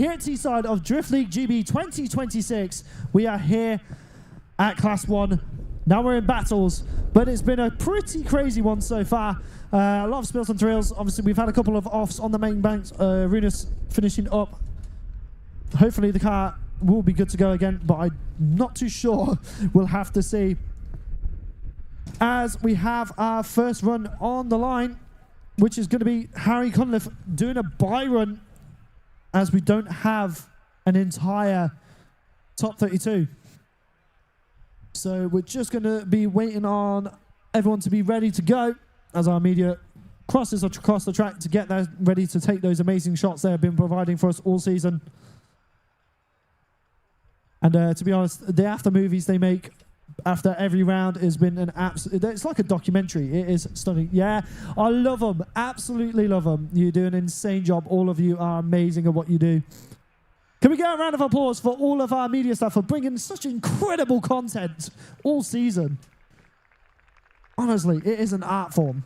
here at Teesside of Drift League GB 2026. We are here at Class 1. Now we're in battles, but it's been a pretty crazy one so far. A lot of spills and thrills. Obviously, we've had a couple of offs on the main banks. Runus finishing up. Hopefully the car will be good to go again, but I'm not too sure. We'll have to see. As we have our first run on the line, which is going to be Harry Cunliffe doing a buy run, as we don't have an entire top 32. So we're just going to be waiting on everyone to be ready to go as our media crosses across the track to get there ready to take those amazing shots they have been providing for us all season. And to be honest, the after movies they make after every round has been an absolute... It's like a documentary. It is stunning. Yeah, I love them. Absolutely love them. You do an insane job. All of you are amazing at what you do. Can we get a round of applause for all of our media staff for bringing such incredible content all season? Honestly, it is an art form.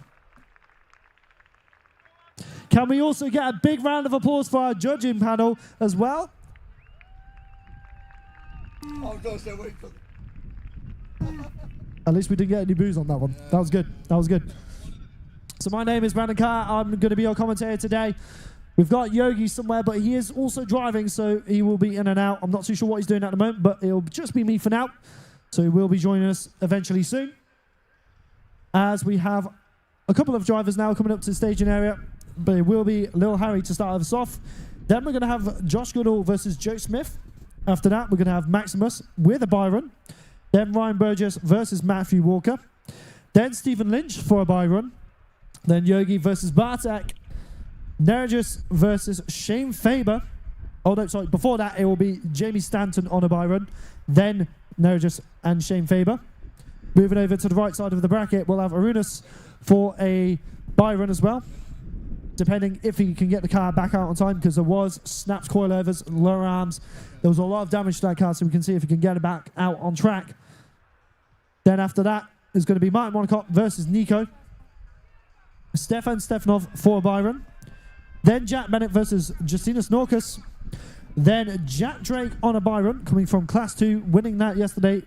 Can we also get a big round of applause for our judging panel as well? Oh, no, stay away from At least we didn't get any boos on that one. That was good. That was good. So my name is Brandon Carr. I'm going to be your commentator today. We've got Yogi somewhere, but he is also driving, so he will be in and out. I'm not too sure what he's doing at the moment, but it'll just be me for now. So he will be joining us eventually soon. As we have a couple of drivers now coming up to the staging area, but it will be Lil Harry to start us off. Then we're going to have Josh Goodall versus Joe Smith. After that, we're going to have Maximus with a buy run. Then Ryan Burgess versus Matthew Walker. Then Stephen Lynch for a buy run. Then Yogi versus Bartek. Nergis versus Shane Faber. Oh no, sorry, before that it will be Jamie Stanton on a buy run. Then Nergis and Shane Faber. Moving over to the right side of the bracket, we'll have Arunus for a buy run as well, depending if he can get the car back out on time, because there was snapped coilovers, lower arms. There was a lot of damage to that car, so we can see if he can get it back out on track. Then after that is going to be Martin Monacott versus Nico. Stefan Stefanov for a buy run. Then Jack Bennett versus Justinas Norkus. Then Jack Drake on a buy run, coming from Class 2, winning that yesterday.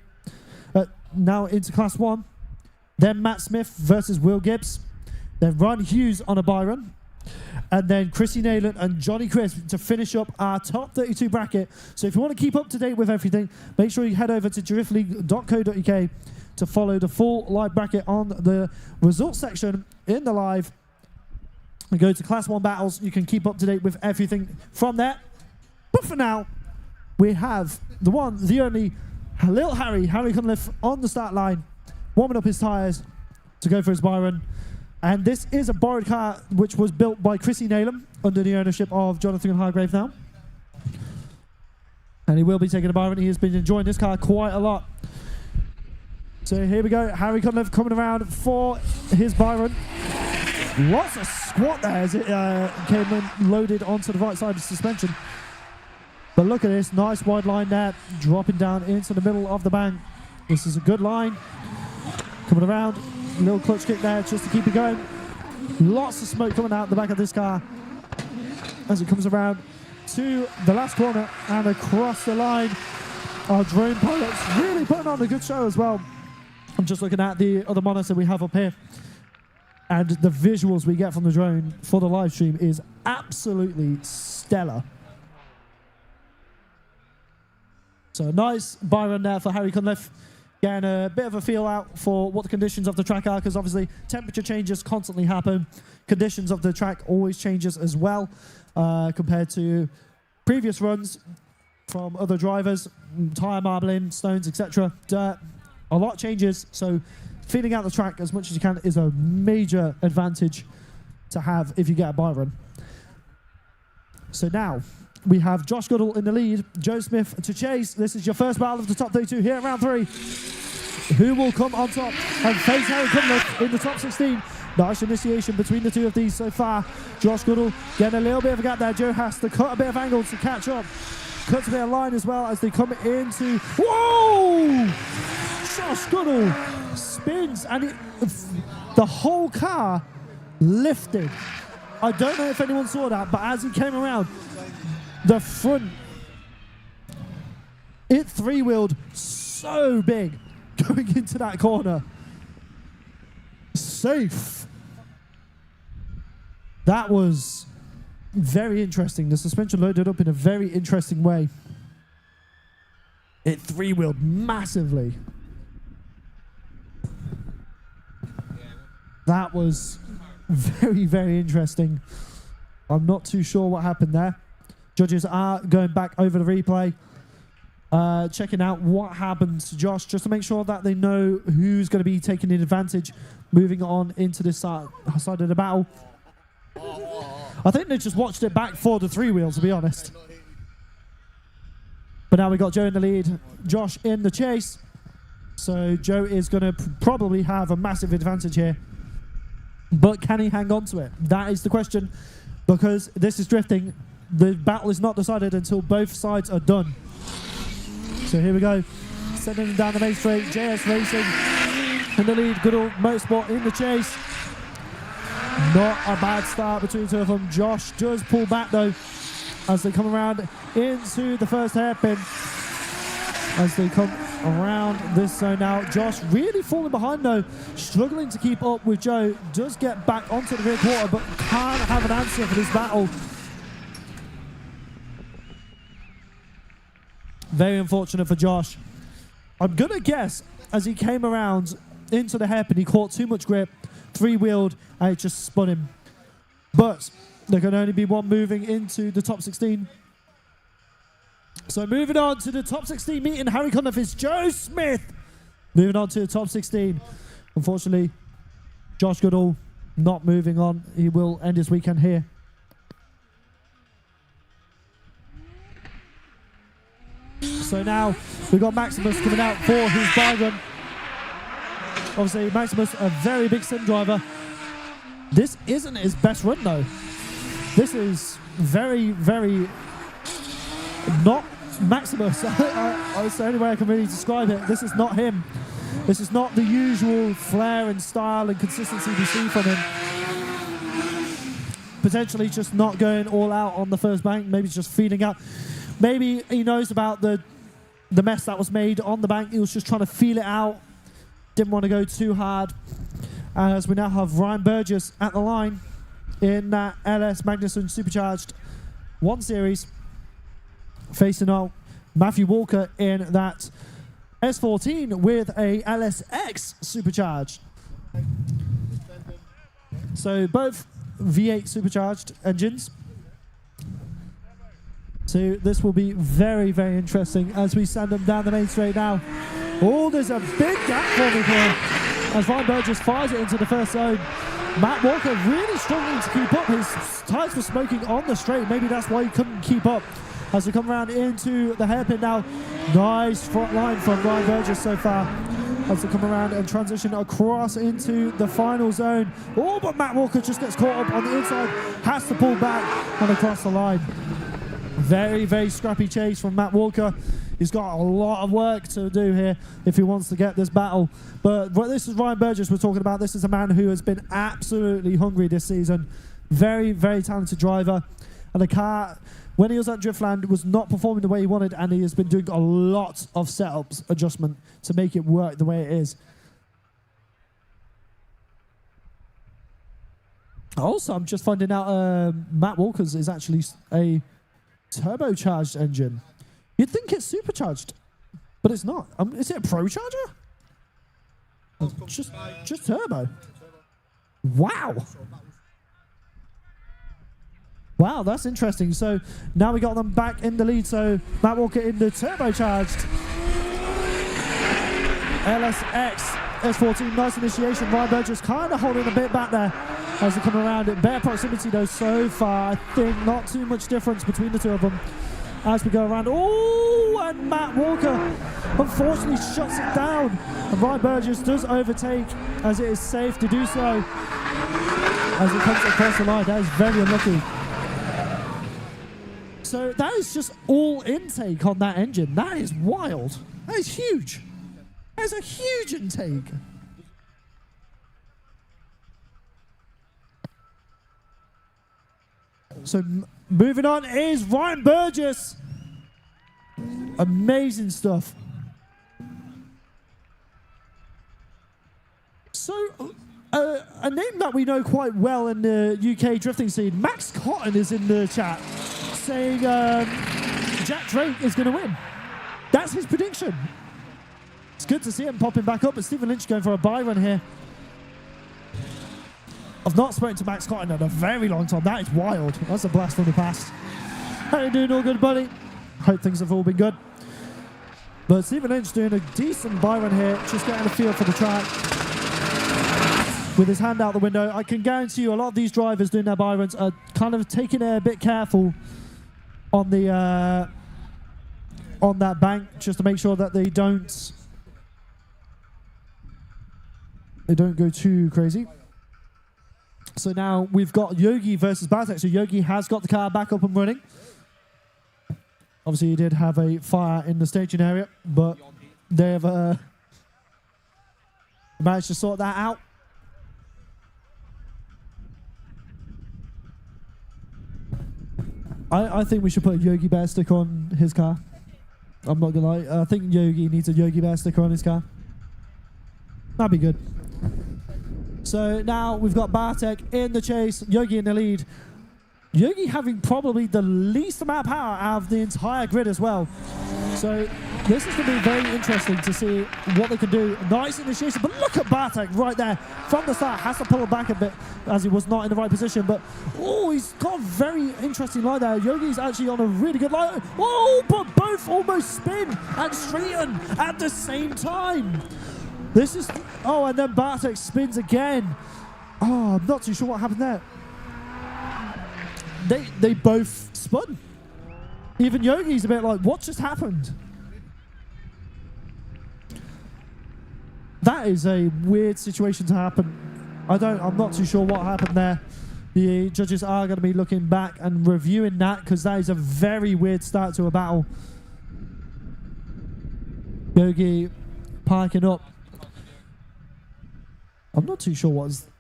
Now into Class 1. Then Matt Smith versus Will Gibbs. Then Ron Hughes on a buy run. And then Chrissy Nayland and Johnny Crisp to finish up our top 32 bracket. So if you want to keep up to date with everything, make sure you head over to driftleague.co.uk to follow the full live bracket on the results section in the live. And go to Class 1 battles. You can keep up to date with everything from there. But for now, we have the one, the only, Lil Harry Cunliffe on the start line, warming up his tyres to go for his buy run. And this is a borrowed car which was built by Chrissy Nayland under the ownership of Jonathan Hargrave now. And he will be taking a buy run. He has been enjoying this car quite a lot. So here we go. Harry Cunliffe coming around for his buy run. Lots of squat there as it came in loaded onto the right side of the suspension. But look at this. Nice wide line there. Dropping down into the middle of the bank. This is a good line. Coming around. Little clutch kick there just to keep it going. Lots of smoke coming out the back of this car as it comes around to the last corner and across the line. Our drone pilots really putting on a good show as well. I'm just looking at the other monitor we have up here, and the visuals we get from the drone for the live stream is absolutely stellar. So nice buy run there for Harry Cunliffe. Getting a bit of a feel out for what the conditions of the track are, because obviously temperature changes constantly happen. Conditions of the track always changes as well compared to previous runs from other drivers. Tyre marbling, stones, etc. Dirt, a lot changes. So feeling out the track as much as you can is a major advantage to have if you get a buy run. So now we have Josh Goodall in the lead, Joe Smith to chase. This is your first battle of the top 32 here at round 3. Who will come on top and face Harry Cunliffe in the top 16? Nice initiation between the two of these so far. Josh Goodall getting a little bit of a gap there. Joe has to cut a bit of angle to catch up. Cuts a bit of line as well as they come into... Whoa! Josh Goodall spins and the whole car lifted. I don't know if anyone saw that, but as he came around, the front. It three-wheeled so big going into that corner. Safe. That was very interesting. The suspension loaded up in a very interesting way. It three-wheeled massively. That was very, very interesting. I'm not too sure what happened there. Judges are going back over the replay, checking out what happened to Josh, just to make sure that they know who's going to be taking the advantage moving on into this side of the battle. I think they just watched it back for the three-wheel, to be honest. But now we got Joe in the lead, Josh in the chase. So Joe is going to probably have a massive advantage here. But can he hang on to it? That is the question, because this is drifting. The battle is not decided until both sides are done. So here we go. Sending them down the main straight. JS Racing in the lead. Good old Motorsport in the chase. Not a bad start between the two of them. Josh does pull back though as they come around into the first hairpin. As they come around this zone now. Josh really falling behind though, struggling to keep up with Joe. Does get back onto the rear quarter, but can't have an answer for this battle. Very unfortunate for Josh. I'm going to guess as he came around into the hairpin, he caught too much grip, three-wheeled, and it just spun him. But there can only be one moving into the top 16. So moving on to the top 16 meeting, Harry Conniff is Joe Smith. Moving on to the top 16. Unfortunately, Josh Goodall not moving on. He will end his weekend here. So now we've got Maximus coming out for his bargain. Obviously, Maximus, a very big sim driver. This isn't his best run though. This is very, very not Maximus. That's the only way I can really describe it. This is not him. This is not the usual flair and style and consistency we see from him. Potentially just not going all out on the first bank. Maybe just feeling out. Maybe he knows about the mess that was made on the bank. He was just trying to feel it out. Didn't want to go too hard. As we now have Ryan Burgess at the line in that LS Magnuson Supercharged 1 Series. Facing out Matthew Walker in that S14 with a LSX Supercharged. So both V8 Supercharged engines. So this will be very, very interesting as we send them down the main straight now. Oh, there's a big gap forming here as Ryan Burgess fires it into the first zone. Matt Walker really struggling to keep up. His tyres were smoking on the straight. Maybe that's why he couldn't keep up. As we come around into the hairpin now. Nice front line from Ryan Burgess so far. As they come around and transition across into the final zone. Oh, but Matt Walker just gets caught up on the inside. Has to pull back and across the line. Very, very scrappy chase from Matt Walker. He's got a lot of work to do here if he wants to get this battle. But this is Ryan Burgess we're talking about. This is a man who has been absolutely hungry this season. Very, very talented driver. And the car, when he was at Driftland, was not performing the way he wanted, and he has been doing a lot of setups, adjustment, to make it work the way it is. Also, I'm just finding out Matt Walker's is actually a turbocharged engine. You'd think it's supercharged, but it's not. Is it a Pro Charger? Just turbo. Wow. Wow, that's interesting. So now we got them back in the lead. So Matt Walker in the turbocharged LSX S14. Nice initiation. Ryan Burgess kind of holding a bit back there as they come around it. Bare proximity though so far. I think not too much difference between the two of them as we go around. Oh, and Matt Walker unfortunately shuts it down. And Ryan Burgess does overtake as it is safe to do so. As it comes across the line, that is very unlucky. So that is just all intake on that engine. That is wild. That is huge. That is a huge intake. So Moving on is Ryan Burgess. Amazing stuff. So, a name that we know quite well in the UK drifting scene, Max Cotton is in the chat saying Jack Drake is going to win. That's his prediction. It's good to see him popping back up, but Stephen Lynch going for a buy run here. I've not spoken to Max Cotton in a very long time. That is wild. That's a blast from the past. How you doing? All good, buddy? Hope things have all been good. But Stephen Lynch doing a decent buy run here, just getting a feel for the track. With his hand out the window, I can guarantee you a lot of these drivers doing their buy runs are kind of taking it a bit careful on the on that bank, just to make sure that they don't go too crazy. So now we've got Yogi versus Bartek. So Yogi has got the car back up and running. Obviously, he did have a fire in the staging area, but they've managed to sort that out. I think we should put a Yogi Bear sticker on his car. I'm not gonna lie. I think Yogi needs a Yogi Bear sticker on his car. That'd be good. So now we've got Bartek in the chase, Yogi in the lead. Yogi having probably the least amount of power out of the entire grid as well. So this is going to be very interesting to see what they can do. Nice initiation, but look at Bartek right there. From the start, has to pull back a bit as he was not in the right position. But, oh, he's got a very interesting line there. Yogi's actually on a really good line. Oh, but both almost spin and straighten at the same time. This is, oh, and then Bartek spins again. Oh, I'm not too sure what happened there. They both spun. Even Yogi's a bit like, what just happened? That is a weird situation to happen. I'm not too sure what happened there. The judges are going to be looking back and reviewing that, because that is a very weird start to a battle. Yogi parking up. I'm not too sure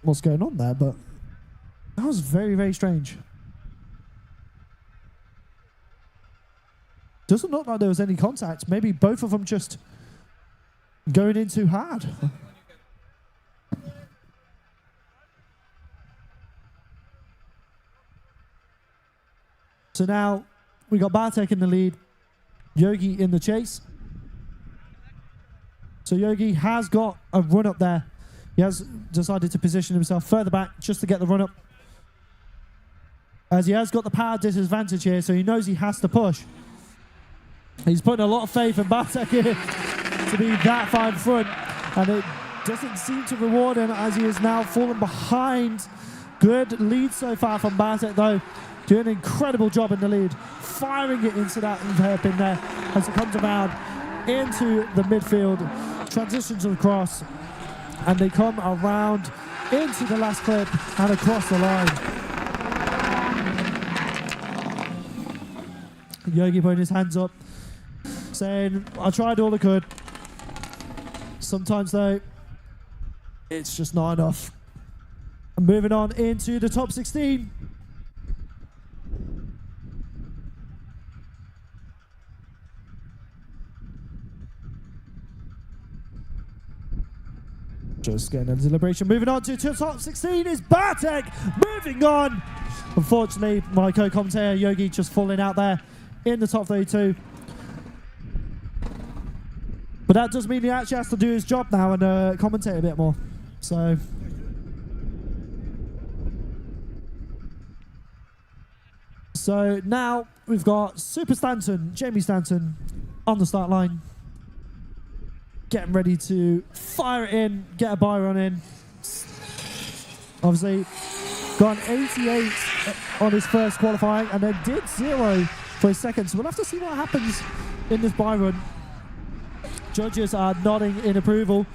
what's going on there, but that was very, very strange. Doesn't look like there was any contact. Maybe both of them just going in too hard. So now we got Bartek in the lead, Yogi in the chase. So Yogi has got a run up there. He has decided to position himself further back just to get the run up, as he has got the power disadvantage here, so he knows he has to push. He's putting a lot of faith in Bartek here to be that far in front, and it doesn't seem to reward him as he is now falling behind. Good lead so far from Bartek though, doing an incredible job in the lead, firing it into that hairpin there as it comes around into the midfield, transitions across, and they come around into the last clip and across the line. Yogi putting his hands up, saying, I tried all I could. Sometimes though, it's just not enough. And moving on into the top 16. Just getting a deliberation. Moving on to top 16 is Bartek. Moving on. Unfortunately, my co-commentator Yogi just falling out there in the top 32. But that does mean he actually has to do his job now and commentate a bit more. So now we've got Super Stanton, Jamie Stanton, on the start line, getting ready to fire it in, get a buy run in. Obviously, got an 88 on his first qualifying and then did 0 for his second. So we'll have to see what happens in this buy run. Judges are nodding in approval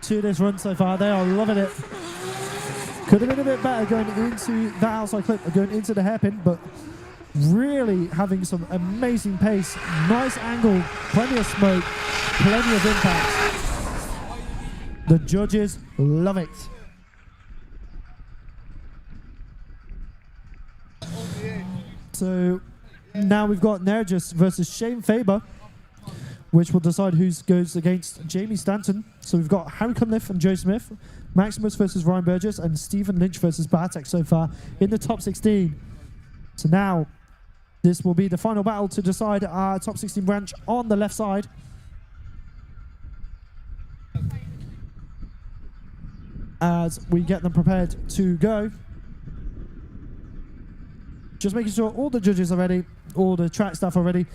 to this run so far. They are loving it. Could have been a bit better going into that outside clip or going into the hairpin, but really having some amazing pace, nice angle, plenty of smoke, plenty of impact. The judges love it. So now we've got Nergis versus Shane Faber, which will decide who goes against Jamie Stanton. So we've got Harry Cunliffe and Joe Smith, Maximus versus Ryan Burgess, and Stephen Lynch versus Bartek so far in the top 16. So now this will be the final battle to decide our top 16 branch on the left side. As we get them prepared to go. Just making sure all the judges are ready, all the track staff are ready,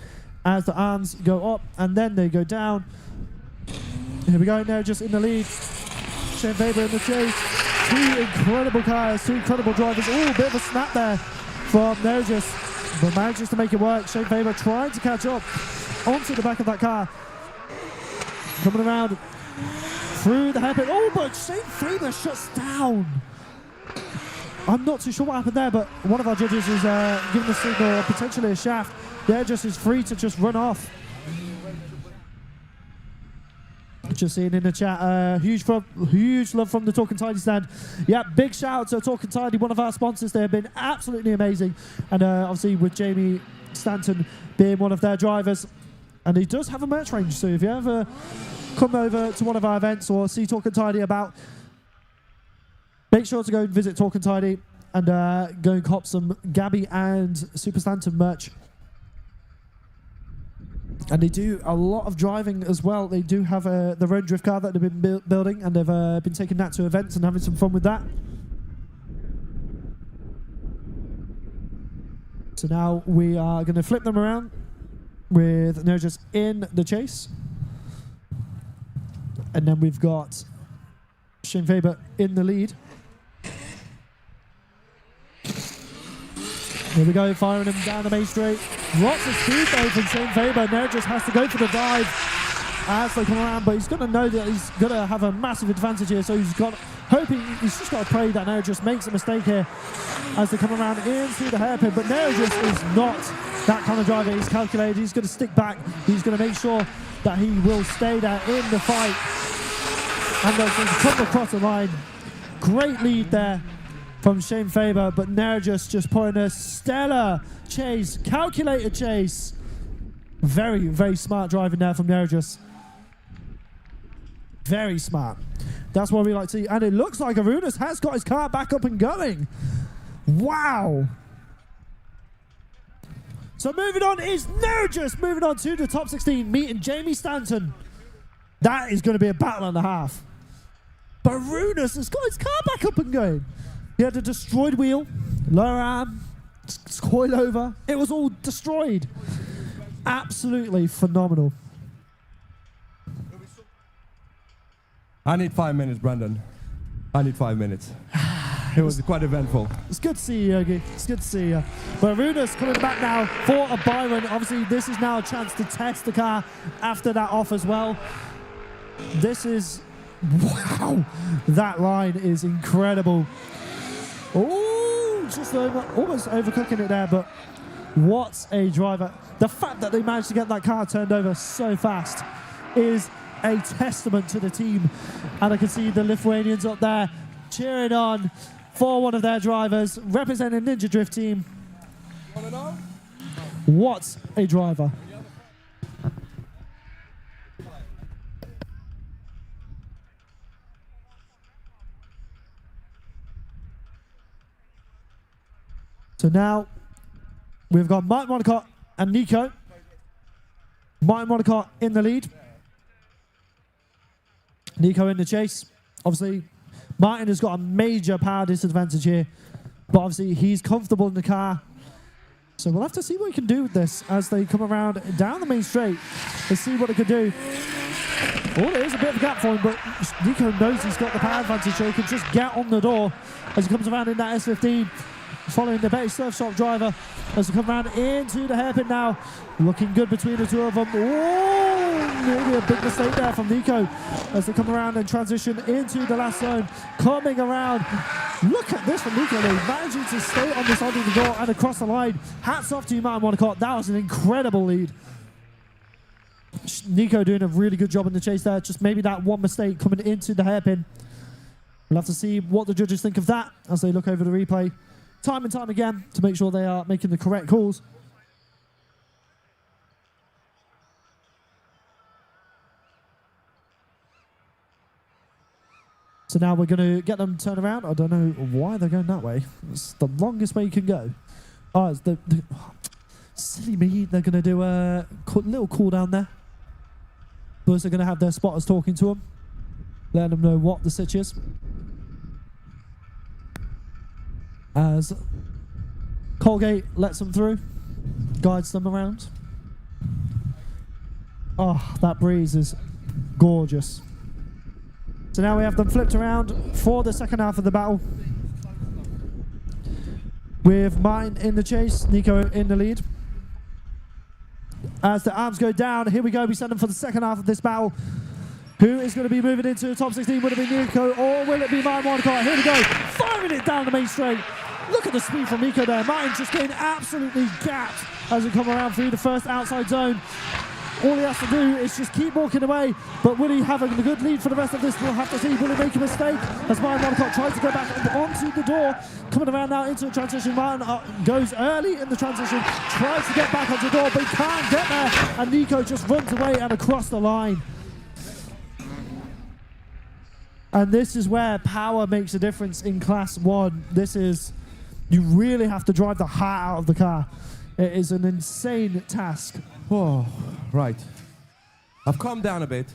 as the arms go up and then they go down. Here we go, now just in the lead. Shane Faber in the chase. Two incredible cars, two incredible drivers. Oh, a bit of a snap there from Nergis, but manages to make it work. Shane Faber trying to catch up onto the back of that car. Coming around through the hairpin. Oh, but Shane Faber shuts down. I'm not too sure what happened there, but one of our judges is giving the signal potentially a shaft. Nergis is free to just run off. Just seeing in the chat, huge love from the Talking Tidy stand. Yeah, big shout out to Talking Tidy, one of our sponsors. They have been absolutely amazing. And obviously with Jamie Stanton being one of their drivers. And he does have a merch range, so if you ever come over to one of our events or see Talking Tidy about, make sure to go and visit Talking Tidy and go and cop some Gabby and Super Stanton merch. And they do a lot of driving as well. They do have their own drift car that they've been building, and they've been taking that to events and having some fun with that. So now we are going to flip them around with Nergis in the chase. And then we've got Shane Faber in the lead. Here we go, firing him down the main straight. Lots of speed though from Shane Faber. Nergis has to go for the dive as they come around, but he's going to know that he's going to have a massive advantage here, so he's just got to pray that Nergis makes a mistake here as they come around into the hairpin. But Nergis is not that kind of driver. He's calculated, he's going to stick back, he's going to make sure that he will stay there in the fight. And they're going to come across the line. Great lead there from Shane Faber, but Nergis just putting a stellar chase, calculated chase. Very, very smart driving there from Nergis. Very smart. That's what we like to see. And it looks like Arunas has got his car back up and going. Wow. So moving on is Nergis, moving on to the top 16, meeting Jamie Stanton. That is going to be a battle and a half. But Arunas has got his car back up and going. He had a destroyed wheel, lower arm, coil over. It was all destroyed. Absolutely phenomenal. I need 5 minutes, Brandon. I need 5 minutes. It was quite eventful. It's good to see you, Yogi. It's good to see you. But Arunas coming back now for a Byron. Obviously, this is now a chance to test the car after that off as well. This is... Wow. That line is incredible. Oh, just almost overcooking it there, but what a driver. The fact that they managed to get that car turned over so fast is a testament to the team. And I can see the Lithuanians up there cheering on for one of their drivers, representing Ninja Drift team. What a driver. So now we've got Mike Monacott and Nico. Mike Monacott in the lead. Nico in the chase. Obviously, Martin has got a major power disadvantage here, but obviously he's comfortable in the car. So we'll have to see what he can do with this as they come around down the main straight. Let's see what they can do. Oh, there is a bit of a gap for him, but Nico knows he's got the power advantage, so he can just get on the door as he comes around in that S15. Following the Betty Surf Shop driver as they come around into the hairpin now. Looking good between the two of them. Oh, maybe a big mistake there from Nico as they come around and transition into the last zone. Coming around. Look at this from Nico. They're managing to stay on the side of the door and across the line. Hats off to you, Martin Monacott. That was an incredible lead. Nico doing a really good job in the chase there. Just maybe that one mistake coming into the hairpin. We'll have to see what the judges think of that as they look over the replay. time and time again to make sure they are making the correct calls. So now we're going to get them turned around. I don't know why they're going that way. It's the longest way you can go. Oh, it's silly me. They're going to do a little cool down there. First, they're going to have their spotters talking to them, letting them know what the sitch is. As Colgate lets them through, guides them around. Oh, that breeze is gorgeous. So now we have them flipped around for the second half of the battle. With Martin in the chase, Nico in the lead. As the arms go down, here we go. We send them for the second half of this battle. Who is going to be moving into the top 16? Will it be Nico or will it be Martin Monaco? Here we go. Firing it down the main straight. Look at the speed from Nico there. Martin just getting absolutely gapped as we come around through the first outside zone. All he has to do is just keep walking away. But will he have a good lead for the rest of this? We'll have to see. Will he make a mistake? As Martin Monaco tries to go back onto the door. Coming around now into the transition. Martin goes early in the transition. Tries to get back onto the door, but he can't get there. And Nico just runs away and across the line. And this is where power makes a difference in Class 1. This is... You really have to drive the heart out of the car. It is an insane task. Oh, right. I've calmed down a bit.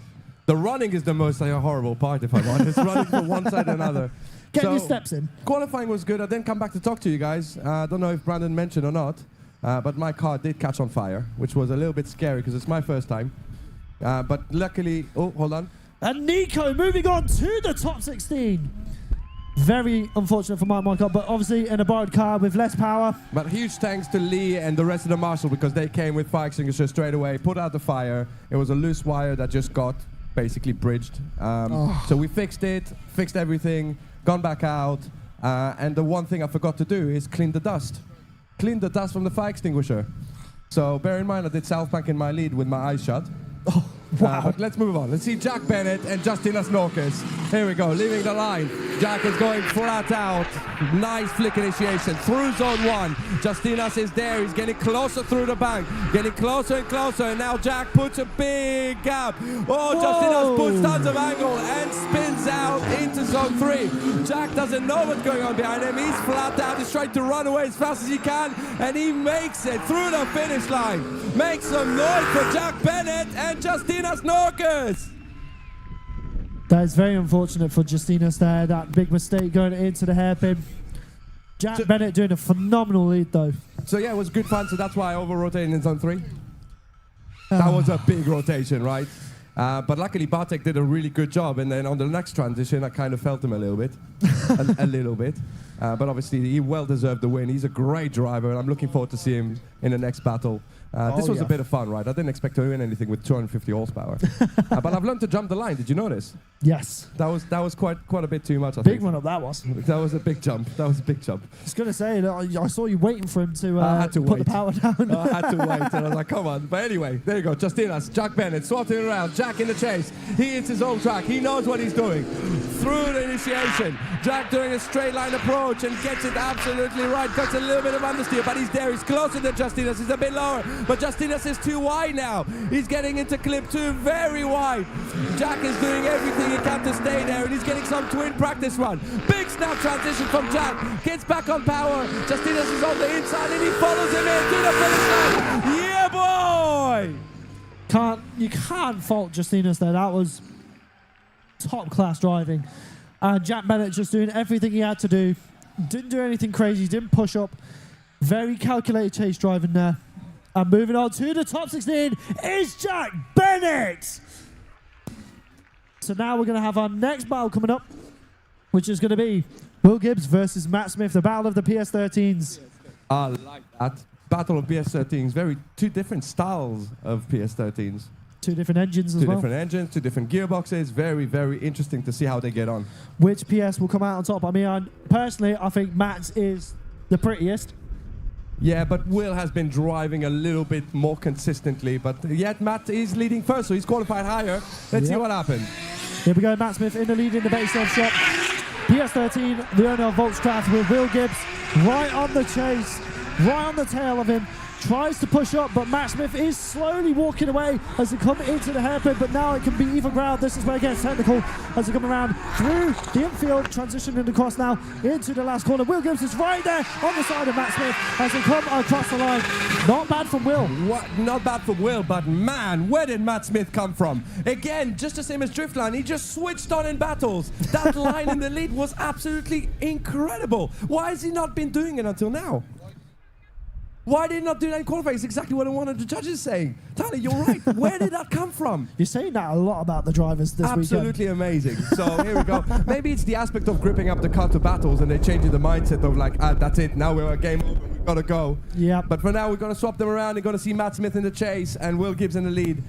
The running is the most horrible part, if I'm honest. Running from one side to another. Getting your steps in. Qualifying was good. I didn't come back to talk to you guys. I don't know if Brandon mentioned or not, but my car did catch on fire, which was a little bit scary because it's my first time. But luckily... Oh, hold on. And Nico moving on to the top 16. Very unfortunate for Martin Monaco, but obviously in a borrowed car with less power. But huge thanks to Lee and the rest of the marshal because they came with fire extinguishers straight away, put out the fire. It was a loose wire that just got basically bridged. So we fixed it, fixed everything, gone back out. And the one thing I forgot to do is clean the dust. Clean the dust from the fire extinguisher. So bear in mind I did Southbank in my lead with my eyes shut. Oh, wow. But let's move on. Let's see Jack Bennett and Justinas Norkus. Here we go, leaving the line. Jack is going flat out. Nice flick initiation through zone 1. Justinas is there. He's getting closer through the bank. Getting closer and closer. And now Jack puts a big gap. Oh, Justinas puts tons of angle and spins out into zone 3. Jack doesn't know what's going on behind him. He's flat out. He's trying to run away as fast as he can. And he makes it through the finish line. Makes some noise for Jack Bennett and Justinas Norkus. That is very unfortunate for Justinas there. That big mistake going into the hairpin. Jack Bennett doing a phenomenal lead though. So yeah, it was good fun. So that's why I over-rotated in zone 3. That was a big rotation, right? But luckily Bartek did a really good job. And then on the next transition, I kind of felt him a little bit. a little bit. But obviously, he well deserved the win. He's a great driver, and I'm looking forward to see him in the next battle. This was a bit of fun, right? I didn't expect to win anything with 250 horsepower. But I've learned to jump the line. Did you notice? Yes. That was quite a bit too much, I Big think. one up that was. That was a big jump. That was a big jump. I was going to say, I saw you waiting for him to, had to put wait. the power down. I had to wait, and I was like, come on. But anyway, there you go. Justinas, Jack Bennett, swatting around. Jack in the chase. He hits his own track. He knows what he's doing. Through the initiation. Jack doing a straight line approach and gets it absolutely right. Got a little bit of understeer, but he's there. He's closer than Justinas. He's a bit lower, but Justinas is too wide now. He's getting into clip 2 very wide. Jack is doing everything he can to stay there, and he's getting some twin practice run. Big snap transition from Jack. Gets back on power. Justinas is on the inside, and he follows him into the finish line. Yeah, boy! You can't fault Justinas there. That was top class driving. Jack Bennett just doing everything he had to do. Didn't do anything crazy. Didn't push up. Very calculated chase driving there. And moving on to the top 16 is Jack Bennett. So now we're going to have our next battle coming up, which is going to be Will Gibbs versus Matt Smith, the battle of the PS13s. I like that. Battle of PS13s. Two different styles of PS13s. 2 different engines as well. 2 different engines, 2 different gearboxes. Very, very interesting to see how they get on. Which PS will come out on top? I mean, personally, I think Matt's is the prettiest. Yeah, but Will has been driving a little bit more consistently. But yet Matt is leading first, so he's qualified higher. Let's see what happens. Here we go, Matt Smith in the lead in the base self shop. PS13, the owner of Volkscraft with Will Gibbs. right on the chase, right on the tail of him. Tries to push up, but Matt Smith is slowly walking away as they come into the hairpin, but now it can be even ground. This is where it gets technical as they come around through the infield, transitioning across now into the last corner. Will Gibbs is right there on the side of Matt Smith as they come across the line. Not bad from Will. What? Not bad for Will, but man, where did Matt Smith come from? Again, just the same as Driftline, he just switched on in battles. That line in the lead was absolutely incredible. Why has he not been doing it until now? Why did he not do that in qualifying? It's exactly what one of the judges saying. Tyler, you're right. Where did that come from? You're saying that a lot about the drivers this weekend. Absolutely amazing. So here we go. Maybe it's the aspect of gripping up the car to battles and they're changing the mindset of like, that's it, now we're a game over, we've got to go. Yeah. But for now, we're going to swap them around. You're going to see Matt Smith in the chase and Will Gibbs in the lead.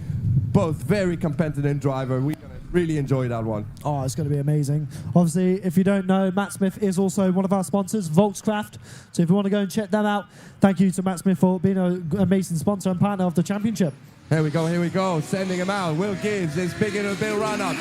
Both very competent driver. We're going to really enjoy that one. Oh, it's going to be amazing. Obviously, if you don't know, Matt Smith is also one of our sponsors, Volkscraft. So if you want to go and check them out, thank you to Matt Smith for being an amazing sponsor and partner of the championship. Here we go, sending him out. Will Gibbs is big in a bit run-up.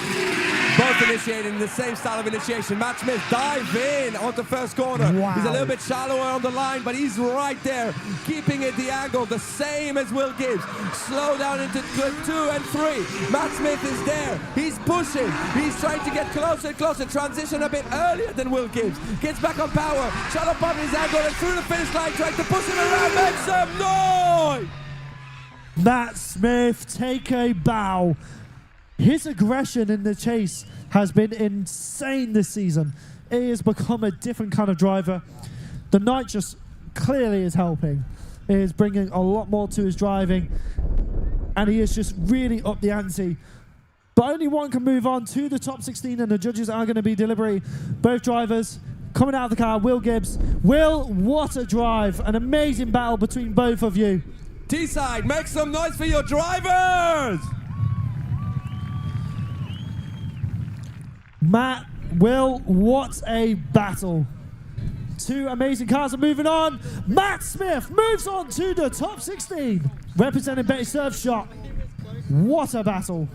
Both initiating the same style of initiation. Matt Smith dive in onto first corner. Wow. He's a little bit shallower on the line, but he's right there, keeping it the angle, the same as Will Gibbs. Slow down into 2 and 3. Matt Smith is there. He's pushing. He's trying to get closer and closer. Transition a bit earlier than Will Gibbs. Gets back on power. Shut up on his angle and through the finish line, trying to push him around. Make some noise! Matt Smith, take a bow. His aggression in the chase has been insane this season. He has become a different kind of driver. The night just clearly is helping. He is bringing a lot more to his driving, and he is just really up the ante. But only one can move on to the top 16, and the judges are going to be deliberating. Both drivers coming out of the car. Will Gibbs. Will, what a drive. An amazing battle between both of you. Teesside, make some noise for your drivers! Matt, Will, what a battle. Two amazing cars are moving on. Matt Smith moves on to the top 16, representing Betty Surf Shop. What a battle.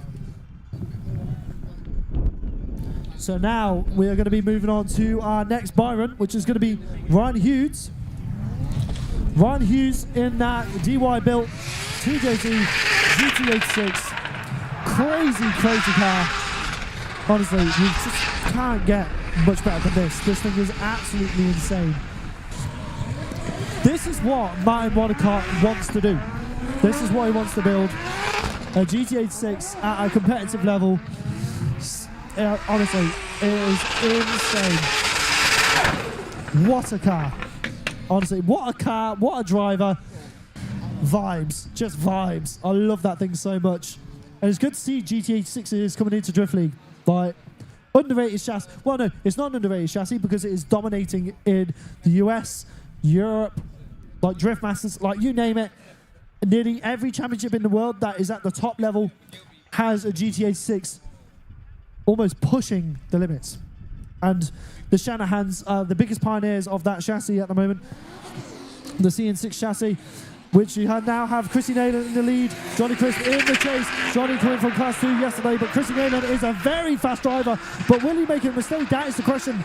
So now we are going to be moving on to our next Byron, which is going to be Ryan Hughes. Ryan Hughes in that DY built 2JT GT86. Crazy car. Honestly, you just can't get much better than this. This thing is absolutely insane. This is what Martin Wadicott wants to do. This is what he wants to build. A GT86 at a competitive level. Honestly, it is insane. What a car. Honestly, what a car, what a driver. Vibes, just vibes. I love that thing so much. And it's good to see GT86s coming into Drift League. Like, underrated chassis. Well, no, it's not an underrated chassis because it is dominating in the US, Europe, like Drift Masters, like you name it. Nearly every championship in the world that is at the top level has a GT86 almost pushing the limits. And the Shanahans are the biggest pioneers of that chassis at the moment. The CN6 chassis, which you now have Chrissy Naylor in the lead, Johnny Crisp in the chase. Johnny coming from Class 2 yesterday, but Chrissy Naylor is a very fast driver. But will he make a mistake? That is the question.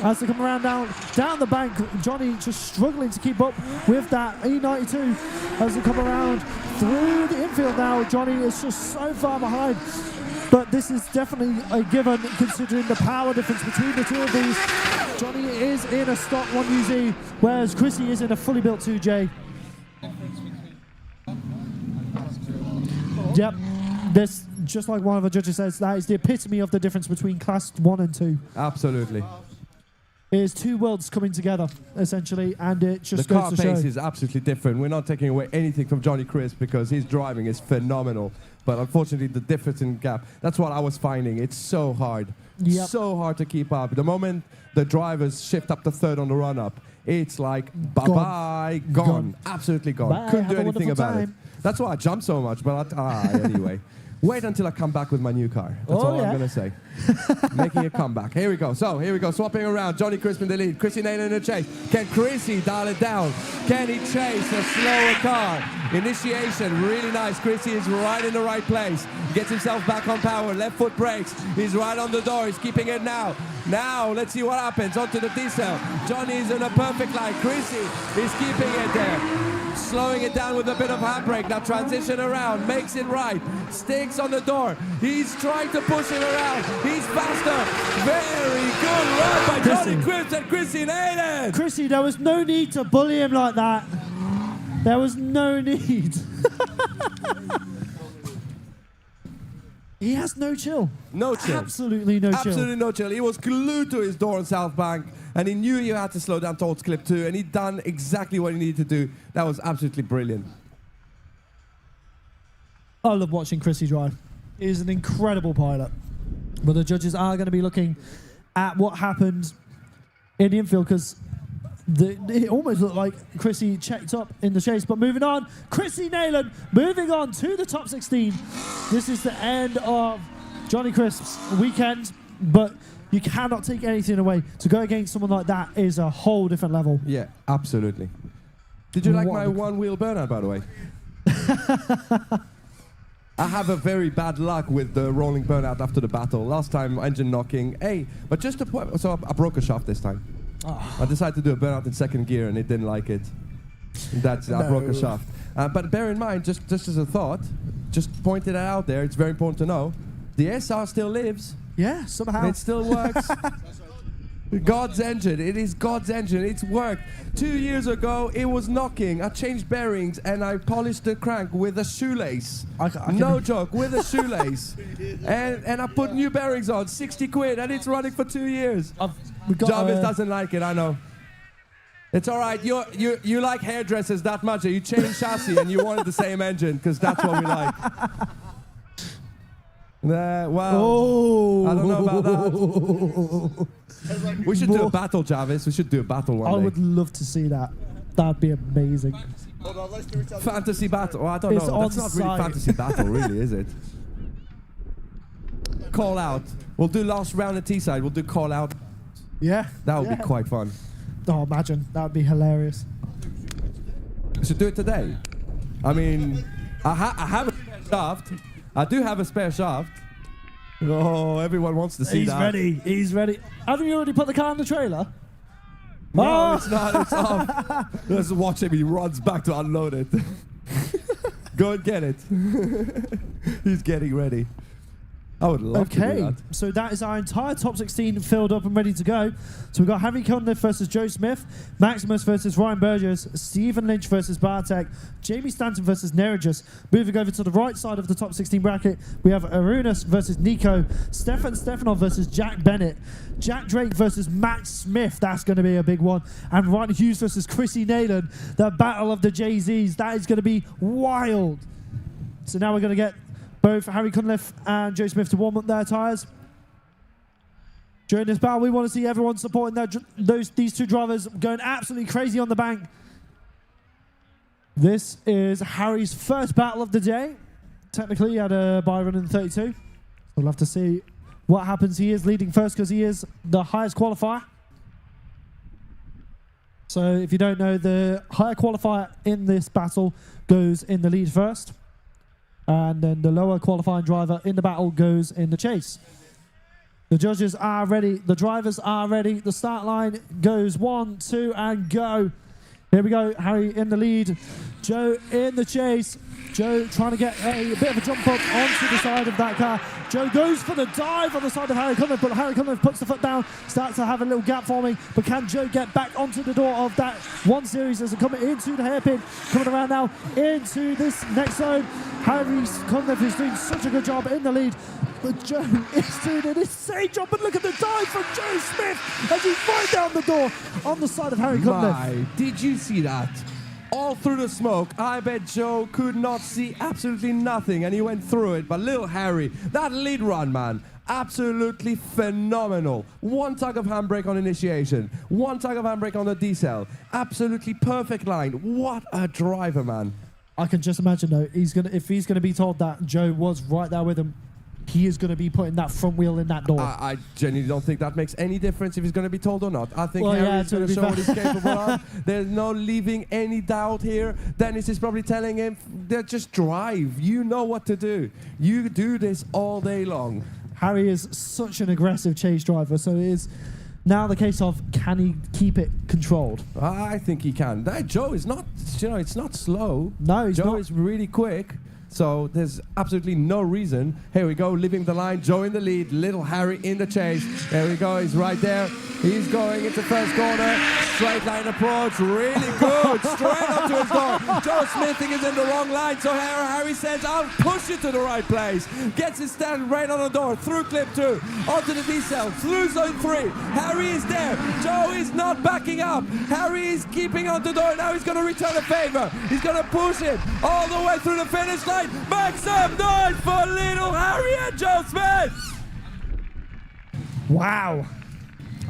As they come around down the bank, Johnny just struggling to keep up with that E92. As they come around through the infield now, Johnny is just so far behind. But this is definitely a given considering the power difference between the two of these. Johnny is in a stock 1UZ, whereas Chrissy is in a fully built 2J. Yep, this, just like one of the judges says, that is the epitome of the difference between Class 1 and 2. Absolutely. It is two worlds coming together, essentially, and it just the goes car to pace show. is absolutely different. We're not taking away anything from Johnny Crisp because his driving is phenomenal. But unfortunately, the difference in gap, that's what I was finding. It's so hard. Yep. So hard to keep up. The moment the drivers shift up to third on the run-up, it's like, bye-bye, gone. Absolutely gone. Bye, Couldn't have do a anything wonderful about it. time. That's why I jumped so much, but anyway. Wait until I come back with my new car. That's all I'm going to say. Making a comeback. Here we go. So, here we go. Swapping around. Johnny Crisp in the lead. Chrissy Naylor in the chase. Can Chrissy dial it down? Can he chase a slower car? Initiation. Really nice. Chrissy is right in the right place. Gets himself back on power. Left foot brakes. He's right on the door. He's keeping it now. Now, let's see what happens. Onto the diesel. Johnny's in a perfect line. Chrissy is keeping it there. Slowing it down with a bit of handbrake. Now transition around. Makes it right. Sticks on the door. He's trying to push it around. He's faster. Very good run by Johnny Crisp and Chrissy Naden. Chrissy, there was no need to bully him like that. There was no need. He has no chill. No chill. Absolutely no chill. Absolutely no chill. He was glued to his door on South Bank, and he knew he had to slow down towards clip 2, and he'd done exactly what he needed to do. That was absolutely brilliant. I love watching Chrissy drive. He's an incredible pilot. But the judges are going to be looking at what happened in the infield, because it almost looked like Chrissy checked up in the chase. But moving on, Chrissy Nayland moving on to the top 16. This is the end of Johnny Crisp's weekend, but you cannot take anything away. To go against someone like that is a whole different level. Yeah, absolutely. Did you like my one-wheel burnout, by the way? I have a very bad luck with the rolling burnout after the battle. Last time, engine knocking. Hey, but just to point, so I broke a shaft this time. I decided to do a burnout in second gear, and it didn't like it. I broke a shaft. But bear in mind, just as a thought, just pointed it out there, it's very important to know, the SR still lives. Yeah, somehow. It still works. God's engine. It is God's engine. It's worked. 2 years ago, it was knocking. I changed bearings, and I polished the crank with a shoelace. No joke, with a shoelace. and I put new bearings on, 60 quid, and it's running for 2 years. Jarvis doesn't like it, I know. It's all right. You like hairdressers that much. You change chassis and you wanted the same engine, because that's what we like. Wow. Oh. I don't know about that. We should do a battle, Jarvis. We should do a battle one day. I would love to see that. That'd be amazing. Hold on, let's do it. Fantasy battle. Well, I don't know. That's not really fantasy battle, really, is it? Call out. We'll do last round at Teesside. We'll do call out. Yeah. That would be quite fun. Oh, imagine. That would be hilarious. We should do it today. I mean, I have a spare shaft. I do have a spare shaft. Oh, everyone wants to see that. He's ready. He's ready. Haven't you already put the car in the trailer? No, it's not. It's off. Let's watch him. He runs back to unload it. Go and get it. He's getting ready. I would love to do that. So that is our entire top 16 filled up and ready to go. So we've got Harry Cunliffe versus Joe Smith, Maximus versus Ryan Burgess, Stephen Lynch versus Bartek, Jamie Stanton versus Nerigis. Moving over to the right side of the top 16 bracket, we have Arunas versus Nico, Stefan Stefanov versus Jack Bennett, Jack Drake versus Matt Smith. That's going to be a big one. And Ryan Hughes versus Chrissy Naylor, the battle of the Jay-Z's. That is going to be wild. So now we're going to get both Harry Cunliffe and Joe Smith to warm up their tyres. During this battle, we want to see everyone supporting these two drivers going absolutely crazy on the bank. This is Harry's first battle of the day. Technically, he had a bye run in 32. We'll have to see what happens. He is leading first because he is the highest qualifier. So if you don't know, the higher qualifier in this battle goes in the lead first. And then the lower qualifying driver in the battle goes in the chase. The judges are ready. The drivers are ready. The start line goes 1, 2, and go. Here we go. Harry in the lead. Joe in the chase. Joe trying to get a bit of a jump up onto the side of that car. Joe goes for the dive on the side of Harry Cunliffe, but Harry Cunliffe puts the foot down, starts to have a little gap forming. But can Joe get back onto the door of that 1 Series as it coming into the hairpin? Coming around now into this next zone. Harry Cunliffe is doing such a good job in the lead. But Joe is doing an insane job. But look at the dive from Joe Smith as he's right down the door on the side of Harry Cunliffe. Did you see that? All through the smoke. I bet Joe could not see absolutely nothing, and he went through it. But little Harry, that lead run, man, absolutely phenomenal. 1 tug of handbrake on initiation, 1 tug of handbrake on the decel. Absolutely perfect line. What a driver, man. I can just imagine, though, if he's gonna be told that Joe was right there with him, he is going to be putting that front wheel in that door. I genuinely don't think that makes any difference if he's going to be told or not. I think Harry's going to show what he's capable of. There's no leaving any doubt here. Dennis is probably telling him, just drive. You know what to do. You do this all day long. Harry is such an aggressive chase driver, so it is now the case of, can he keep it controlled? I think he can. Joe is not, it's not slow. No, he's Joe not. is really quick. So there's absolutely no reason. Here we go, leaving the line. Joe in the lead, little Harry in the chase. There we go, he's right there. He's going into first corner. Straight line approach, really good. Straight up to his door. Joe Smithing is in the wrong line, so Harry says, I'll push it to the right place. Gets his stand right on the door, through clip 2, onto the D-cell, through zone 3. Harry is there. Joe is not backing up. Harry is keeping on the door. Now he's going to return a favor. He's going to push it all the way through the finish line. Make some noise for little Harry and Joe Smith! Wow.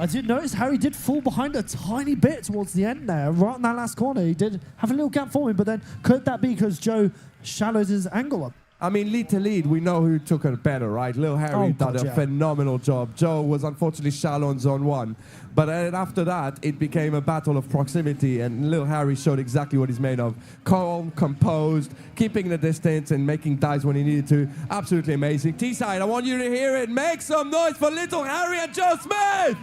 I did notice Harry did fall behind a tiny bit towards the end there. Right in that last corner, he did have a little gap forming, but then could that be because Joe shallowed his angle up? I mean, lead to lead, we know who took it better, right? Little Harry did a phenomenal job. Joe was unfortunately shallow on zone 1. But after that, it became a battle of proximity, and little Harry showed exactly what he's made of. Calm, composed, keeping the distance, and making dives when he needed to. Absolutely amazing. Teesside, I want you to hear it. Make some noise for little Harry and Joe Smith!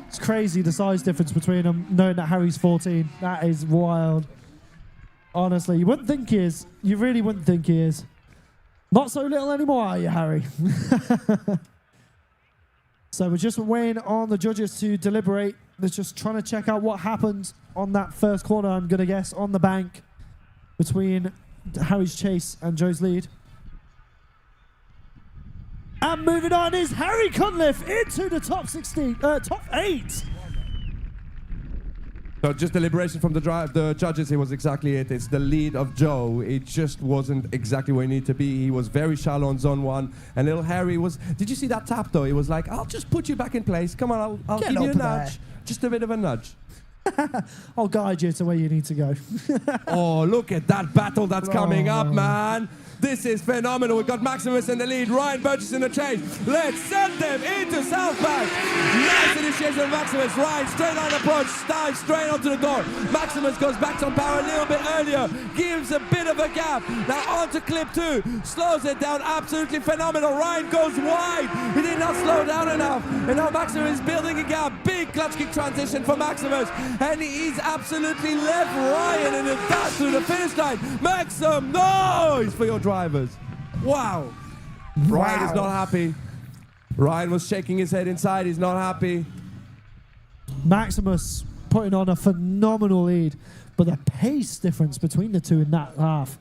It's crazy, the size difference between them, knowing that Harry's 14. That is wild. Honestly, you wouldn't think he is. You really wouldn't think he is. Not so little anymore, are you, Harry? So we're just waiting on the judges to deliberate. They're just trying to check out what happened on that first corner, I'm going to guess, on the bank between Harry's chase and Joe's lead. And moving on is Harry Cunliffe into the top 8. So just deliberation from the judges, it was exactly it. It's the lead of Joe. It just wasn't exactly where he needed to be. He was very shallow on zone 1. And little Harry was... Did you see that tap, though? He was like, I'll just put you back in place. Come on, I'll give you a nudge. Just a bit of a nudge. I'll guide you to where you need to go. Oh, look at that battle that's coming up, man. This is phenomenal. We've got Maximus in the lead, Ryan Burgess in the chase. Let's send them into South Bank. Nice initiation of Maximus. Ryan, straight line approach, dives straight onto the door. Maximus goes back on power a little bit earlier, gives a bit of a gap. Now onto clip 2, slows it down, absolutely phenomenal. Ryan goes wide. He did not slow down enough. And now Maximus is building a gap. Big clutch kick transition for Maximus. And he's absolutely left Ryan in a dash through the finish line. Make some noise for your drivers. Wow. Ryan is not happy. Ryan was shaking his head inside. He's not happy. Maximus putting on a phenomenal lead, but the pace difference between the two in that half,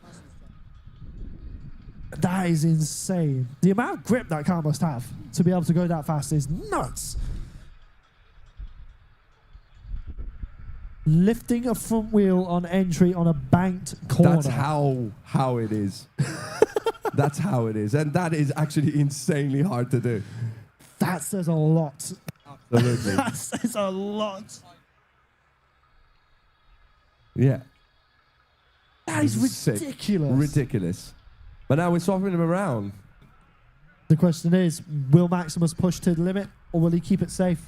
that is insane. The amount of grip that car must have to be able to go that fast is nuts. Lifting a front wheel on entry on a banked corner. That's how it is. That's how it is. And that is actually insanely hard to do. That says a lot. Absolutely. That says a lot. Yeah. That is ridiculous. Ridiculous. But now we're swapping them around. The question is, will Maximus push to the limit or will he keep it safe?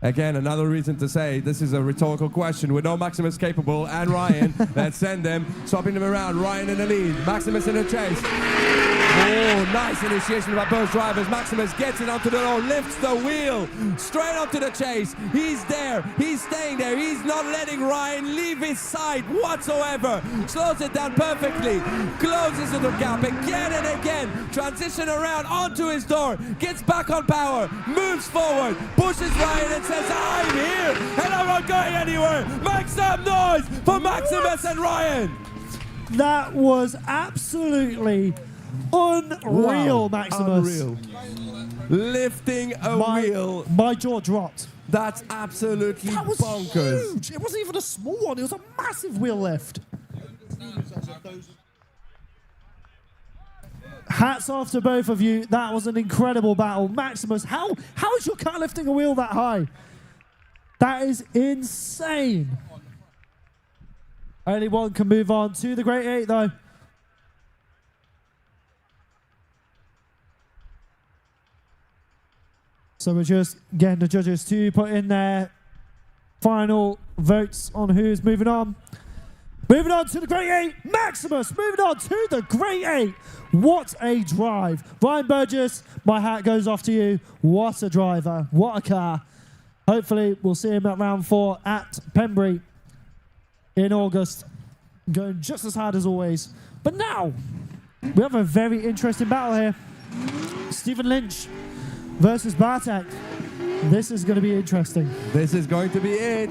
Again, another reason to say this is a rhetorical question. We know Maximus capable and Ryan. Let's send them, swapping them around. Ryan in the lead, Maximus in the chase. Oh, nice initiation by both drivers. Maximus gets it onto the door, lifts the wheel, straight onto the chase. He's there, he's staying there. He's not letting Ryan leave his side whatsoever. Slows it down perfectly, closes the gap again and again. Transition around onto his door, gets back on power, moves forward, pushes Ryan and says, I'm here and I'm not going anywhere. Make some noise for Maximus and Ryan. That was absolutely unreal, Maximus. Unreal. Lifting a wheel. My jaw dropped. That's absolutely that was bonkers. Huge. It wasn't even a small one. It was a massive wheel lift. Hats off to both of you. That was an incredible battle. Maximus, how is your car lifting a wheel that high? That is insane. Only one can move on to the Great 8, though. So we're just getting the judges to put in their final votes on who's moving on. Moving on to the Great 8, Maximus. Moving on to the Great 8. What a drive. Ryan Burgess, my hat goes off to you. What a driver. What a car. Hopefully, we'll see him at round 4 at Pembury in August. Going just as hard as always. But now, we have a very interesting battle here. Stephen Lynch versus Bartek. This is going to be interesting. This is going to be it.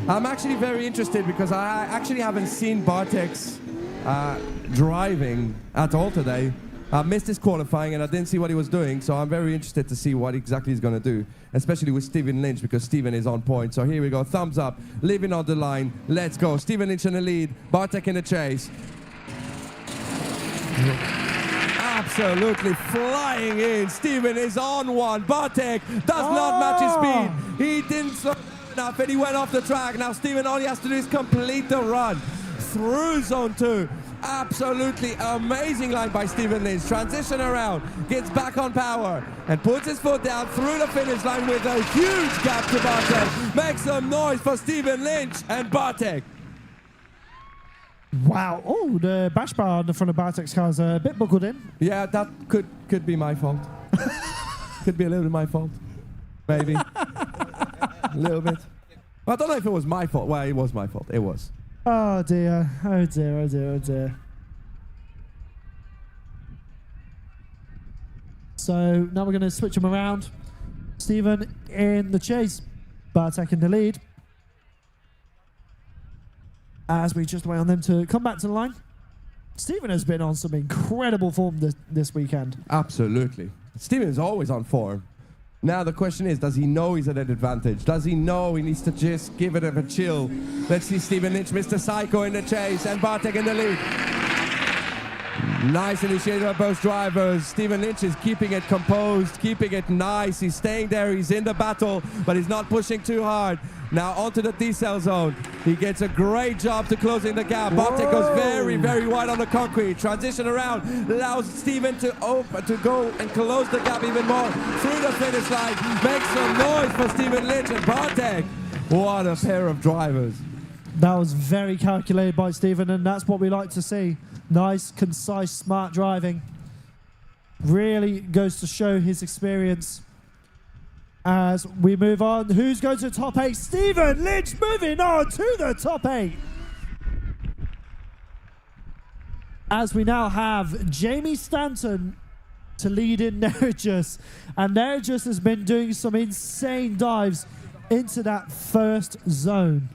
I'm actually very interested because I actually haven't seen Bartek's driving at all today. I missed his qualifying and I didn't see what he was doing, so I'm very interested to see what exactly he's going to do, especially with Stephen Lynch because Stephen is on point. So here we go, thumbs up, living on the line, let's go. Stephen Lynch in the lead, Bartek in the chase. Absolutely flying in. Stephen is on one. Bartek does not match his speed. He didn't slow down enough and he went off the track. Now Stephen, all he has to do is complete the run through zone 2. Absolutely amazing line by Stephen Lynch. Transition around, gets back on power and puts his foot down through the finish line with a huge gap to Bartek. Make some noise for Stephen Lynch and Bartek. Wow. Oh, the bash bar on the front of Bartek's car is a bit buckled in. Yeah, that could be my fault. Could be a little bit my fault. Maybe. A little bit. I don't know if it was my fault. Well, it was my fault. It was. Oh dear. Oh dear. Oh dear. Oh dear. So now we're going to switch them around. Stephen in the chase. Bartek in the lead. As we just wait on them to come back to the line. Stephen has been on some incredible form this weekend. Absolutely. Stephen is always on form. Now the question is, does he know he's at an advantage? Does he know he needs to just give it a chill? Let's see Stephen Lynch, Mr. Psycho in the chase, and Bartek in the lead. Nice initiative by both drivers. Stephen Lynch is keeping it composed, keeping it nice. He's staying there, he's in the battle, but he's not pushing too hard. Now onto the D-cell zone. He gets a great job to closing the gap. Bartek goes very, very wide on the concrete. Transition around, allows Stephen to go and close the gap even more. Through the finish line, makes some noise for Stephen Lynch and Bartek. What a pair of drivers. That was very calculated by Stephen, and that's what we like to see. Nice, concise, smart driving. Really goes to show his experience. As we move on, who's going to the top 8? Stephen Lynch moving on to the top 8. As we now have Jamie Stanton to lead in Nergis. And Nergis has been doing some insane dives into that first zone.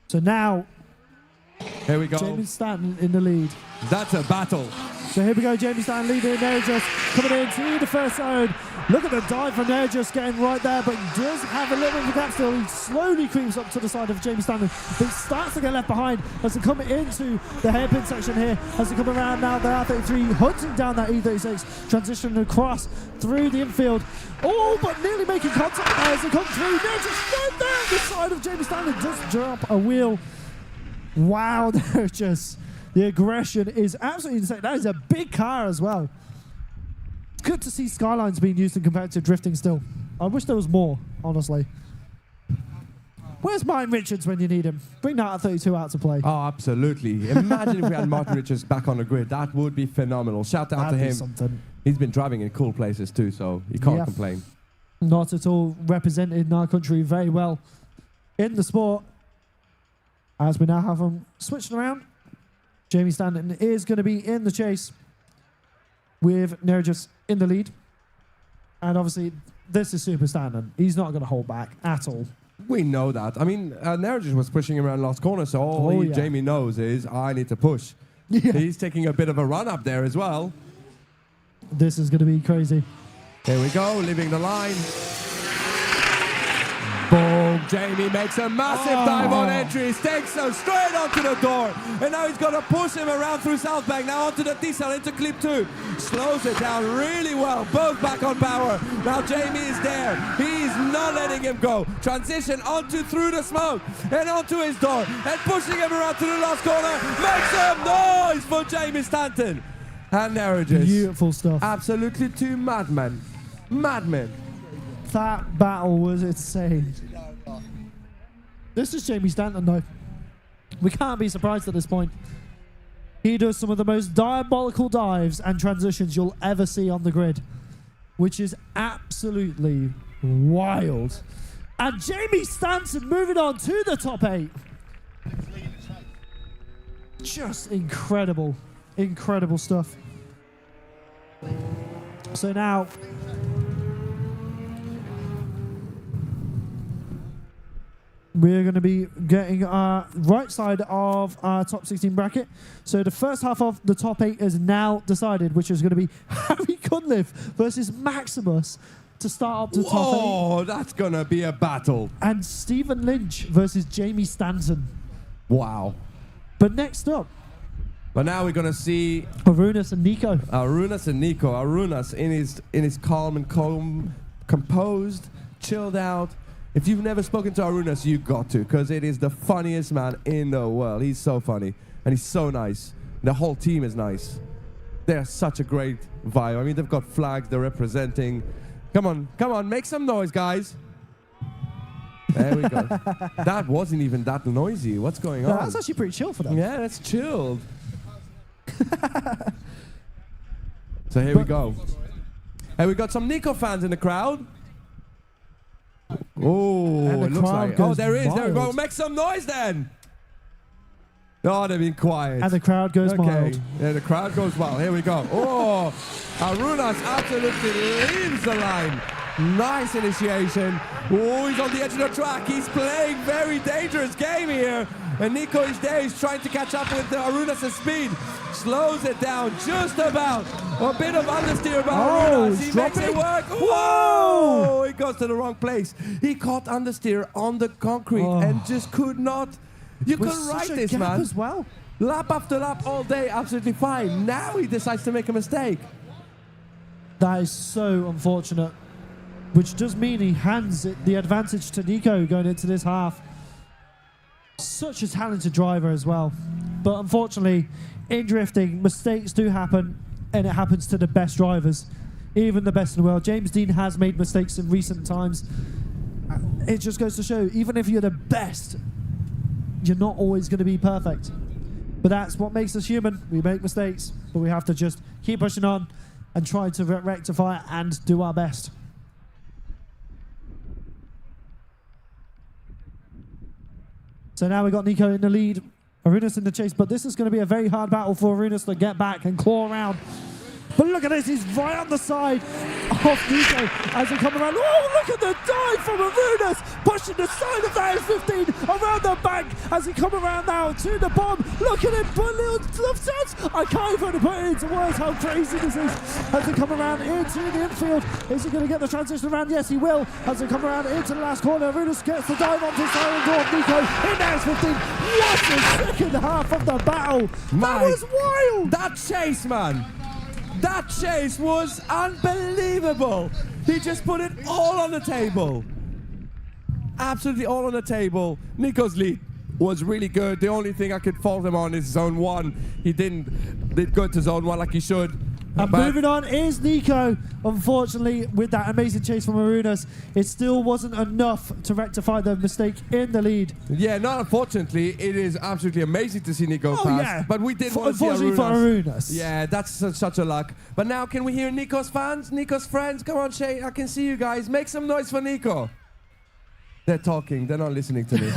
So now, here we go. Jamie Stanton in the lead. That's a battle. So here we go, Jamie Stanton leading in Nergis, coming into the first zone. Look at the dive from Nergis getting right there, but he does have a little bit of a gap still. He slowly creeps up to the side of Jamie Stanton, but he starts to get left behind as they come into the hairpin section here. As they come around now, the R33 hunting down that E36, transitioning across through the infield. Oh, but nearly making contact as they come through. Nergis right there on the side of Jamie Stanton, just drop a wheel. Wow, Nergis. The aggression is absolutely insane. That is a big car as well. It's good to see Skylines being used in competitive drifting still. I wish there was more, honestly. Where's Martin Richards when you need him? Bring that R32 out to play. Oh, absolutely. Imagine if we had Martin Richards back on the grid. That would be phenomenal. Shout out to him. Something. He's been driving in cool places too, so you can't complain. Not at all. Represented in our country very well in the sport. As we now have them switching around. Jamie Stanton is going to be in the chase with Nergis in the lead. And obviously, this is Super Stanton. He's not going to hold back at all. We know that. I mean, Nergis was pushing him around last corner, so all Jamie knows is, I need to push. Yeah. He's taking a bit of a run up there as well. This is going to be crazy. Here we go, leaving the line. Boom! Jamie makes a massive dive on entry, takes him straight onto the door, and now he's got to push him around through South Bank, now onto the Teesside, into clip 2. Slows it down really well, both back on power. Now Jamie is there, he's not letting him go. Transition onto through the smoke, and onto his door, and pushing him around to the last corner. Make some noise for Jamie Stanton. And there it is. Beautiful stuff. Absolutely two madmen. Madmen. That battle was insane. This is Jamie Stanton, though. We can't be surprised at this point. He does some of the most diabolical dives and transitions you'll ever see on the grid, which is absolutely wild. And Jamie Stanton moving on to the top 8. Just incredible, incredible stuff. So now, we're going to be getting our right side of our top 16 bracket. So the first half of the top 8 is now decided, which is going to be Harry Cunliffe versus Maximus to start up the top 8. Oh, that's going to be a battle. And Stephen Lynch versus Jamie Stanton. Wow. But next up, but now we're going to see Arunas and Nico. Arunas and Nico. Arunas in his calm and composed, chilled out. If you've never spoken to Arunas, you got to, because it is the funniest man in the world. He's so funny, and he's so nice. The whole team is nice. They're such a great vibe. I mean, they've got flags, they're representing. Come on, make some noise, guys. There we go. That wasn't even that noisy. What's going on? That's actually pretty chill for them. Yeah, that's chilled. So here we go. Hey, we got some Nico fans in the crowd. Oh, And the it looks crowd like. goes Oh, there is. There we go. wild. Make some noise then. Oh, they've been quiet. And the crowd goes wild. Yeah, the crowd goes wild. Here we go. Oh, Arunas absolutely leads the line. Nice initiation. Oh, he's on the edge of the track. He's playing very dangerous game here. And Nico is there. He's trying to catch up with Arunas' speed. Slows it down just about. A bit of understeer by Arunas. He makes it work. Whoa! He goes to the wrong place. He caught understeer on the concrete and just could not. You With couldn't ride such a this, gap man. as well. Lap after lap all day, absolutely fine. Now he decides to make a mistake. That is so unfortunate. Which does mean he hands the advantage to Nico going into this half. Such a talented driver as well. But unfortunately, in drifting, mistakes do happen, and it happens to the best drivers, even the best in the world. James Dean has made mistakes in recent times. It just goes to show, even if you're the best, you're not always going to be perfect. But that's what makes us human. We make mistakes, but we have to just keep pushing on and try to rectify it and do our best. So now we've got Nico in the lead, Arunas in the chase, but this is going to be a very hard battle for Arunas to get back and claw around. But look at this, he's right on the side of Nico as he come around. Oh, look at the dive from Arunas, pushing the side of that S15 around the bank as he come around now to the bomb. Look at it, but little left sense. I can't even put it into words how crazy this is as they come around into the infield. Is he going to get the transition around? Yes, he will. As they come around into the last corner, Arunas gets the dive onto the side door of Nico in the S15. What a second half of the battle. That was wild. That chase, man. That chase was unbelievable. He just put it all on the table. Absolutely all on the table. Nico's lead was really good. The only thing I could fault him on is zone 1. He didn't go to zone 1 like he should. And moving on is Nico. Unfortunately, with that amazing chase from Arunas, it still wasn't enough to rectify the mistake in the lead. Yeah, not unfortunately. It is absolutely amazing to see Nico pass. Yeah. But we didn't want to see Unfortunately Arunas. for Arunas. Yeah, that's such a luck. But now can we hear Nico's fans, Nico's friends? Come on, Shay, I can see you guys. Make some noise for Nico. They're talking. They're not listening to me.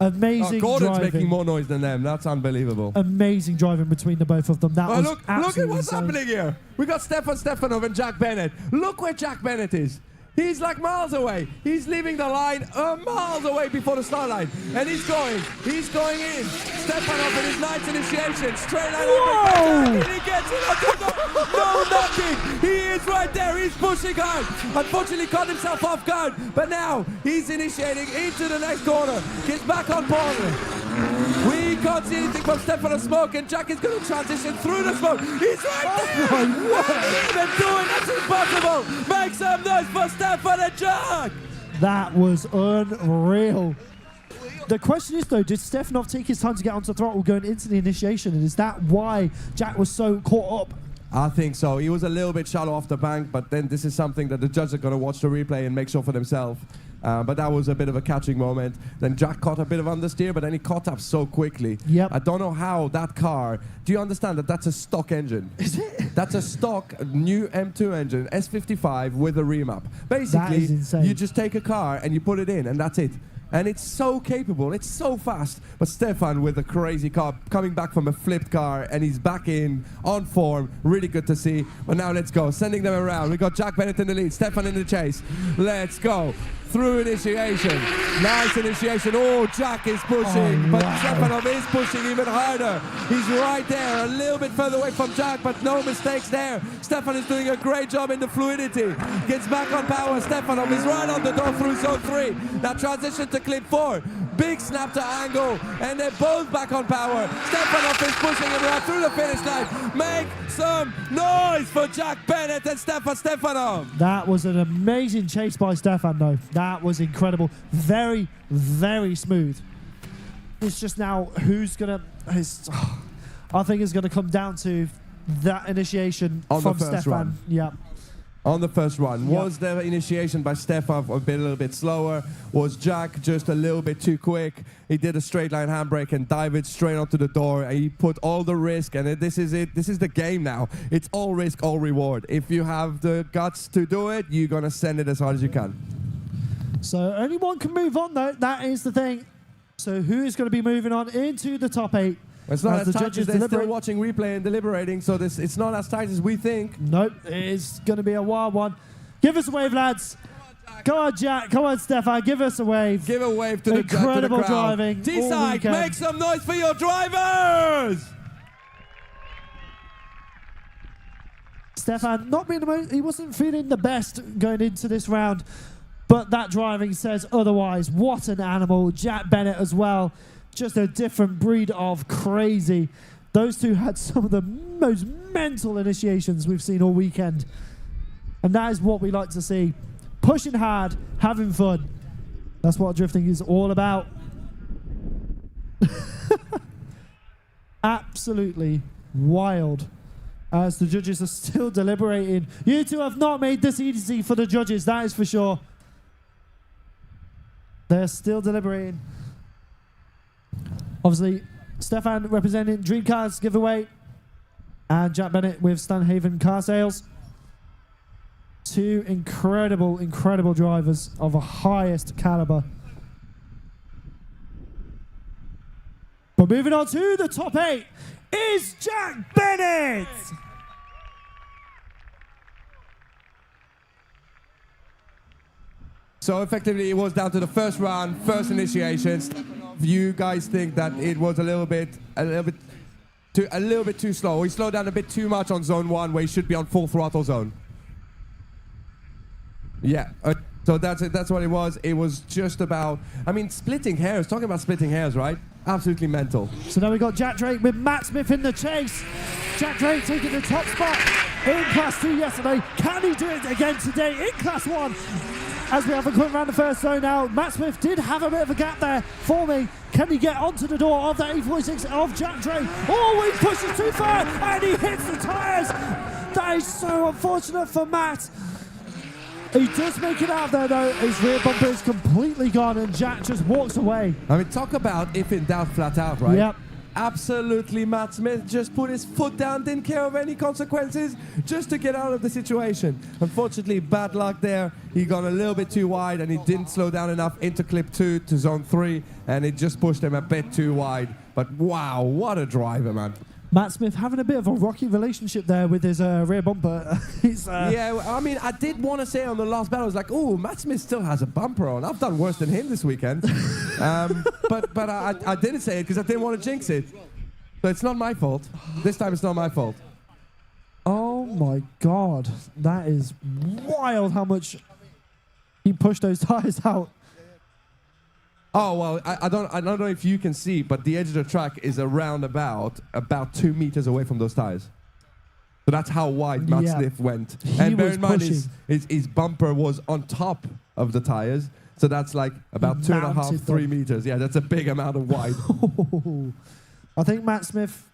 Amazing Gordon's driving. making more noise than them. That's unbelievable. Amazing driving between the both of them. That was Look absolutely at what's insane. happening here. We got Stefan Stefanov and Jack Bennett. Look where Jack Bennett is. He's like miles away. He's leaving the line miles away before the start line. And he's going in. Stefanov in his nice initiation. Straight line over. And he gets it. No knocking. He is right there. He's pushing hard. Unfortunately caught himself off guard. But now he's initiating into the next corner. Gets back on board. We can't see anything from Stefanov smoke, and Jack is going to transition through the smoke. He's right there! What are you even doing? That's impossible! Make some noise for Stefan and Jack! That was unreal. The question is though, did Stefanov take his time to get onto throttle going into the initiation, and is that why Jack was so caught up I think so. He was a little bit shallow off the bank, but then this is something that the judges are going to watch the replay and make sure for themselves. But that was a bit of a catching moment. Then Jack caught a bit of understeer, but then he caught up so quickly. Yep. I don't know how that car... Do you understand that that's a stock engine? Is it? That's a stock new M2 engine, S55 with a remap. That is Basically, insane. you just take a car and you put it in, and that's it. And it's so capable, it's so fast. But Stefan with a crazy car, coming back from a flipped car, and he's back in, on form, really good to see. But now let's go, sending them around. We got Jack Bennett in the lead, Stefan in the chase. Let's go. Through initiation. Nice initiation. Oh, Jack is pushing, but Stefanov is pushing even harder. He's right there, a little bit further away from Jack, but no mistakes there. Stefan is doing a great job in the fluidity. Gets back on power. Stefanov is right on the door through zone 3. Now transition to clip 4. Big snap to angle, and they're both back on power. Stefanov is pushing him right through the finish line. Make some noise for Jack Bennett and Stefan Stefanov. That was an amazing chase by Stefan, though. That was incredible. Very, very smooth. It's just now who's going to... I think it's going to come down to that initiation on from the first Stefan. run. Yeah. On the first run. Yep. Was the initiation by Stefan a little bit slower? Was Jack just a little bit too quick? He did a straight line handbrake and dived straight onto the door, and he put all the risk, and this is it. This is the game now. It's all risk, all reward. If you have the guts to do it, you're going to send it as hard as you can. So only one can move on, though. That is the thing. So who is going to be moving on into the top 8? It's not as as the tight judges as they're still deliberate? watching replay and deliberating, so it's not as tight as we think. Nope, it's going to be a wild one. Give us a wave, lads. Come on, Jack. Come on, Stefan. Give us a wave. Give a wave to the Incredible crowd. driving all Teesside, weekend. make some noise for your drivers! Stefan, not being the most, he wasn't feeling the best going into this round, but that driving says otherwise. What an animal. Jack Bennett as well. Just a different breed of crazy. Those two had some of the most mental initiations we've seen all weekend. And that is what we like to see. Pushing hard, having fun. That's what drifting is all about. Absolutely wild. As the judges are still deliberating. You two have not made this easy for the judges, that is for sure. They're still deliberating. Obviously, Stefan representing Dream Cars giveaway, and Jack Bennett with Stanhaven Car Sales. Two incredible, incredible drivers of the highest caliber. But moving on to the top 8 is Jack Bennett. So effectively, it was down to the first round, first initiations. You guys think that it was a little bit too slow? He slowed down a bit too much on zone 1, where he should be on full throttle zone. Yeah. So that's it. That's what it was. It was just about, I mean, splitting hairs. Talking about splitting hairs, right? Absolutely mental. So now we got Jack Drake with Matt Smith in the chase. Jack Drake taking the top spot in Class 2 yesterday. Can he do it again today in Class 1? As we have a quick round the first zone now, Matt Smith did have a bit of a gap there for me. Can he get onto the door of the 846 of Jack Drake? Oh, he pushes too far and he hits the tyres. That is so unfortunate for Matt. He does make it out there though. His rear bumper is completely gone and Jack just walks away. I mean, talk about if in doubt, flat out, right? Yep. Absolutely, Matt Smith just put his foot down, didn't care of any consequences, just to get out of the situation. Unfortunately, bad luck there. He got a little bit too wide and he didn't slow down enough into clip 2 to zone 3, and it just pushed him a bit too wide. But wow, what a driver, man. Matt Smith having a bit of a rocky relationship there with his rear bumper. Yeah, I mean, I did want to say on the last battle, I was like, oh, Matt Smith still has a bumper on. I've done worse than him this weekend. But I didn't say it because I didn't want to jinx it. So it's not my fault. This time it's not my fault. Oh my God. That is wild how much he pushed those tires out. Oh, well, I don't know if you can see, but the edge of the track is around about 2 meters away from those tires. So that's how wide Matt Smith went. And bear in mind, his bumper was on top of the tires. So that's like about 2.5, 3 meters. Yeah, that's a big amount of wide. I think Matt Smith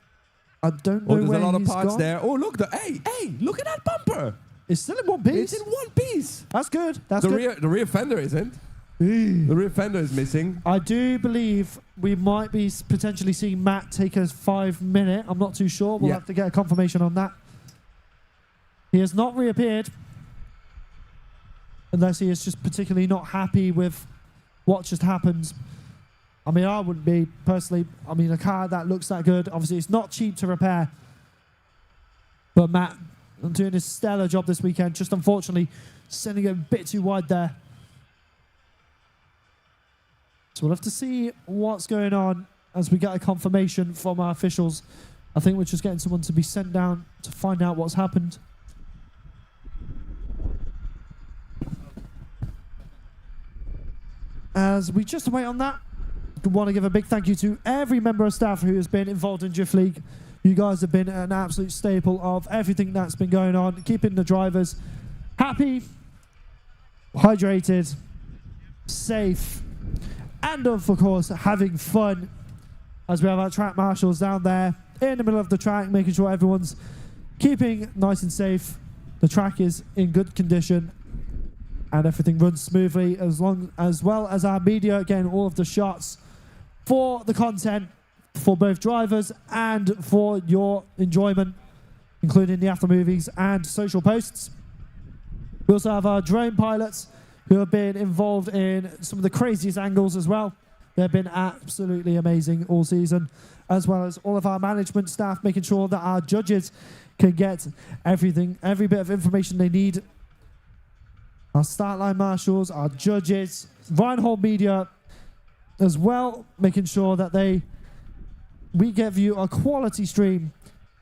I don't know Oh, there's where a lot of he's parts gone. there. Oh, look, hey, look at that bumper. It's still in one piece. It's in one piece. That's good. That's good. The rear fender isn't. The rear fender is missing. I do believe we might be potentially seeing Matt take a 5-minute. I'm not too sure. We'll have to get a confirmation on that. He has not reappeared. Unless he is just particularly not happy with what just happened. I mean, I wouldn't be, personally. I mean, a car that looks that good, obviously it's not cheap to repair. But Matt, doing a stellar job this weekend, just unfortunately sending it a bit too wide there. So we'll have to see what's going on as we get a confirmation from our officials. I think we're just getting someone to be sent down to find out what's happened. As we just wait on that, I want to give a big thank you to every member of staff who has been involved in Drift League. You guys have been an absolute staple of everything that's been going on, keeping the drivers happy, hydrated, safe, and of course having fun as we have our track marshals down there in the middle of the track, making sure everyone's keeping nice and safe. The track is in good condition and everything runs smoothly, as well as our media getting all of the shots for the content for both drivers and for your enjoyment, including the after movies and social posts. We also have our drone pilots who have been involved in some of the craziest angles as well. They've been absolutely amazing all season, as well as all of our management staff, making sure that our judges can get everything, every bit of information they need. Our start line marshals, our judges, Reinhold Media as well, making sure that we give you a quality stream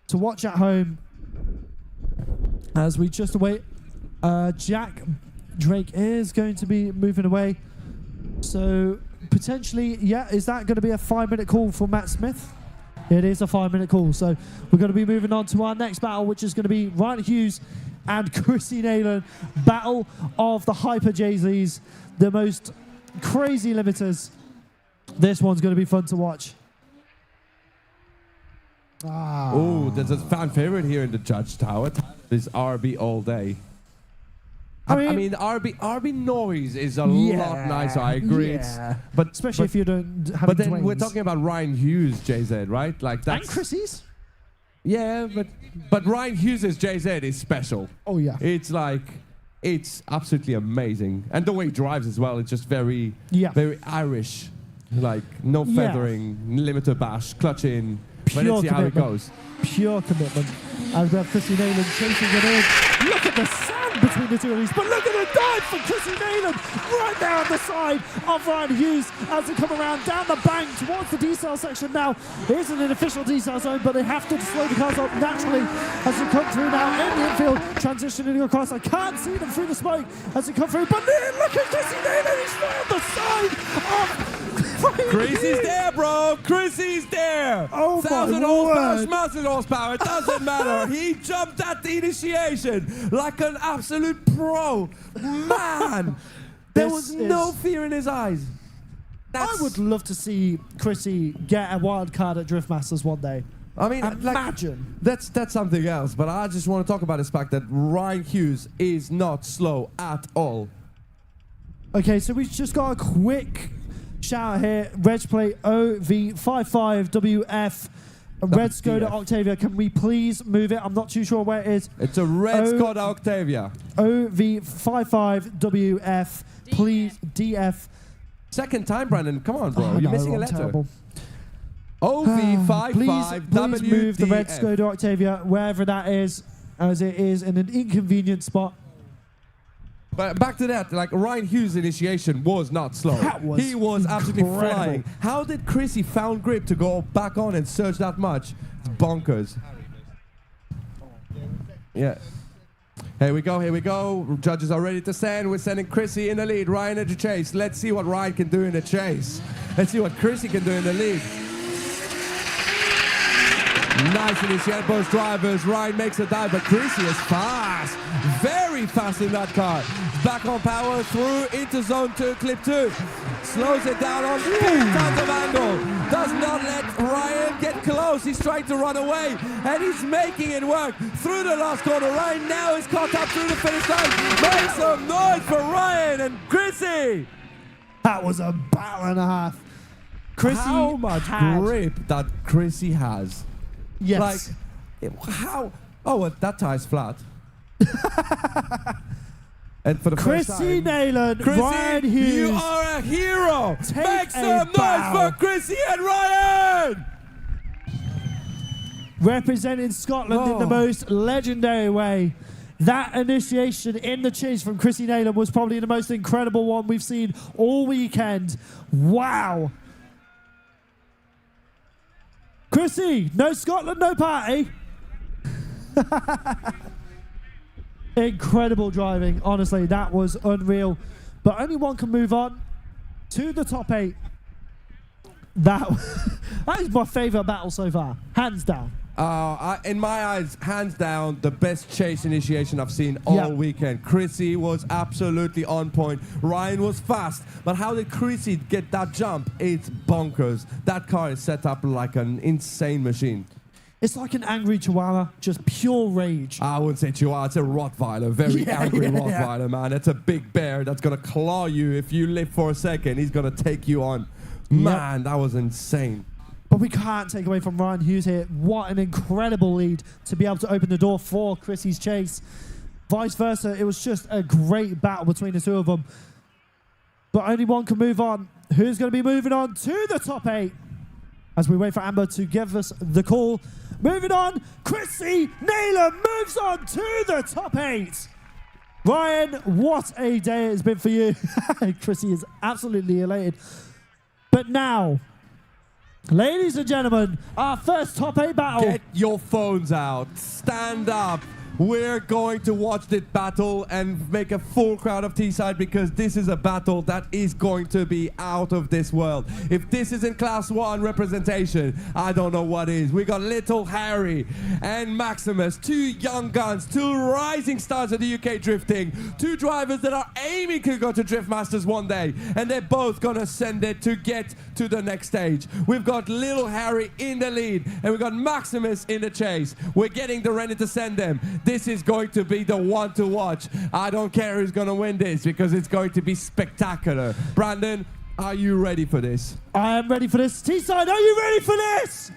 to watch at home as we just await. Jack Drake is going to be moving away. So potentially, is that going to be a 5-minute call for Matt Smith? It is a 5-minute call. So we're going to be moving on to our next battle, which is going to be Ryan Hughes and Chrissy Nayland. Battle of the Hyper Jay-Z's, the most crazy limiters. This one's going to be fun to watch. Oh, there's a fan favorite here in the judge tower. This RB all day. I mean, RB noise is a lot nicer. I agree. Yeah. But especially if you don't have. But then we're talking about Ryan Hughes, JZ, right? Like that's and Chrissy's. Yeah, but Ryan Hughes' JZ is special. Oh yeah. It's like it's absolutely amazing, and the way he drives as well. It's just very Irish. Like no feathering, limiter bash, clutch in. Let's see how it goes. Pure commitment. And we have Chrissy Nayland chasing it in. Look at the sand between the two of these. But look at the dive from Chrissy Nayland right there on the side of Ryan Hughes as they come around down the bank towards the decel section now. It isn't an official decel zone, but they have to slow the cars up naturally as they come through now in the infield, transitioning across. I can't see them through the smoke as they come through. But look at Chrissy Nayland. He's right on the side of Chrissy's there, bro. Chrissy's there. Oh, 1,000 horsepower, 1,000 horsepower. It doesn't matter. He jumped at the initiation like an absolute pro. Man, there was no fear in his eyes. I would love to see Chrissy get a wild card at Drift Masters one day. I mean, imagine. That's something else. But I just want to talk about this fact that Ryan Hughes is not slow at all. Okay, so we've just got a quick shout here. Reg plate OV55WF. Red Skoda Octavia. Can we please move it? I'm not too sure where it is. It's a red Skoda Octavia. OV55WF. Please, DF. Second time, Brandon. Come on, bro. You're missing a letter. Terrible. OV55WF. Please move the red Skoda Octavia wherever that is, as it is in an inconvenient spot. But back to that, like Ryan Hughes' initiation was not slow. He was absolutely flying. How did Chrissy found grip to go back on and surge that much? It's bonkers. Yeah. Here we go, here we go. Judges are ready to send. We're sending Chrissy in the lead. Ryan at the chase. Let's see what Ryan can do in the chase. Let's see what Chrissy can do in the lead. Nice initiate, both drivers. Ryan makes a dive, but Chrissy is fast. Very fast in that car. Back on power, through into zone 2, clip 2. slows it down on tons of angle. Does not let Ryan get close. He's trying to run away, and he's making it work through the last corner. Ryan now is caught up through the finish line. Make some noise for Ryan and Chrissy. That was a battle and a half. Chrissy how much grip that Chrissy has. Yes. Like, how? Oh, well, that tie's flat. And for the first Chrissy time, Nayland, Chrissy, Ryan Hughes. you are a hero. Take Make some bow. noise for Chrissy and Ryan. Representing Scotland in the most legendary way. That initiation in the chase from Chrissy Nayland was probably the most incredible one we've seen all weekend. Wow. Chrissy, no Scotland, no party. Incredible driving. Honestly, that was unreal. But only one can move on to the top 8. That is my favourite battle so far, hands down. In my eyes, hands down, the best chase initiation I've seen all weekend. Chrissy was absolutely on point. Ryan was fast, but how did Chrissy get that jump? It's bonkers. That car is set up like an insane machine. It's like an angry chihuahua, just pure rage. I wouldn't say chihuahua, it's a Rottweiler, very angry Rottweiler, man. It's a big bear that's gonna claw you if you live for a second. He's gonna take you on. Man, that was insane. But we can't take away from Ryan Hughes here. What an incredible lead to be able to open the door for Chrissy's chase. Vice versa, it was just a great battle between the two of them. But only one can move on. Who's going to be moving on to the top 8? As we wait for Amber to give us the call. Moving on, Chrissy Nayland moves on to the top 8. Ryan, what a day it's been for you. Chrissy is absolutely elated. But now, ladies and gentlemen, our first top 8 battle. Get your phones out. Stand up. We're going to watch this battle and make a full crowd of Teesside because this is a battle that is going to be out of this world. If this isn't Class 1 representation, I don't know what is. We got Little Harry and Maximus, 2 young guns, 2 rising stars of the UK drifting, 2 drivers that are aiming to go to Drift Masters one day, and they're both going to send it to get to the next stage. We've got Little Harry in the lead, and we've got Maximus in the chase. We're getting the ready to send them. This is going to be the one to watch. I don't care who's going to win this because it's going to be spectacular. Brandon, are you ready for this? I am ready for this. Teesside, are you ready for this?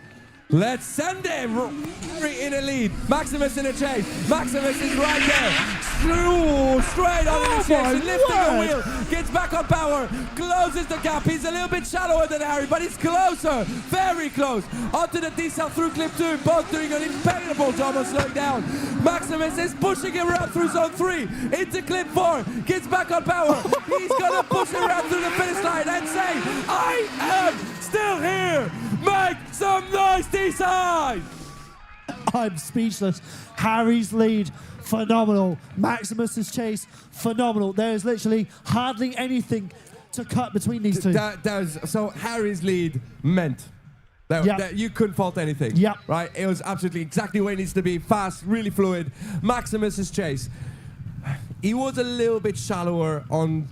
Let's send him. Harry in the lead. Maximus in the chase. Maximus is right there. Straight on initiation. Lifting the wheel. Gets back on power. Closes the gap. He's a little bit shallower than Harry, but he's closer. Very close. Onto the decel through clip 2. Both doing an impenetrable job of slowing down. Maximus is pushing him around through zone 3. Into clip 4. Gets back on power. He's going to push him around through the finish line and say, I am still here. Make some noise, Teesside! I'm speechless. Harry's lead, phenomenal. Maximus's chase, phenomenal. There is literally hardly anything to cut between these two. So Harry's lead meant that you couldn't fault anything. Yep. Right? It was absolutely exactly where it needs to be. Fast, really fluid. Maximus's chase. He was a little bit shallower on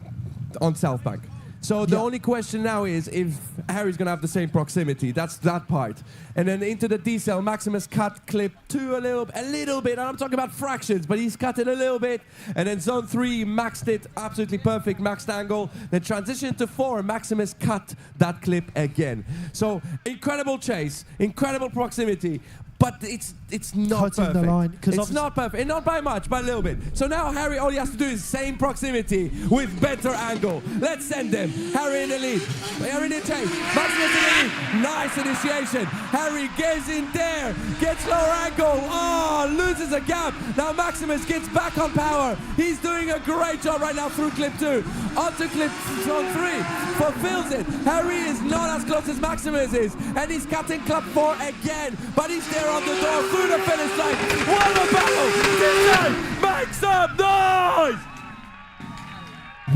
South Bank. So the only question now is if Harry's going to have the same proximity. That's that part. And then into the decel, Maximus cut clip 2 a little bit. I'm talking about fractions, but he's cut it a little bit. And then zone 3, maxed it, absolutely perfect, maxed angle. Then transition to 4, Maximus cut that clip again. So incredible chase, incredible proximity. But it's not Cutting perfect. the line, It's not perfect, and not by much, by a little bit. So now Harry, all he has to do is same proximity with better angle. Let's send them. Harry in the lead. Harry in the chase. Maximus in the lead. Nice initiation. Harry gets in there, gets lower angle. Oh, loses a gap. Now Maximus gets back on power. He's doing a great job right now through clip 2. Onto clip zone 3. Fulfills it. Harry is not as close as Maximus is, and he's cutting club 4 again, but he's there on the door through the finish line. What a battle! Make some noise!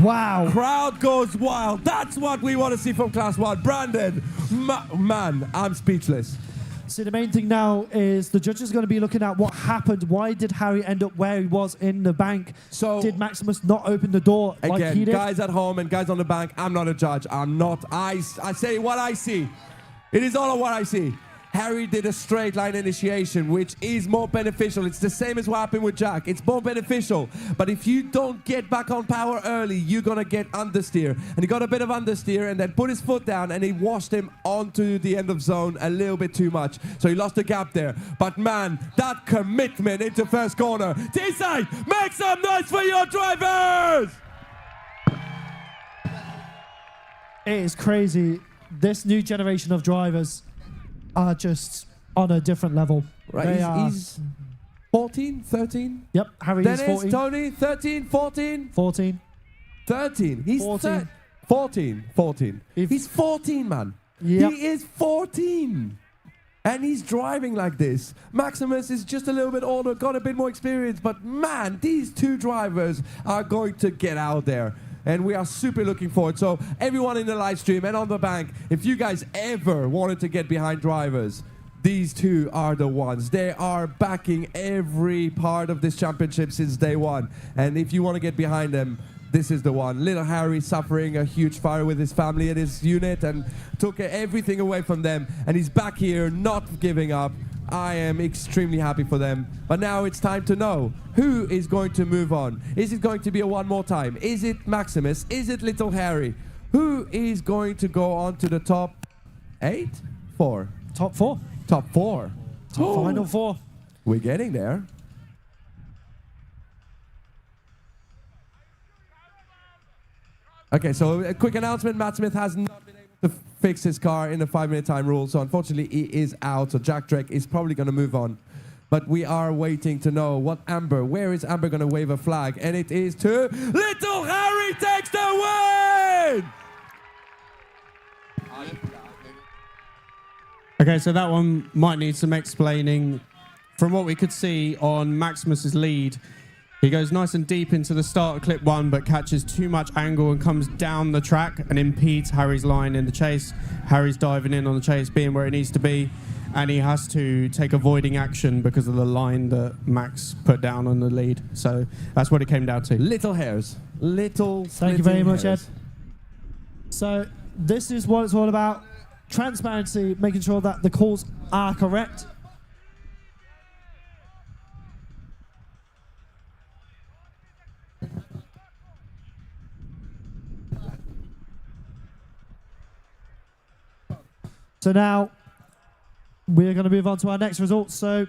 Wow. Crowd goes wild. That's what we want to see from Class 1. Brandon, man, I'm speechless. See, the main thing now is the judges are going to be looking at what happened. Why did Harry end up where he was in the bank? So did Maximus not open the door like he again, did? guys at home and guys on the bank, I'm not a judge. I'm not. I say what I see. It is all of what I see. Harry did a straight line initiation, which is more beneficial. It's the same as what happened with Jack. It's more beneficial. But if you don't get back on power early, you're going to get understeer. And he got a bit of understeer and then put his foot down and he washed him onto the end of zone a little bit too much. So he lost the gap there. But man, that commitment into first corner. Teesside, make some noise for your drivers! It is crazy. This new generation of drivers are just on a different level. Right, he's 14, 13? Yep, Harry is 14. Tony, 13, 14? 14. 13. He's 14. 14. He's 14, man. Yep. He is 14. And he's driving like this. Maximus is just a little bit older, got a bit more experience, but man, these two drivers are going to get out there. And we are super looking forward. So everyone in the live stream and on the bank, if you guys ever wanted to get behind drivers, these two are the ones. They are backing every part of this championship since day one. And if you want to get behind them, this is the one. Little Harry suffering a huge fire with his family and his unit and took everything away from them. And he's back here, not giving up. I am extremely happy for them. But now it's time to know who is going to move on. Is it going to be a one more time? Is it Maximus? Is it Little Harry? Who is going to go on to the top 8? 4. Top 4. Top 4. Final 4. We're getting there. Okay, so a quick announcement. Matt Smith has not been able to fix his car in the 5-minute time rule, so unfortunately he is out. So Jack Drake is probably going to move on. But we are waiting to know where is Amber going to wave a flag? And it is to Little Harry takes the win! Okay, so that one might need some explaining. From what we could see on Maximus's lead, he goes nice and deep into the start of clip 1, but catches too much angle and comes down the track and impedes Harry's line in the chase. Harry's diving in on the chase, being where it needs to be, and he has to take avoiding action because of the line that Max put down on the lead. So that's what it came down to. Little hairs. Thank you very much, Ed. So this is what it's all about. Transparency, making sure that the calls are correct. So now we're going to move on to our next result. So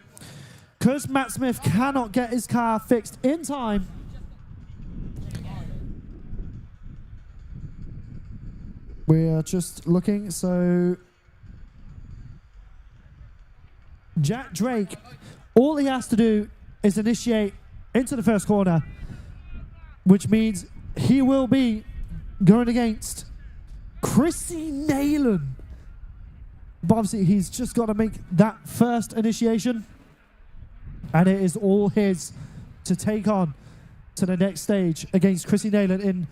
because Matt Smith cannot get his car fixed in time, we're just looking. So Jack Drake, all he has to do is initiate into the first corner, which means he will be going against Chrissy Nayland. But obviously, he's just got to make that first initiation. And it is all his to take on to the next stage against Chrissy Nayland in...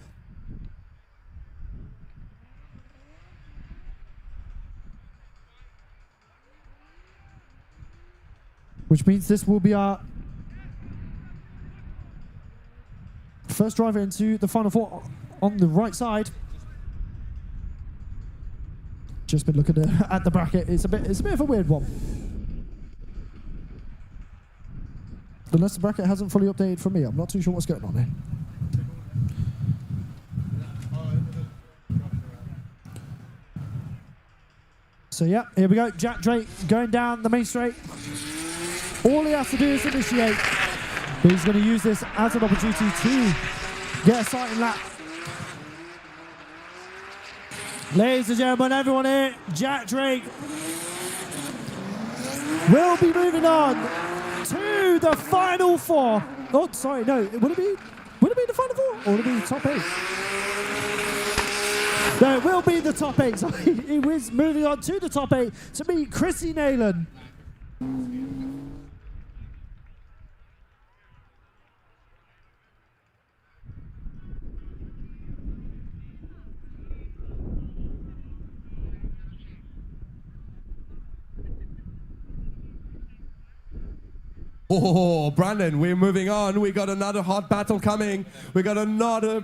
Which means this will be our first driver into the final 4 on the right side. Just been looking at the bracket. It's a bit of a weird one. Unless the bracket hasn't fully updated for me, I'm not too sure what's going on here. So yeah, here we go. Jack Drake going down the main straight. All he has to do is initiate. But he's going to use this as an opportunity to get a sighting lap. Ladies and gentlemen, everyone here, Jack Drake will be moving on to the final 4. Oh, sorry, no. Would it be the final 4 or would it be the top 8? No, it will be the top 8. So he was moving on to the top 8 to meet Chrissy Nayland. Oh, Brandon, we're moving on. We got another hot battle coming. We got another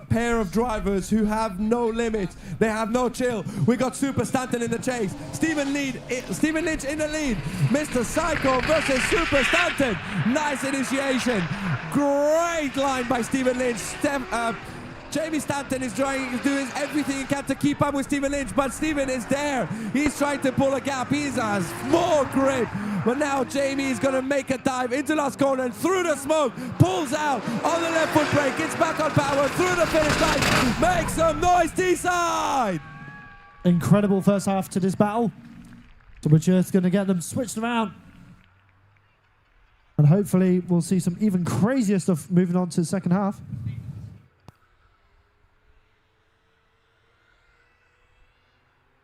pair of drivers who have no limit. They have no chill. We got Super Stanton in the chase. Stephen Lynch in the lead. Mr. Psycho versus Super Stanton. Nice initiation. Great line by Stephen Lynch. Jamie Stanton is doing everything he can to keep up with Stephen Lynch, but Stephen is there. He's trying to pull a gap. He has more grip. But now Jamie is going to make a dive into last corner and through the smoke, pulls out on the left foot brake, gets back on power through the finish line. Make some noise, Teesside! Incredible first half to this battle. So we're just going to get them switched around. And hopefully we'll see some even crazier stuff moving on to the second half.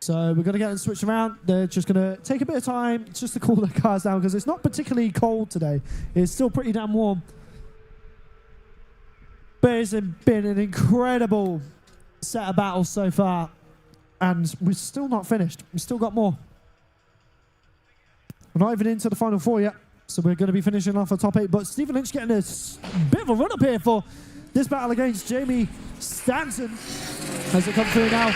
So we're going to get them switched around. They're just going to take a bit of time just to cool their cars down because it's not particularly cold today. It's still pretty damn warm. But it's been an incredible set of battles so far. And we're still not finished. We've still got more. We're not even into the final four yet. So we're going to be finishing off the top 8. But Stephen Lynch getting a bit of a run up here for this battle against Jamie Stanton as it comes through now.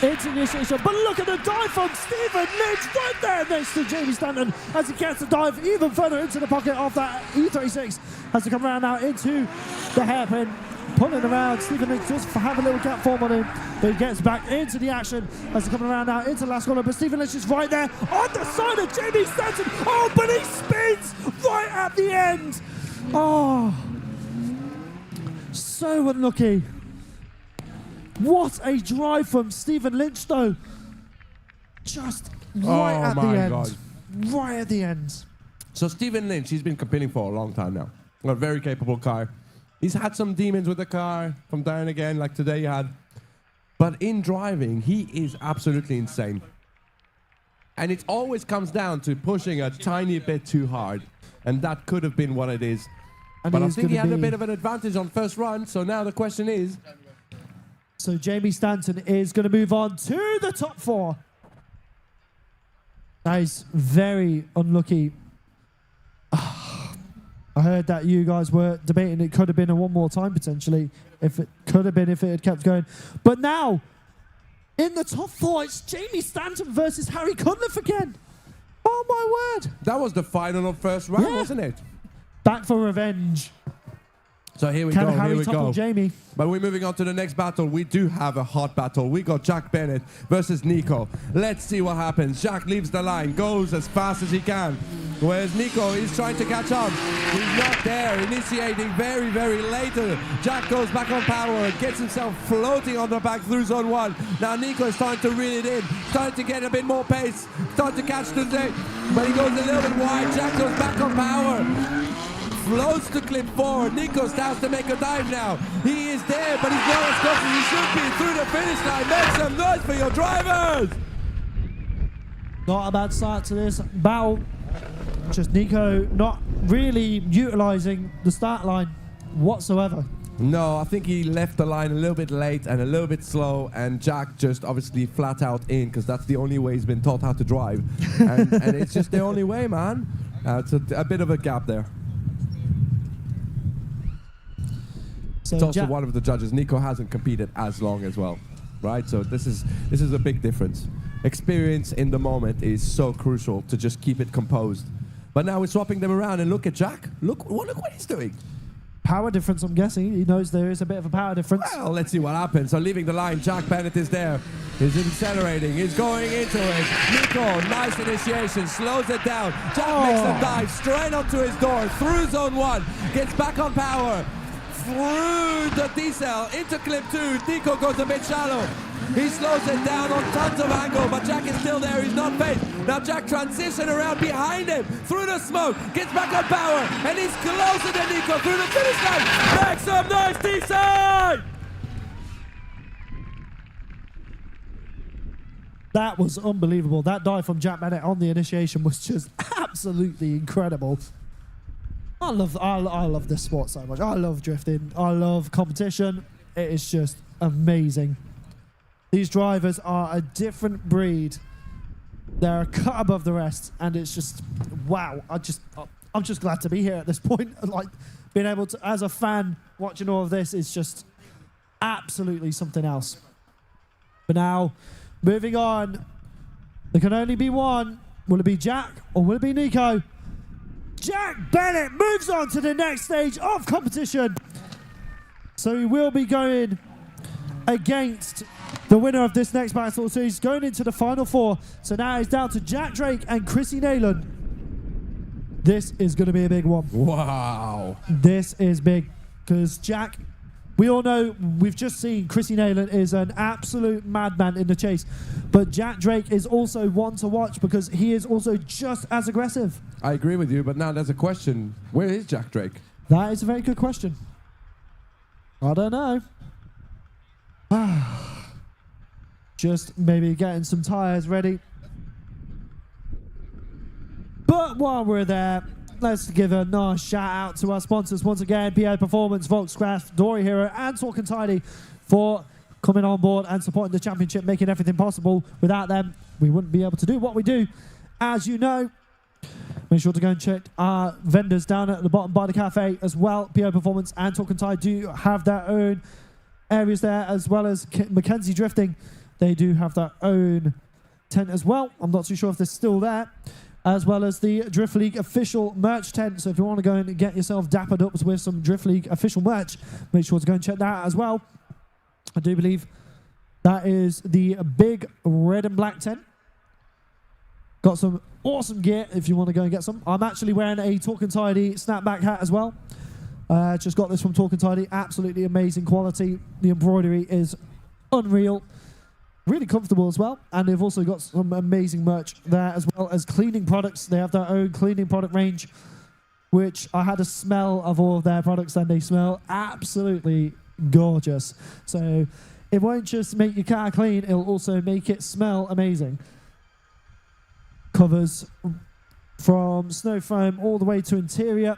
It's initiation, but look at the dive from Stephen Lynch right there next to Jamie Stanton as he gets the dive even further into the pocket of that E36. Has to come around now into the hairpin, pulling around. Stephen Lynch just have a little gap form on him, but he gets back into the action as he coming around now into the last corner. But Stephen Lynch is right there on the side of Jamie Stanton. Oh, but he spins right at the end. Oh, so unlucky. What a drive from Stephen Lynch, though. Just right at the end. God. Right at the end. So Stephen Lynch, he's been competing for a long time now. A very capable car. He's had some demons with the car from there and again, like today he had. But in driving, he is absolutely insane. And it always comes down to pushing a tiny bit too hard. And that could have been what it is. And but I think he had a bit of an advantage on first run. So now the question is... So Jamie Stanton is going to move on to the top 4. That is very unlucky. I heard that you guys were debating it could have been a one more time potentially. If it could have been if it had kept going. But now, in the top 4, it's Jamie Stanton versus Harry Cunliffe again. Oh my word. That was the final of first round, wasn't it? Back for revenge. So here we Can go, Harry here we topple go. Jamie? But we're moving on to the next battle. We do have a hot battle. We got Jack Bennett versus Nico. Let's see what happens. Jack leaves the line, goes as fast as he can. Whereas Nico is trying to catch up. He's not there, initiating very, very later. Jack goes back on power, gets himself floating on the back through zone 1. Now Nico is starting to reel it in, starting to get a bit more pace, starting to catch the day. But he goes a little bit wide. Jack goes back on power. Floats to clip 4. Nico starts to make a dive now. He is there, but he's not as close as he should be through the finish line. Make some noise for your drivers! Not a bad start to this battle. Just Nico not really utilising the start line whatsoever. No, I think he left the line a little bit late and a little bit slow, and Jack just obviously flat out in because that's the only way he's been taught how to drive. and it's just the only way, man. It's a bit of a gap there. So it's also one of the judges. Nico hasn't competed as long as well, right? So this is a big difference. Experience in the moment is so crucial to just keep it composed. But now we're swapping them around, and look at Jack. Look what he's doing. Power difference, I'm guessing. He knows there is a bit of a power difference. Well, let's see what happens. So leaving the line, Jack Bennett is there. He's accelerating. He's going into it. Nico, nice initiation, slows it down. Jack makes a dive straight onto his door, through zone 1, gets back on power. Through the D-cell, into clip 2, Nico goes a bit shallow. He slows it down on tons of angle, but Jack is still there, he's not faced. Now Jack transitions around behind him, through the smoke, gets back on power, and he's closer than Nico through the finish line. Make some noise, Teesside! That was unbelievable. That dive from Jack Bennett on the initiation was just absolutely incredible. I love this sport so much. I love drifting. I love competition. It is just amazing. These drivers are a different breed. They're a cut above the rest, and it's just wow. I'm just glad to be here at this point. Like, being able to, as a fan, watching all of this is just absolutely something else. But now, moving on, there can only be one. Will it be Jack or will it be Nico? Jack Bennett moves on to the next stage of competition. So he will be going against the winner of this next battle. So he's going into the final four. So now it's down to Jack Drake and Chrissy Nayland. This is going to be a big one. Wow. This is big because Jack, we all know, we've just seen Chrissy Nayland is an absolute madman in the chase. But Jack Drake is also one to watch because he is also just as aggressive. I agree with you, but now there's a question. Where is Jack Drake? That is a very good question. I don't know. Just maybe getting some tyres ready. But while we're there, let's give a nice shout out to our sponsors once again, PA Performance, Volkscraft, Dory Hero and Talking Tidy for coming on board and supporting the championship, making everything possible. Without them, we wouldn't be able to do what we do. As you know, make sure to go and check our vendors down at the bottom by the cafe as well. PO Performance and Talking Tide do have their own areas there, as well as Mackenzie Drifting. They do have their own tent as well. I'm not too sure if they're still there. As well as the Drift League official merch tent. So if you want to go and get yourself dappered up with some Drift League official merch, make sure to go and check that out as well. I do believe that is the big red and black tent. Got some awesome gear if you want to go and get some. I'm actually wearing a Talking Tidy snapback hat as well. Just got this from Talking Tidy. Absolutely amazing quality. The embroidery is unreal. Really comfortable as well. And they've also got some amazing merch there, as well as cleaning products. They have their own cleaning product range, which I had a smell of all of their products and they smell absolutely gorgeous. So it won't just make your car clean, it'll also make it smell amazing. Covers from snow foam all the way to interior.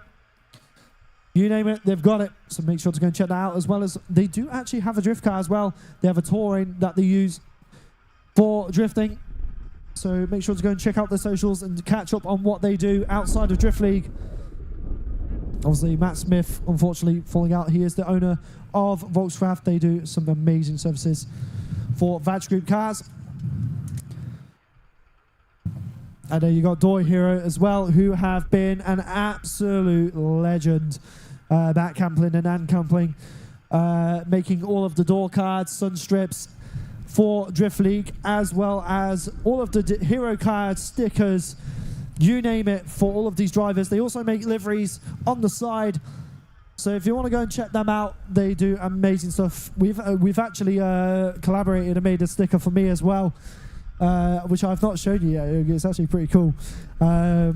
You name it, they've got it. So make sure to go and check that out, as well as they do actually have a drift car as well. They have a touring that they use for drifting. So make sure to go and check out their socials and catch up on what they do outside of Drift League. Obviously, Matt Smith, unfortunately, falling out. He is the owner of Volkscraft. They do some amazing services for Vag Group cars. And then you got Dory Hero as well, who have been an absolute legend. Matt Camplin and Ann Camplin, making all of the door cards, sun strips for Drift League, as well as all of the hero cards, stickers, you name it, for all of these drivers. They also make liveries on the side. So if you want to go and check them out, they do amazing stuff. We've actually collaborated and made a sticker for me as well, which I've not shown you yet. It's actually pretty cool. But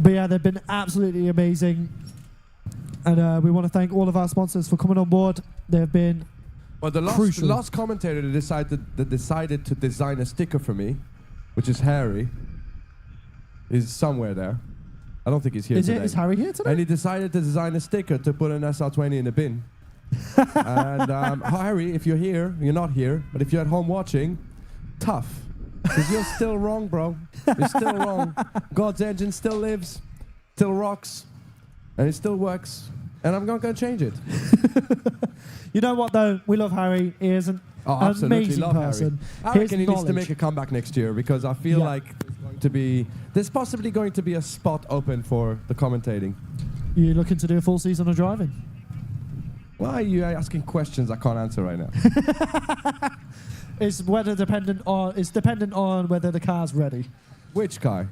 yeah, they've been absolutely amazing. And we want to thank all of our sponsors for coming on board. They've been crucial. The last commentator that decided to design a sticker for me, which is Harry, is somewhere there. I don't think he's here today. Is Harry here today? And he decided to design a sticker to put an SR20 in the bin. And Harry, if you're here, you're not here, but if you're at home watching, tough. Because you're still wrong, bro. You're still wrong. God's engine still lives, still rocks, and it still works. And I'm not going to change it. You know what, though? We love Harry. He is an amazing person. Harry. I reckon he needs to make a comeback next year, because I feel like there's possibly going to be a spot open for the commentating. You looking to do a full season of driving? Why are you asking questions I can't answer right now? It's dependent on whether the car's ready. Which car?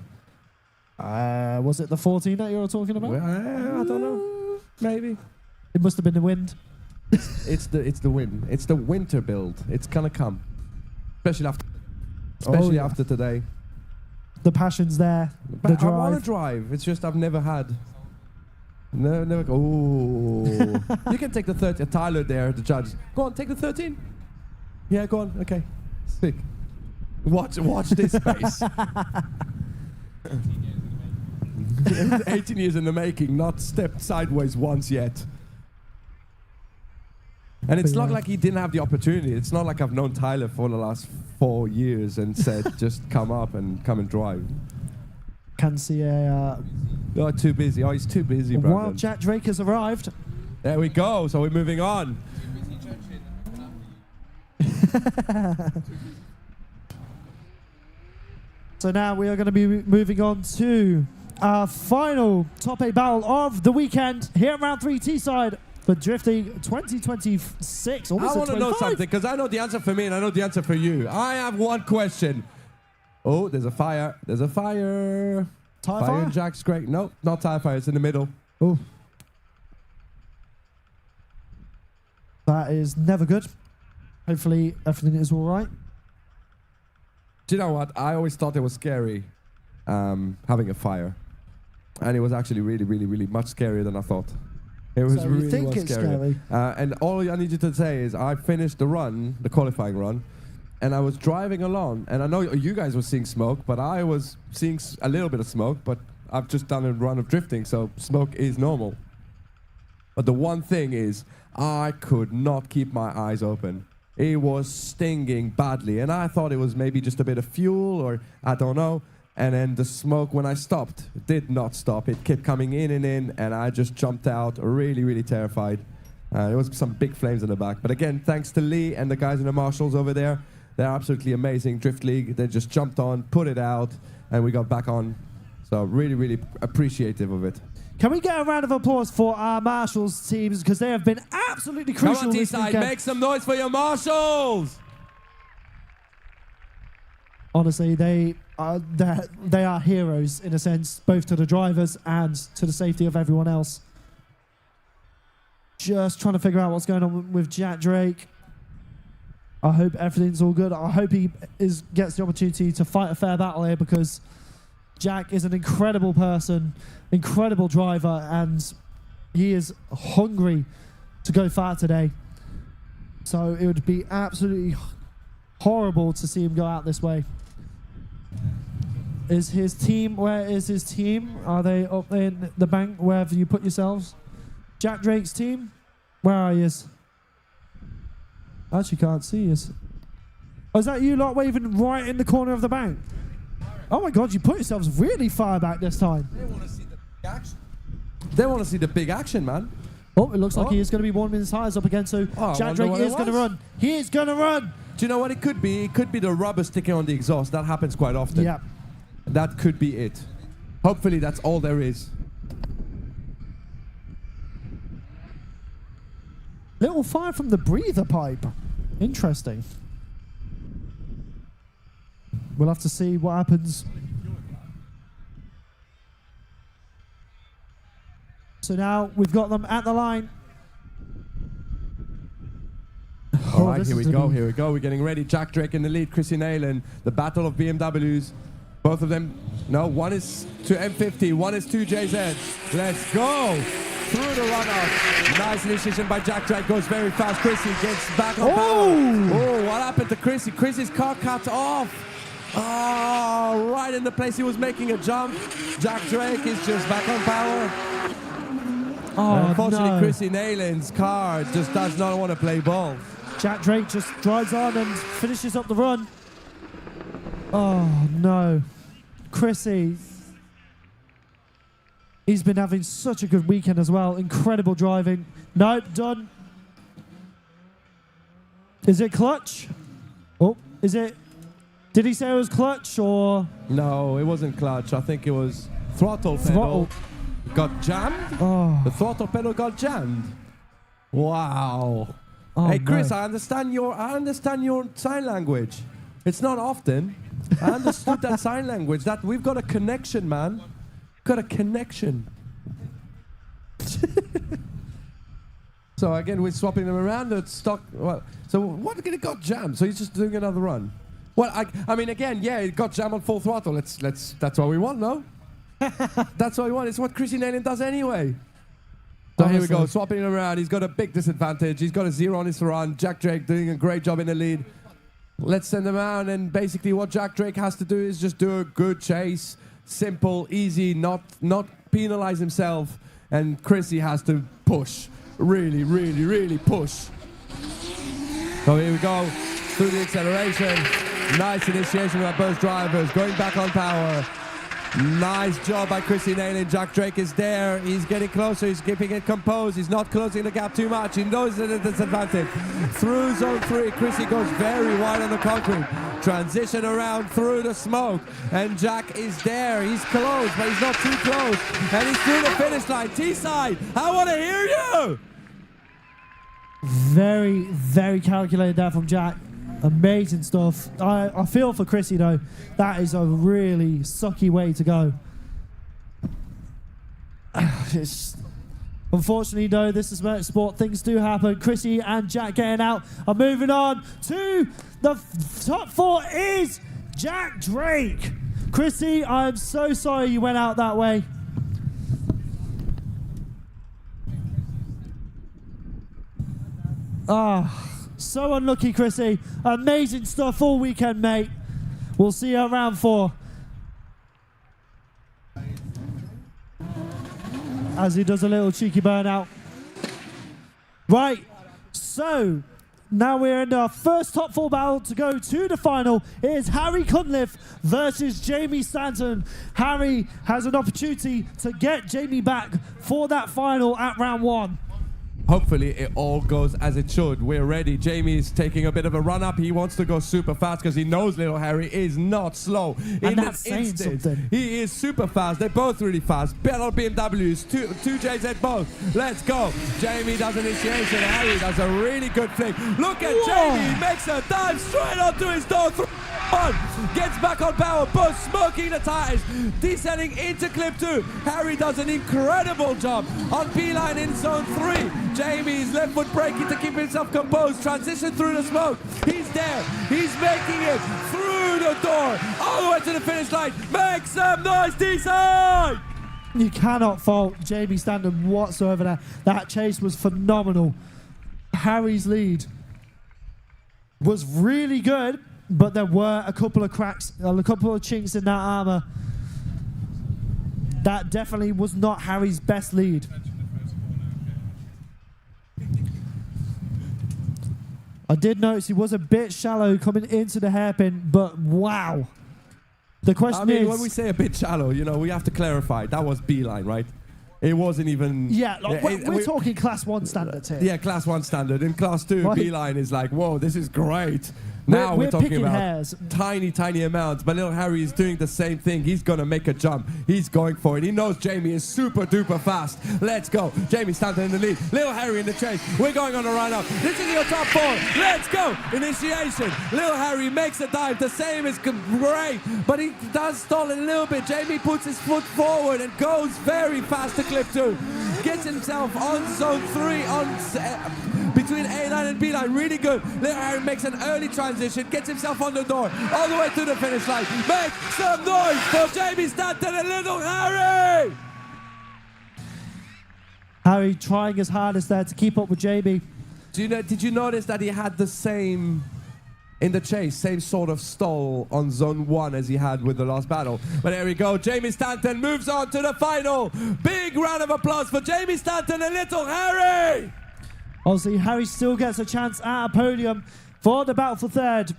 Was it the 14 that you were talking about? Well, I don't know. Maybe. It must have been the wind. It's the wind. It's the winter build. It's gonna come, especially after today. The passion's there. But I want to drive. It's just I've never had. No, never. Oh, you can take the 13. Tyler there, the judge. Go on, take the 13. Yeah, go on. Okay, sick. Watch this space. 18 years in the making, not stepped sideways once yet. And it's not like he didn't have the opportunity. It's not like I've known Tyler for the last 4 years and said, just come and drive. Can see a You're too busy. Oh, he's too busy, bro. While Jack Drake has arrived. There we go. So we're moving on. So now we are going to be moving on to our final top 8 battle of the weekend here at Round 3 Teesside for Drifting 2026. I want to know something because I know the answer for me and I know the answer for you. I have one question. Oh, there's a fire. There's a fire. Tire fire? In Jack's great. No, not tire fire. It's in the middle. Oh. That is never good. Hopefully everything is all right. Do you know what? I always thought it was scary having a fire. And it was actually really, really, really much scarier than I thought. It was So really you think was it's scary. scary? And all I need you to say is I finished the run, the qualifying run, and I was driving along. And I know you guys were seeing smoke, but I was seeing a little bit of smoke. But I've just done a run of drifting, so smoke is normal. But the one thing is I could not keep my eyes open. It was stinging badly, and I thought it was maybe just a bit of fuel, or I don't know. And then the smoke, when I stopped, did not stop. It kept coming in, and I just jumped out, really, really terrified. There was some big flames in the back. But again, thanks to Lee and the guys in the marshals over there. They're absolutely amazing. Drift League, they just jumped on, put it out, and we got back on. So really, really appreciative of it. Can we get a round of applause for our marshals teams because they have been absolutely crucial Come on, this Teesside, weekend. make some noise for your marshals! Honestly, they are heroes in a sense, both to the drivers and to the safety of everyone else. Just trying to figure out what's going on with Jack Drake. I hope everything's all good. I hope he gets the opportunity to fight a fair battle here because Jack is an incredible person, incredible driver, and he is hungry to go far today. So it would be absolutely horrible to see him go out this way. Is his team, where is his team? Are they up in the bank, wherever you put yourselves? Jack Drake's team? Where are you? I actually can't see you. Oh, is that you lot waving right in the corner of the bank? Oh my God, you put yourselves really far back this time. They want to see the big action. They want to see the big action, man. Oh, it looks like he is going to be warming his tires up again, so Jack Drake is going to run. He is going to run. Do you know what it could be? It could be the rubber sticking on the exhaust. That happens quite often. Yeah. That could be it. Hopefully that's all there is. Little fire from the breather pipe. Interesting. We'll have to see what happens. So now we've got them at the line. All right, here we go. We're getting ready. Jack Drake in the lead, Chrissy Nayland. The battle of BMWs. Both of them, no, one is to M50, one is to JZ. Let's go. Through the runoff. Nice initiation by Jack Drake. Goes very fast. Chrissy gets back on power. Oh, what happened to Chrissy? Chrissy's car cut off. Oh, right in the place he was making a jump. Jack Drake is just back on power. Oh, unfortunately, no. Chrissy Nayland's car just does not want to play ball. Jack Drake just drives on and finishes up the run. Oh, no. Chrissy. He's been having such a good weekend as well. Incredible driving. Nope, done. Is it clutch? Oh, is it? Did he say it was clutch or? No, it wasn't clutch. I think it was throttle pedal. Got jammed? Oh. The throttle pedal got jammed. Wow. Oh, hey, Chris, no. I understand your sign language. It's not often. I understood that sign language. That we've got a connection, man. Got a connection. So again, we're swapping them around. It's stock. Well, so what? It got jammed. So he's just doing another run. Well, I mean, again, yeah, it got jammed on full throttle. That's what we want, no? That's what we want. It's what Chrissy Nayland does anyway. So here we go, swapping him around. He's got a big disadvantage. He's got a 0 on his run. Jack Drake doing a great job in the lead. Let's send him out, and basically what Jack Drake has to do is just do a good chase. Simple, easy, not penalize himself. And Chrissy has to push. Really, really, really push. So here we go, through the acceleration. Nice initiation by both drivers, going back on power. Nice job by Chrissy nailing. Jack Drake is there. He's getting closer. He's keeping it composed. He's not closing the gap too much. He knows it's a disadvantage. Through zone 3, Chrissy goes very wide on the concrete. Transition around through the smoke. And Jack is there. He's close, but he's not too close. And he's through the finish line. Teesside, I want to hear you! Very, very calculated there from Jack. Amazing stuff. I feel for Chrissy though. That is a really sucky way to go. Unfortunately though, this is motorsport. Things do happen. Chrissy and Jack getting out are moving on to the top 4 is Jack Drake. Chrissy, I'm so sorry you went out that way. So unlucky, Chrissy. Amazing stuff all weekend, mate. We'll see you at round 4. As he does a little cheeky burnout. Right, so now we're in our first top 4 battle to go to the final. It is Harry Cunliffe versus Jamie Stanton. Harry has an opportunity to get Jamie back for that final at round 1. Hopefully it all goes as it should. We're ready. Jamie is taking a bit of a run up. He wants to go super fast because he knows little Harry is not slow. And that's saying something. He is super fast. They're both really fast. Battle BMWs, two JZ both. Let's go. Jamie does initiation. Harry does a really good flick. Look at Jamie. He makes a dive straight onto his door. Gets back on power, both smoking the tires, descending into clip 2. Harry does an incredible job on P-line in zone 3. Jamie's left foot braking to keep himself composed, transition through the smoke. He's there, he's making it through the door, all the way to the finish line. Make some noise, Teesside! You cannot fault Jamie Stanton whatsoever there. That chase was phenomenal. Harry's lead was really good, but there were a couple of cracks, a couple of chinks in that armor. That definitely was not Harry's best lead. I did notice he was a bit shallow coming into the hairpin, but wow. The question is... when we say a bit shallow, you know, we have to clarify. That was B-line, right? It wasn't even... Yeah, like, we're talking class 1 standards here. Yeah, class 1 standard. In class 2, Right. B-line is like, whoa, this is great. Now we're talking about hairs. tiny amounts, but little Harry is doing the same thing. He's going to make a jump. He's going for it. He knows Jamie is super duper fast. Let's go. Jamie Stanton in the lead. Little Harry in the chase. We're going on a run up. This is your top 4. Let's go. Initiation. Little Harry makes a dive. The same is great, but he does stall a little bit. Jamie puts his foot forward and goes very fast to clip 2. Gets himself on zone 3 on between A-line and B-line. Really good. Little Harry makes an early transition, gets himself on the door, all the way to the finish line. Make some noise for Jamie Stanton and little Harry! Harry trying his hardest there to keep up with Jamie. Did you notice that he had the same, in the chase, same sort of stall on zone 1 as he had with the last battle? But there we go. Jamie Stanton moves on to the final. Big round of applause for Jamie Stanton and little Harry! Obviously, Harry still gets a chance at a podium for the battle for 3rd.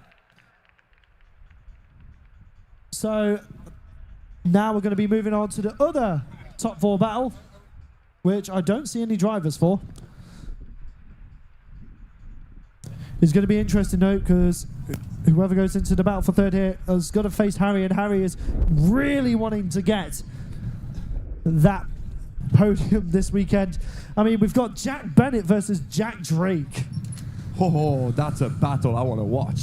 So now we're going to be moving on to the other top 4 battle, which I don't see any drivers for. It's going to be interesting though, because whoever goes into the battle for 3rd here has got to face Harry, and Harry is really wanting to get that podium this weekend. I mean, we've got Jack Bennett versus Jack Drake. Oh, that's a battle I want to watch.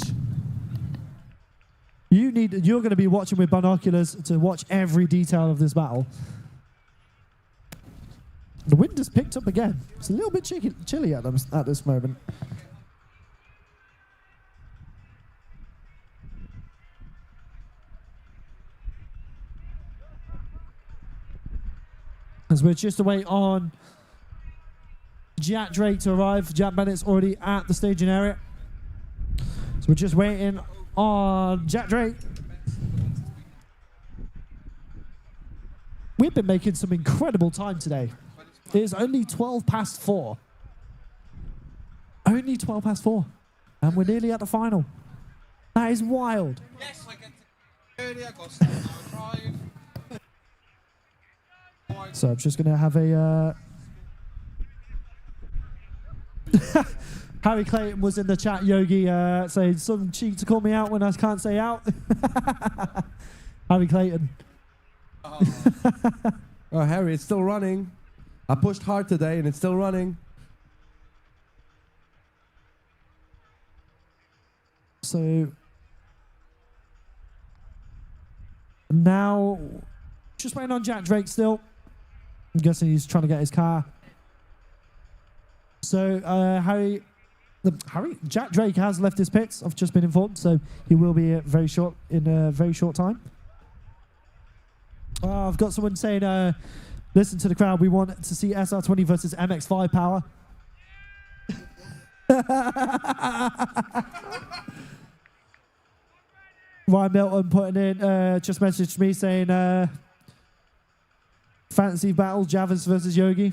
You're going to be watching with binoculars to watch every detail of this battle. The wind has picked up again. It's a little bit chilly at this moment. As we're just away on Jack Drake to arrive. Jack Bennett's already at the staging area. So we're just waiting on Jack Drake. We've been making some incredible time today. It is only 12 past 4. Only 12 past 4. And we're nearly at the final. That is wild. Yes, I get to early. I got to drive. So I'm just going to have a... Harry Clayton was in the chat, Yogi, saying some cheek to call me out when I can't say out. Harry Clayton. Oh, Harry, it's still running. I pushed hard today and it's still running. So now, just waiting on Jack Drake still. I'm guessing he's trying to get his car. So Jack Drake has left his pits. I've just been informed, so he will be in a very short time. I've got someone saying, listen to the crowd, we want to see SR20 versus MX5 power. Ryan Milton putting in, just messaged me saying, fantasy battle, Javas versus Yogi.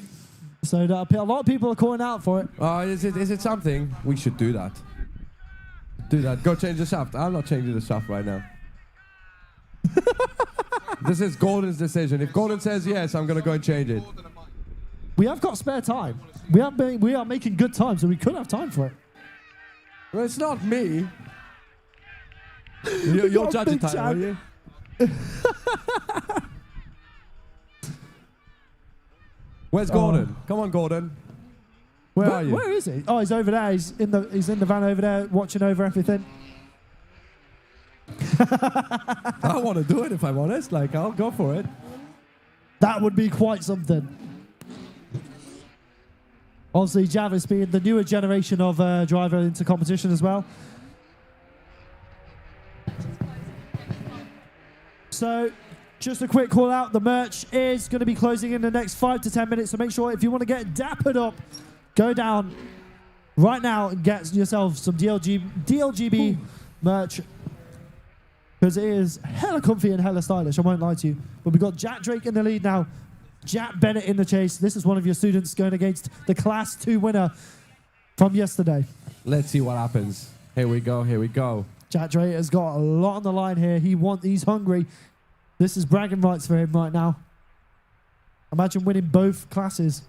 So a lot of people are calling out for it. Is it something? We should do that. Do that. Go change the shaft. I'm not changing the shaft right now. This is Gordon's decision. If Gordon says yes, I'm going to go and change it. We have got spare time. We are making good time, so we could have time for it. Well, it's not me. You're judging time, are you? Where's Gordon? Come on, Gordon. Where are you? Where is he? Oh, he's over there. He's in the van over there, watching over everything. I want to do it if I'm honest. Like, I'll go for it. That would be quite something. Obviously, Javis being the newer generation of driver into competition as well. So, just a quick call out. The merch is going to be closing in the next 5 to 10 minutes. So make sure if you want to get dappered up, go down right now and get yourself some DLGB merch. Because it is hella comfy and hella stylish, I won't lie to you. But we've got Jack Drake in the lead now. Jack Bennett in the chase. This is one of your students going against the Class 2 winner from yesterday. Let's see what happens. Here we go, here we go. Jack Drake has got a lot on the line here. He's hungry. This is bragging rights for him right now. Imagine winning both classes.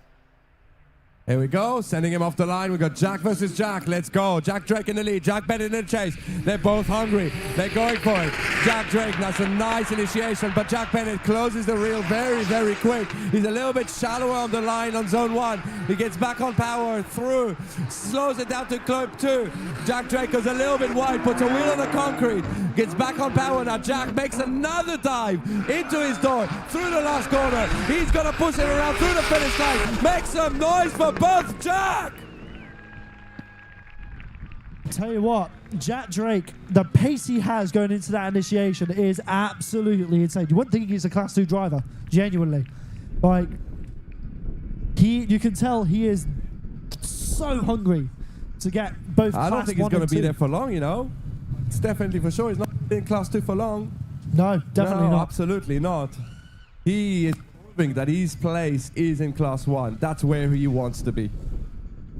Here we go, sending him off the line. We've got Jack versus Jack. Let's go. Jack Drake in the lead. Jack Bennett in the chase. They're both hungry. They're going for it. Jack Drake, that's a nice initiation, but Jack Bennett closes the reel very, very quick. He's a little bit shallower on the line on zone 1. He gets back on power through, slows it down to club 2. Jack Drake goes a little bit wide, puts a wheel on the concrete, gets back on power. Now Jack makes another dive into his door, through the last corner. He's going to push it around through the finish line. Make some noise for both Jack! Tell you what, Jack Drake, the pace he has going into that initiation is absolutely insane. You wouldn't think he's a Class 2 driver, genuinely. Like, you can tell he is so hungry to get both Class 1 and 2. I don't think he's going to be there for long, you know. It's definitely for sure. He's not in Class 2 for long. No, definitely not. Absolutely not. He is proving that his place is in Class 1. That's where he wants to be.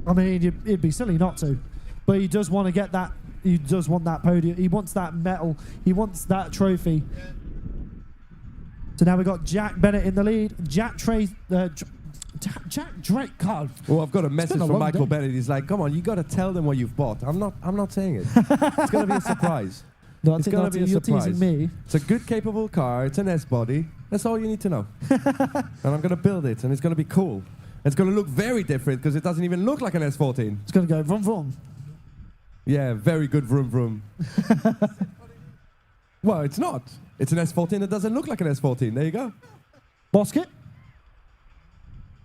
I mean, it'd be silly not to. But he does want to get that. He does want that podium. He wants that medal. He wants that trophy. So now we've got Jack Bennett in the lead. Jack Drake. God. Well, I've got a message from Michael Bennett. He's like, "Come on, you got to tell them what you've bought." I'm not saying it. It's going to be a surprise. No, it's going to be a surprise. Teasing me. It's a good, capable car. It's an S body. That's all you need to know. And I'm going to build it, and it's going to be cool. It's going to look very different because it doesn't even look like an S14. It's going to go vroom vroom. Yeah, very good vroom vroom. Well, it's not. It's an S14 that doesn't look like an S14. There you go. Bosket.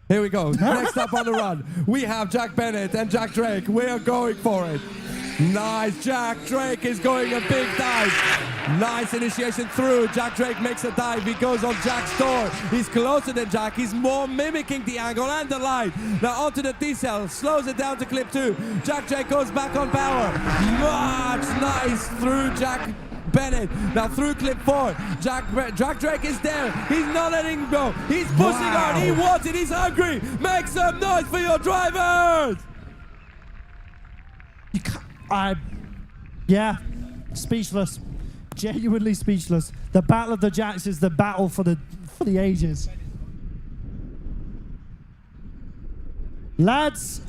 Here we go. Next up on the run, we have Jack Bennett and Jack Drake. We are going for it. Nice. Jack Drake is going a big dive. Nice initiation through. Jack Drake makes a dive. He goes on Jack's door. He's closer than Jack. He's more mimicking the angle and the line. Now onto the T-cell. Slows it down to clip 2. Jack Drake goes back on power. Much nice through Jack Bennett. Now through clip 4. Jack Drake is there. He's not letting him go. He's pushing hard. He wants it. He's hungry. Make some noise for your drivers. You can't. Yeah, speechless, genuinely speechless. The battle of the Jacks is the battle for the ages. Lads,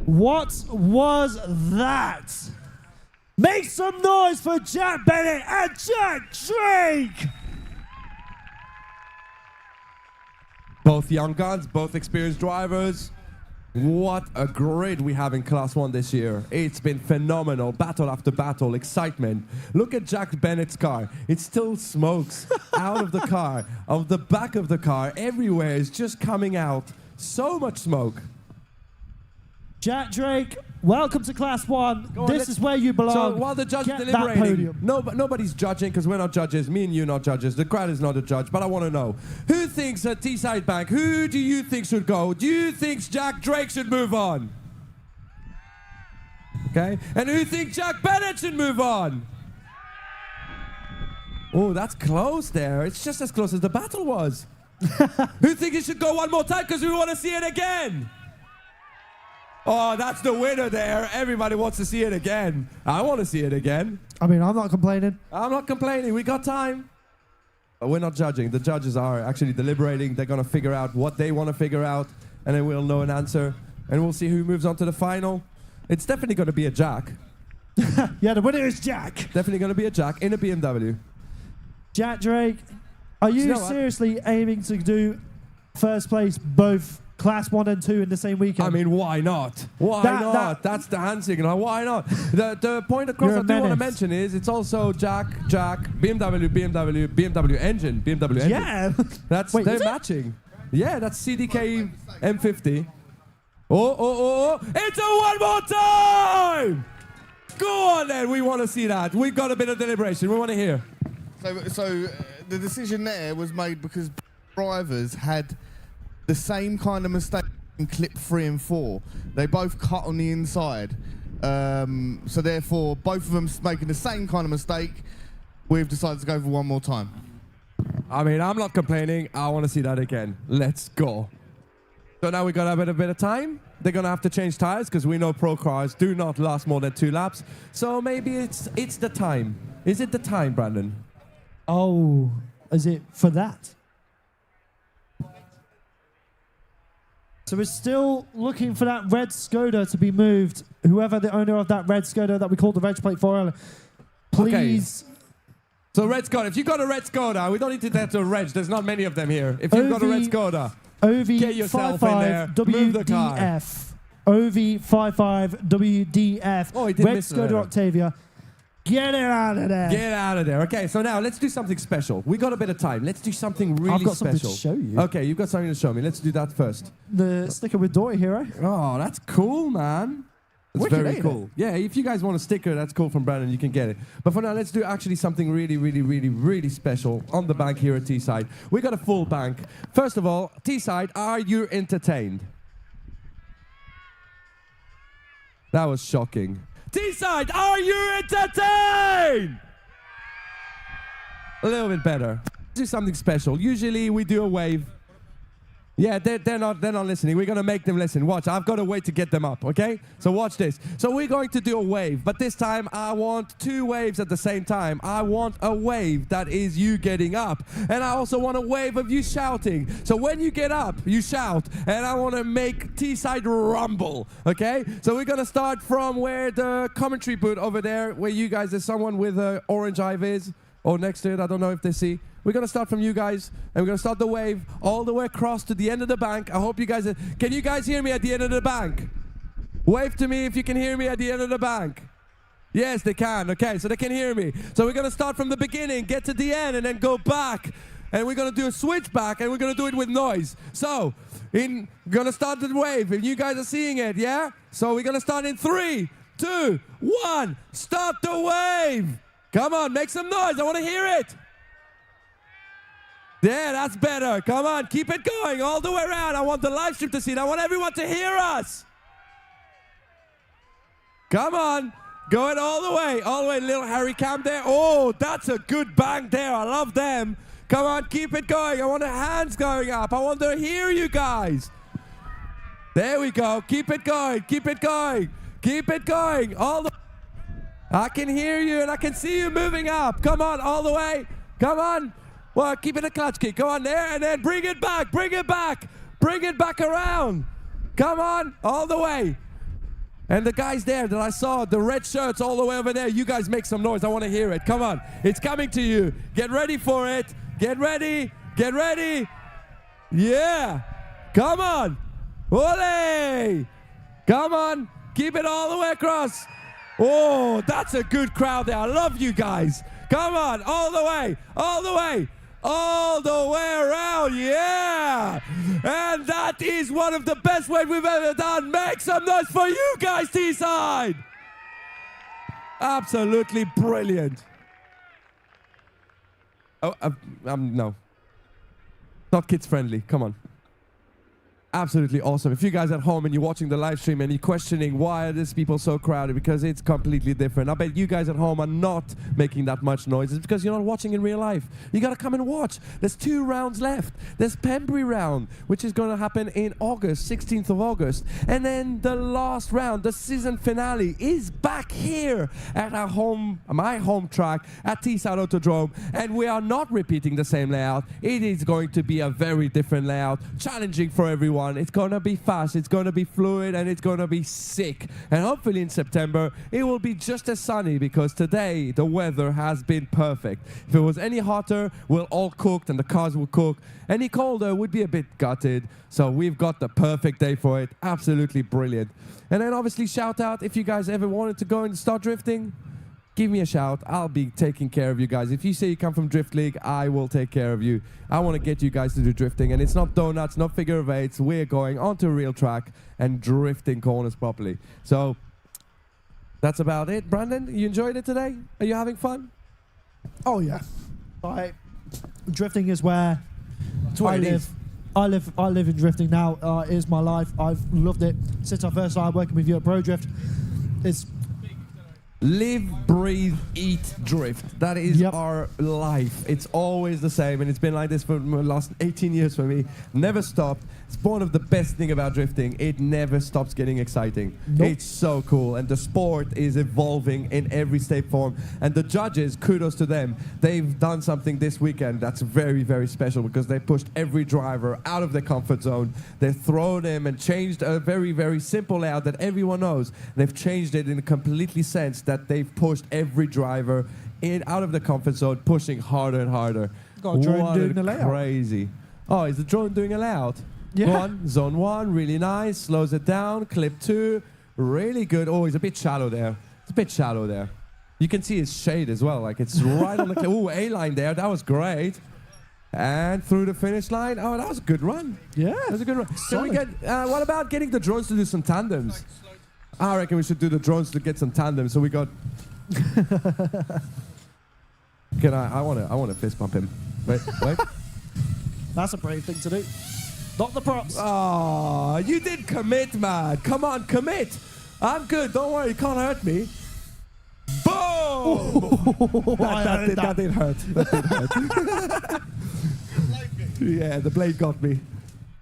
what was that? Make some noise for Jack Bennett and Jack Drake! Both young guns, both experienced drivers. What a grid we have in Class 1 this year. It's been phenomenal. Battle after battle, excitement. Look at Jack Bennett's car. It still smokes out of the car, of the back of the car. Everywhere is just coming out. So much smoke. Jack Drake, welcome to Class 1. This is where you belong. So while the judge is Get that deliberating, podium. nobody's judging because we're not judges. Me and you are not judges. The crowd is not a judge. But I want to know, who thinks at Teesside Bank, who do you think should go? Do you think Jack Drake should move on? Okay. And who thinks Jack Bennett should move on? Oh, that's close there. It's just as close as the battle was. Who thinks it should go one more time because we want to see it again? Oh, that's the winner there. Everybody wants to see it again. I want to see it again. I mean, I'm not complaining. I'm not complaining. We got time. But we're not judging. The judges are actually deliberating. They're going to figure out what they want to figure out, and then we'll know an answer, and we'll see who moves on to the final. It's definitely going to be a Jack. Yeah, the winner is Jack. Definitely going to be a Jack in a BMW. Jack Drake, are you know what? seriously aiming to do first place both Class 1 and 2 in the same weekend? I mean, why not? Why not? That's the hand signal. Why not? The point across You're I a do want to menace. mention is it's also Jack, BMW engine. Yeah. That's Wait, they're is it? matching. Yeah, that's CDK M50. Oh. It's a one more time! Go on then, we want to see that. We've got a bit of deliberation. We want to hear. So the decision there was made because drivers had the same kind of mistake in clip 3 and 4. They both cut on the inside. So therefore, both of them making the same kind of mistake. We've decided to go for one more time. I mean, I'm not complaining. I want to see that again. Let's go. So now we got a bit of time. They're going to have to change tires because we know pro cars do not last more than 2 laps. So maybe it's the time. Is it the time, Brandon? Oh, is it for that? So we're still looking for that red Skoda to be moved. Whoever the owner of that red Skoda that we called the reg plate for, please. Okay. So red Skoda, if you got a red Skoda, we don't need to get to a reg. There's not many of them here. If you've got a red Skoda, get yourself in there, move the car. OV55WDF. Oh, he did red miss Skoda there. Octavia. Get it out of there. Get out of there. Okay, so now let's do something special. We got a bit of time. Let's do something really I've got special. something to show you. Okay, you've got something to show me. Let's do that first. The sticker with Dory Hero. Oh, that's cool, man. That's Wicked, very ain't cool. Yeah, if you guys want a sticker, that's cool from Brandon, you can get it. But for now, let's do actually something really special on the bank here at Teesside. We got a full bank. First of all, Teesside, are you entertained? That was shocking. Teesside, are you entertained? A little bit better. Let's do something special. Usually we do a wave. Yeah, they're not listening. We're going to make them listen. Watch, I've got a way to get them up, okay? So watch this. So we're going to do a wave, but this time I want 2 waves at the same time. I want a wave that is you getting up, and I also want a wave of you shouting. So when you get up, you shout, and I want to make Teesside rumble, okay? So we're going to start from where the commentary booth over there, where you guys, there's someone with orange eye-vis, or next to it, I don't know if they see. We're going to start from you guys, and we're going to start the wave all the way across to the end of the bank. I hope you guys... Can you guys hear me at the end of the bank? Wave to me if you can hear me at the end of the bank. Yes, they can. Okay, so they can hear me. So we're going to start from the beginning, get to the end, and then go back. And we're going to do a switch back, and we're going to do it with noise. So, we're going to start the wave, and you guys are seeing it, yeah? So we're going to start in 3, 2, 1. Start the wave. Come on, make some noise. I want to hear it. Yeah, that's better. Come on, keep it going all the way around. I want the live stream to see it. I want everyone to hear us. Come on, going all the way, little Harry Cam there. Oh, that's a good bang there. I love them. Come on, keep it going. I want the hands going up. I want to hear you guys. There we go. Keep it going. Keep it going. Keep it going. I can hear you and I can see you moving up. Come on, all the way. Come on. Well, keep it a clutch kick. Go on there and then bring it back. Bring it back. Bring it back around. Come on, all the way. And the guys there that I saw, the red shirts all the way over there, you guys make some noise. I want to hear it. Come on. It's coming to you. Get ready for it. Get ready. Get ready. Yeah. Come on. Ole. Come on. Keep it all the way across. Oh, that's a good crowd there. I love you guys. Come on. All the way. All the way. All the way around, yeah! And that is one of the best waves we've ever done. Make some noise for you guys, Teesside! Absolutely brilliant. Oh, no. Not kids friendly, come on. Absolutely awesome. If you guys at home and you're watching the live stream and you're questioning why are these people so crowded, because it's completely different. I bet you guys at home are not making that much noise. It's because you're not watching in real life. You gotta come and watch. There's 2 rounds left. There's Pembury round, which is gonna happen in August, 16th of August. And then the last round, the season finale, is back here at my home track at Teesside Autodrome. And we are not repeating the same layout. It is going to be a very different layout, challenging for everyone. It's going to be fast, it's going to be fluid, and it's going to be sick. And hopefully in September, it will be just as sunny, because today the weather has been perfect. If it was any hotter, we'll all cook and the cars will cook. Any colder, would be a bit gutted. So we've got the perfect day for it. Absolutely brilliant. And then obviously shout out if you guys ever wanted to go and start drifting. Give me a shout. I'll be taking care of you guys. If you say you come from Drift League, I will take care of you. I want to get you guys to do drifting. And it's not donuts, not figure of eights. We're going onto a real track and drifting corners properly. So that's about it. Brandon, you enjoyed it today? Are you having fun? Oh, yeah. Drifting is where I live. I live in drifting now. It is my life. I've loved it since I first started working with you at Pro Drift. It's live, breathe, eat, drift. That is our life. It's always the same, and it's been like this for the last 18 years for me. Never stopped. It's one of the best thing about drifting. It never stops getting exciting. Nope. It's so cool, and the sport is evolving in every shape form. And the judges, kudos to them. They've done something this weekend that's very, very special, because they pushed every driver out of their comfort zone. They've thrown them and changed a very, very simple layout that everyone knows. They've changed it in a completely sense that they've pushed every driver out of the comfort zone, pushing harder and harder. Got a drone doing the layout. Crazy. Oh, is the drone doing a layout? Yeah. Go on, zone 1, really nice. Slows it down. Clip 2, really good. Oh, he's a bit shallow there. It's a bit shallow there. You can see his shade as well. Like, it's right on the clip. Oh, A-line there. That was great. And through the finish line. Oh, that was a good run. Yeah. That was a good run. Can we get, what about getting the drones to do some tandems? I reckon we should do the drones to get some tandems. So we got... I want to fist bump him. Wait. That's a brave thing to do. Not the props. Oh, you did commit, man. Come on, commit. I'm good. Don't worry. You can't hurt me. Boom! That did hurt. Yeah, the blade got me.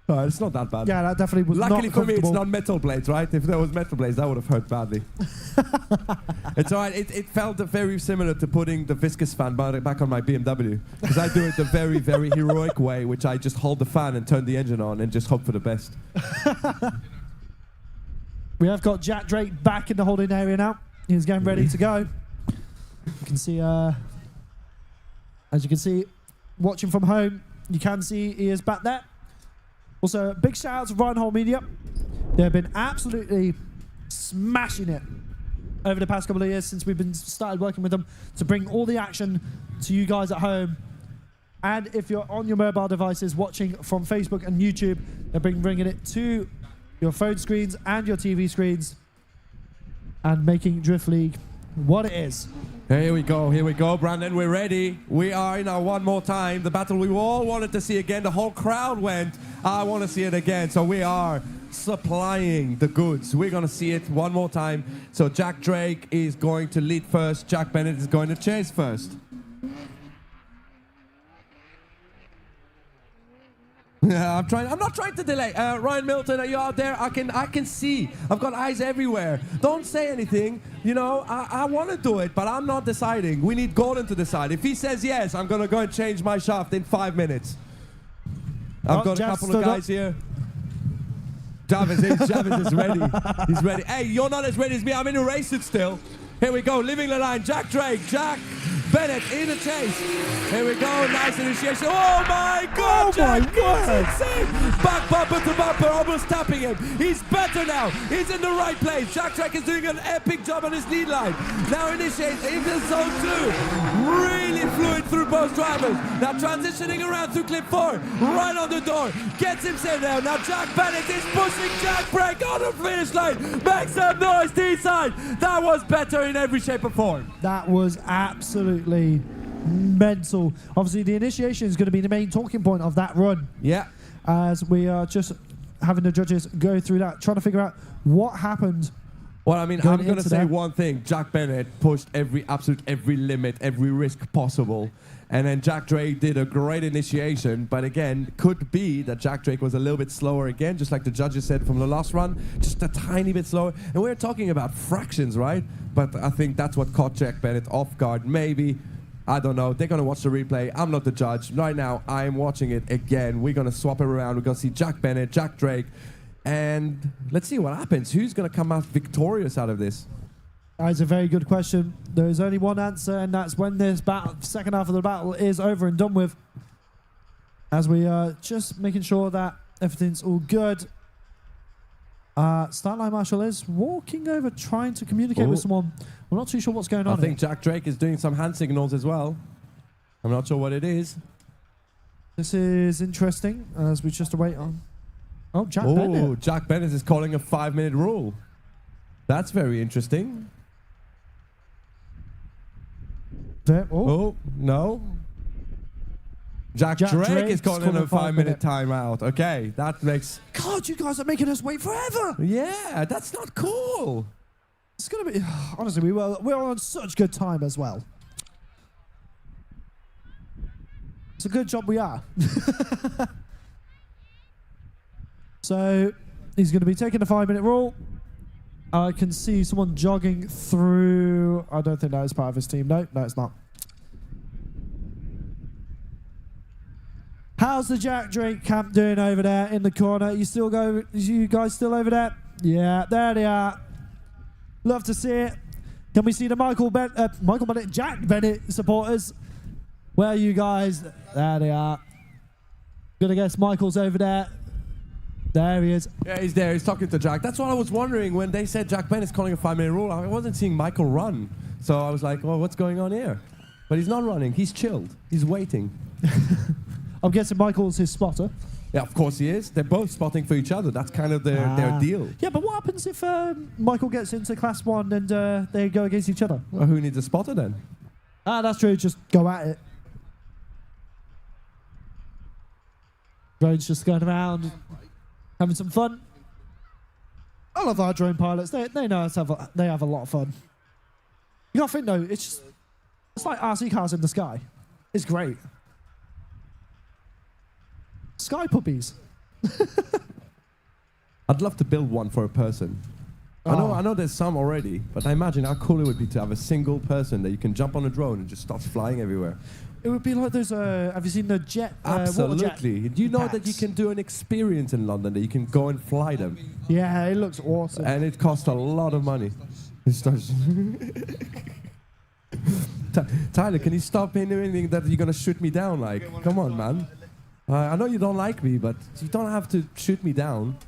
Oh, it's not that bad. Yeah, that definitely was Luckily not for me, it's not metal blades, right? If there was metal blades, that would have hurt badly. It's all right. It felt very similar to putting the viscous fan back on my BMW. Because I do it the very, very heroic way, which I just hold the fan and turn the engine on and just hope for the best. We have got Jack Drake back in the holding area now. He's getting ready to go. You can see, as you can see, watching from home, you can see he is back there. Also, big shout out to Reinhold Media. They've been absolutely smashing it over the past couple of years since we've been started working with them to bring all the action to you guys at home. And if you're on your mobile devices watching from Facebook and YouTube, they've been bringing it to your phone screens and your TV screens and making Drift League what it is. Here we go, Brandon, we're ready. We are in our one more time, the battle we all wanted to see again. The whole crowd went, I want to see it again. So we are supplying the goods. We're going to see it one more time. So Jack Drake is going to lead first. Jack Bennett is going to chase first. I'm not trying to delay. Ryan Milton, are you out there? I can see. I've got eyes everywhere. Don't say anything. You know, I want to do it, but I'm not deciding. We need Gordon to decide. If he says yes, I'm going to go and change my shaft in 5 minutes. I've got a couple of guys here. Jarvis is ready. He's ready. Hey, you're not as ready as me. I'm in a race suit still. Here we go, living the line. Jack Drake, Jack Bennett in the chase. Here we go, nice initiation. Oh my God, Oh Jack my God. is insane. Back bumper to bumper, almost tapping him. He's better now. He's in the right place. Jack Drake is doing an epic job on his lead line. Now initiates into zone 2. Really fluid through both drivers. Now transitioning around through clip 4. Right on the door. Gets himself there. Now Jack Bennett is pushing Jack Drake on the finish line. Make some noise, Teesside. That was better in every shape or form. That was absolutely mental. Obviously, the initiation is going to be the main talking point of that run. Yeah. As we are just having the judges go through that, trying to figure out what happened. Well, I mean, Going I'm going to into say that. one thing. Jack Bennett pushed every limit, every risk possible. And then Jack Drake did a great initiation. But again, could be that Jack Drake was a little bit slower again, just like the judges said from the last run, just a tiny bit slower. And we're talking about fractions, right? But I think that's what caught Jack Bennett off guard. Maybe. I don't know. They're going to watch the replay. I'm not the judge. Right now, I'm watching it again. We're going to swap it around. We're going to see Jack Bennett, Jack Drake. And let's see what happens. Who's going to come out victorious out of this? That's a very good question. There's only one answer, and that's when this second half of the battle is over and done with. As we are just making sure that everything's all good. Startline Marshall is walking over, trying to communicate with someone. We're not too sure what's going on. I think Jack Drake is doing some hand signals as well. I'm not sure what it is. This is interesting as we just await on. Oh, Jack Bennett. Jack Bennett is calling a 5-minute rule. That's very interesting. Oh, no. Jack Drake is calling a 5-minute timeout. Okay, that makes... God, you guys are making us wait forever. Yeah, that's not cool. It's going to be... Honestly, we're on such good time as well. It's a good job we are. So, he's going to be taking the 5-minute rule. I can see someone jogging through... I don't think that is part of his team. No, it's not. How's the Jack Drake camp doing over there in the corner? You guys still over there? Yeah, there they are. Love to see it. Can we see the Michael Bennett, Jack Bennett supporters? Where are you guys? There they are. Gonna guess Michael's over there. There he is. Yeah, he's there. He's talking to Jack. That's what I was wondering when they said Jack Bennett's calling a 5-minute rule. I wasn't seeing Michael run. So I was like, well, what's going on here? But he's not running. He's chilled. He's waiting. I'm guessing Michael's his spotter. Yeah, of course he is. They're both spotting for each other. That's kind of their deal. Yeah, but what happens if Michael gets into Class 1 and they go against each other? Well, who needs a spotter then? That's true. Just go at it. Drone's just going around, having some fun. I love our drone pilots. They know they have a lot of fun. You gotta think though, it's like RC cars in the sky. It's great. Sky puppies. I'd love to build one for a person. I know there's some already, but I imagine how cool it would be to have a single person that you can jump on a drone and just start flying everywhere. It would be like those. Have you seen the jet? Absolutely. Do you know that you packs? can do an experience in London that you can go and fly them? Yeah, it looks awesome. And it costs a lot of money. It starts Tyler, can you stop doing that you're going to shoot me down? Like, come on, man. I know you don't like me, but you don't have to shoot me down.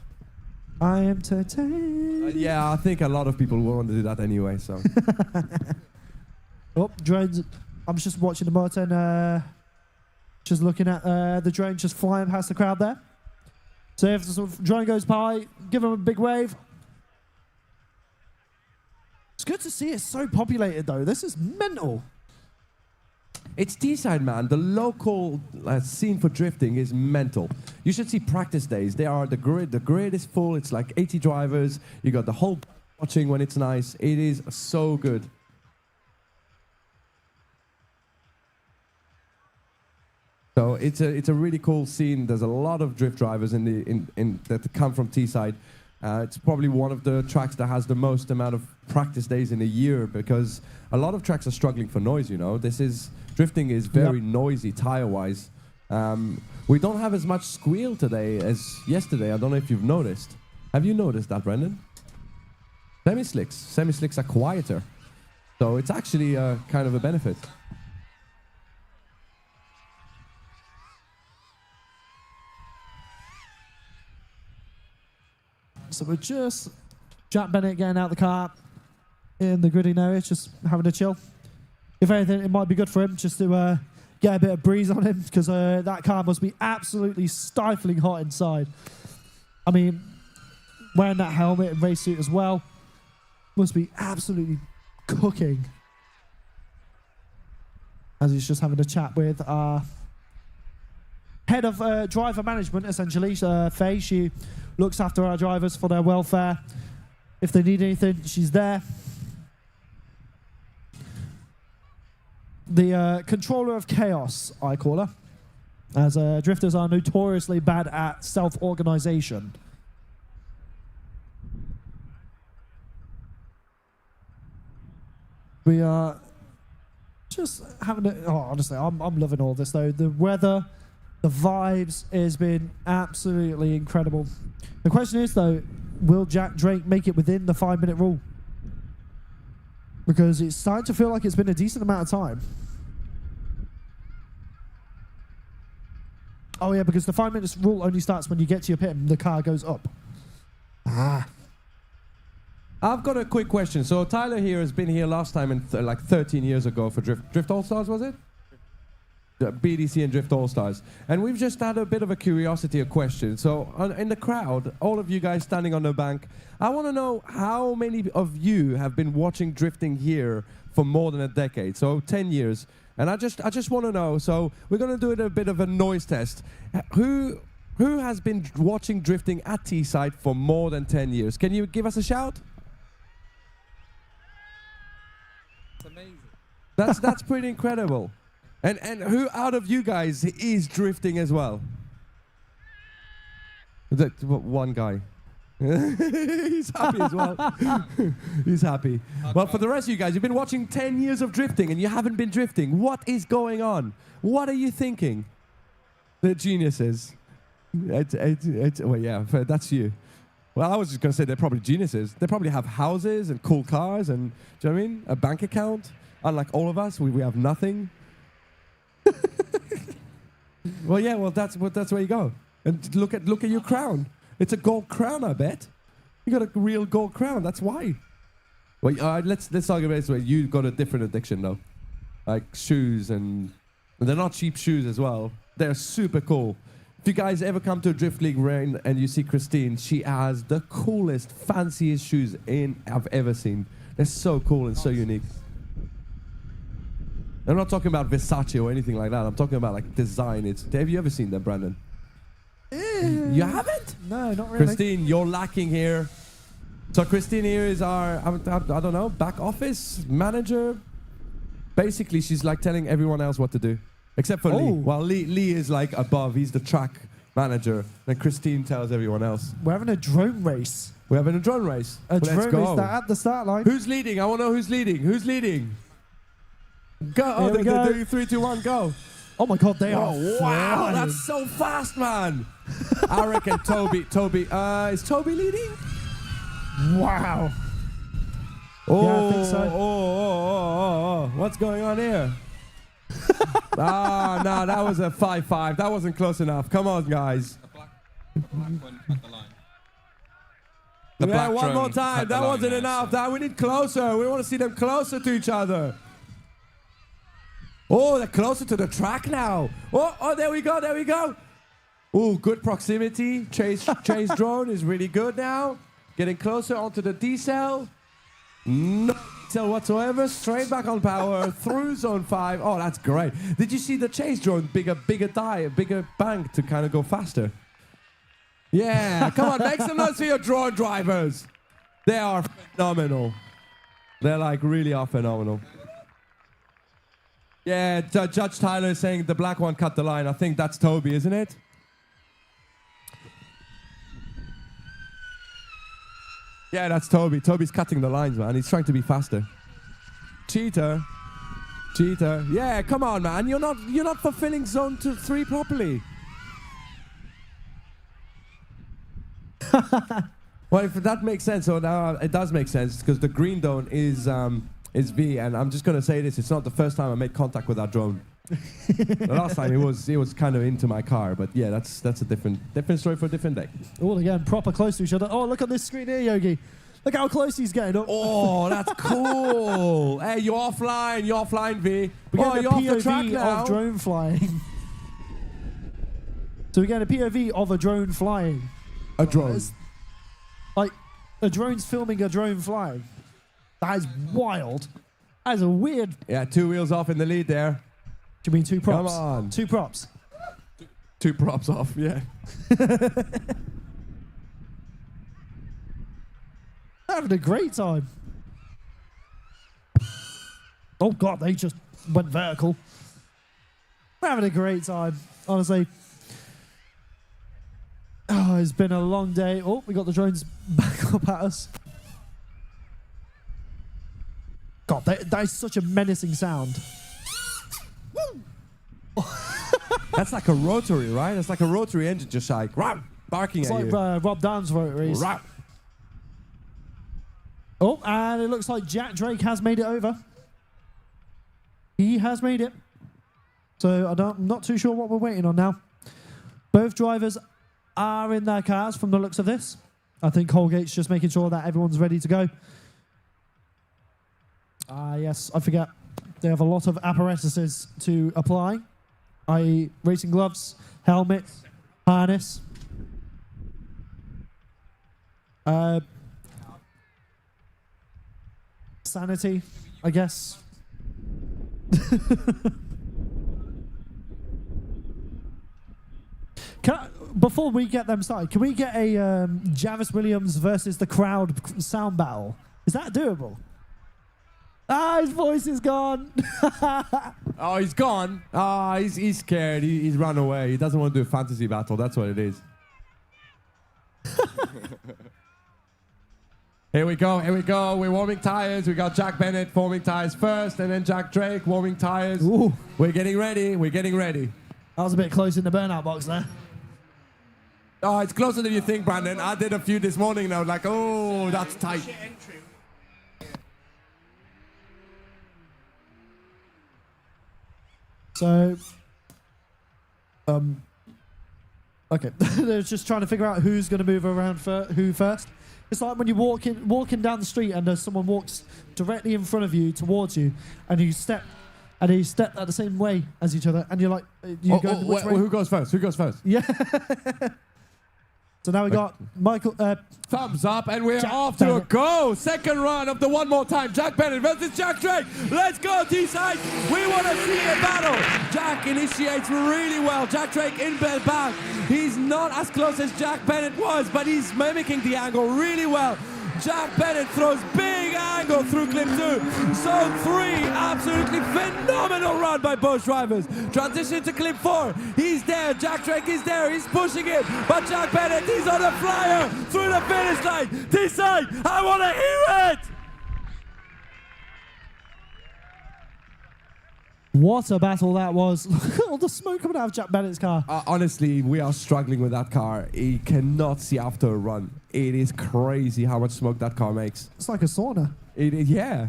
I am entertained. Yeah, I think a lot of people will want to do that anyway, so. Oh, drones. I'm just watching the motor and just looking at the drone just flying past the crowd there. So if the drone goes by, give them a big wave. It's good to see it's so populated though. This is mental. It's Teesside, man. The local scene for drifting is mental. You should see practice days. They are the grid. The grid is full. It's like 80 drivers. You got the whole watching when it's nice. It is so good. So it's a really cool scene. There's a lot of drift drivers that come from Teesside. It's probably one of the tracks that has the most amount of practice days in a year because a lot of tracks are struggling for noise. You know, drifting is very noisy tire-wise. We don't have as much squeal today as yesterday. I don't know if you've noticed. Have you noticed that, Brendan? Semi-slicks are quieter. So it's actually kind of a benefit. So we're just Jack Bennett getting out the car in the gridding area, just having a chill. If anything, it might be good for him just to get a bit of breeze on him, because that car must be absolutely stifling hot inside. I mean, wearing that helmet and race suit as well must be absolutely cooking. As he's just having a chat with our head of driver management, essentially, Faye. She looks after our drivers for their welfare. If they need anything, she's there. The controller of chaos, I call her, as drifters are notoriously bad at self-organization. We are just having a... Oh, honestly, I'm loving all this, though. The weather, the vibes has been absolutely incredible. The question is, though, will Jack Drake make it within the 5-minute rule? Because it's starting to feel like it's been a decent amount of time. Oh, yeah, because the 5 minutes rule only starts when you get to your pit and the car goes up. Ah. I've got a quick question. So Tyler here has been here last time like 13 years ago for Drift All-Stars, was it? BDC and Drift All-Stars. And we've just had a bit of a curiosity, a question. So in the crowd, all of you guys standing on the bank, I want to know how many of you have been watching drifting here for more than a decade, so 10 years. And I just want to know, so we're going to do a bit of a noise test. Who has been watching drifting at Teesside for more than 10 years? Can you give us a shout? It's amazing. That's pretty incredible. And who out of you guys is drifting as well? One guy. He's happy as well. He's happy. Well, for the rest of you guys, you've been watching 10 years of drifting and you haven't been drifting. What is going on? What are you thinking? They're geniuses. Well, yeah, that's you. Well, I was just going to say they're probably geniuses. They probably have houses and cool cars and, do you know what I mean? A bank account. Unlike all of us, we have nothing. Well, yeah, well, that's where you go. And look at your crown. It's a gold crown, I bet. You got a real gold crown. That's why. Well, let's talk about this way. You got a different addiction though, like shoes, and they're not cheap shoes as well. They're super cool. If you guys ever come to a Drift League rain and you see Christine, she has the coolest, fanciest shoes I've ever seen. They're so cool and so unique. I'm not talking about Versace or anything like that. I'm talking about like design. Have you ever seen them, Brandon? You haven't? No, not really. Christine, you're lacking here. So Christine here is our, I don't know, back office manager. Basically, she's like telling everyone else what to do. Except for Lee. Well, Lee is like above. He's the track manager. Then Christine tells everyone else. We're having a drone race. We're having a drone race. Let's go. At the start line. Who's leading? I want to know who's leading. Who's leading? Go. Oh, they're doing 3, 2, 1, go. Oh my God, they are. Wow, flying. that's so fast, man. I reckon Toby, is Toby leading? Wow. Oh, yeah, I think so. Oh. What's going on here? No, that was a 5-5. That wasn't close enough. Come on, guys. The black one at the line. The yeah, black one more drone time. at the That line wasn't there, enough. so. We need closer. We want to see them closer to each other. Oh, they're closer to the track now. Oh, there we go. Oh, good proximity. Chase drone is really good now. Getting closer onto the decel. No detail whatsoever. Straight back on power through zone 5. Oh, that's great. Did you see the chase drone? Bigger bank to kind of go faster. Yeah, come on, make some noise for your drone drivers. They are phenomenal. They're like really are phenomenal. Yeah, Judge Tyler is saying the black one cut the line. I think that's Toby, isn't it? Yeah, that's Toby. Toby's cutting the lines, man. He's trying to be faster. Cheater. Yeah, come on, man. You're not fulfilling zone 3 properly. Well, if that makes sense, so now it does make sense because the green drone is V, and I'm just gonna say this: it's not the first time I made contact with that drone. The last time it was kind of into my car, but yeah, that's a different story for a different day. All again, proper close to each other. Oh, look at this screen here, Yogi. Look how close he's getting up. Oh, that's cool. Hey, you're offline, V. We're getting a you're off the track POV now. of drone flying. So we get a POV of a drone flying. A drone. It's like a drone's filming a drone flying. That is wild. That is a weird. Yeah, 2 wheels off in the lead there. Do you mean 2 props? Come on. 2 props. 2 props off, yeah. Having a great time. Oh God, they just went vertical. We're having a great time, honestly. Oh, it's been a long day. Oh, we got the drones back up at us. God, that is such a menacing sound. That's like a rotary, right? It's like a rotary engine just like barking It's at like you. Rob Down's rotaries. Rah. Oh, and it looks like Jack Drake has made it over. He has made it. So I'm not too sure what we're waiting on now. Both drivers are in their cars from the looks of this. I think Holgate's just making sure that everyone's ready to go. Yes, I forget. They have a lot of apparatuses to apply, i.e. racing gloves, helmet, harness. Sanity, I guess. Before we get them started, can we get a Javis Williams versus the crowd sound battle? Is that doable? His voice is gone. Oh, he's gone. He's scared. He's run away. He doesn't want to do a fantasy battle. That's what it is. Here we go. We're warming tires. We got Jack Bennett forming tires first, and then Jack Drake warming tires. Ooh. We're getting ready. That was a bit close in the burnout box there. Oh, it's closer than you think, Brandon. I did a few this morning now. Like, oh, that's tight. So, okay. They're just trying to figure out who's going to move around who first. It's like when you're walking down the street and someone walks directly in front of you towards you, and you step at the same way as each other, and you're like, which way? Who goes first? Yeah. So now we got Michael. Thumbs up, and we're Jack off to a Bennett. go. Second run of the one more time. Jack Bennett versus Jack Drake. Let's go, Teesside. We want to see a battle. Jack initiates really well. Jack Drake in bed back. He's not as close as Jack Bennett was, but he's mimicking the angle really well. Jack Bennett throws big angle through clip 2. Zone 3, absolutely phenomenal run by both drivers. Transition to clip 4. He's there. Jack Drake is there. He's pushing it. But Jack Bennett, he's on a flyer through the finish line. Teesside, I want to hear it. What a battle that was. Look at all the smoke coming out of Jack Bennett's car. Honestly, we are struggling with that car. He cannot see after a run. It is crazy how much smoke that car makes. It's like a sauna. Yeah.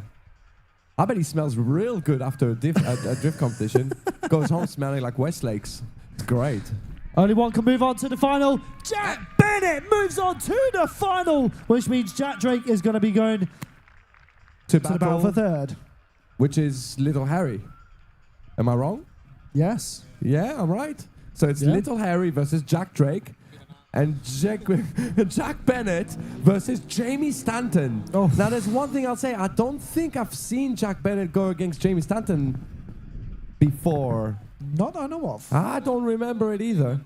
I bet he smells real good after a drift competition. Goes home smelling like Westlakes. It's great. Only one can move on to the final. Jack Bennett moves on to the final, which means Jack Drake is going to be going to the battle for third. Which is Little Harry. Am I wrong? Yes. Yeah, I'm right. So it's Little Harry versus Jack Drake, and Jack Bennett versus Jamie Stanton. Oh. Now, there's one thing I'll say. I don't think I've seen Jack Bennett go against Jamie Stanton before. Not that I know of. I don't remember it either.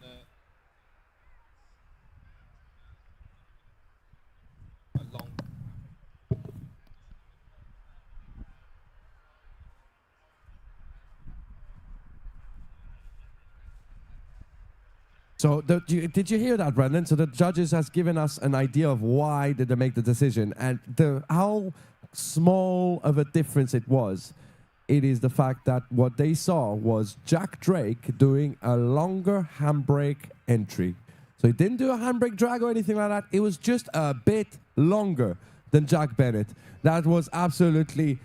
So did you hear that, Brendan? So the judges has given us an idea of why did they make the decision and how small of a difference it was. It is the fact that what they saw was Jack Drake doing a longer handbrake entry. So he didn't do a handbrake drag or anything like that. It was just a bit longer than Jack Bennett. That was absolutely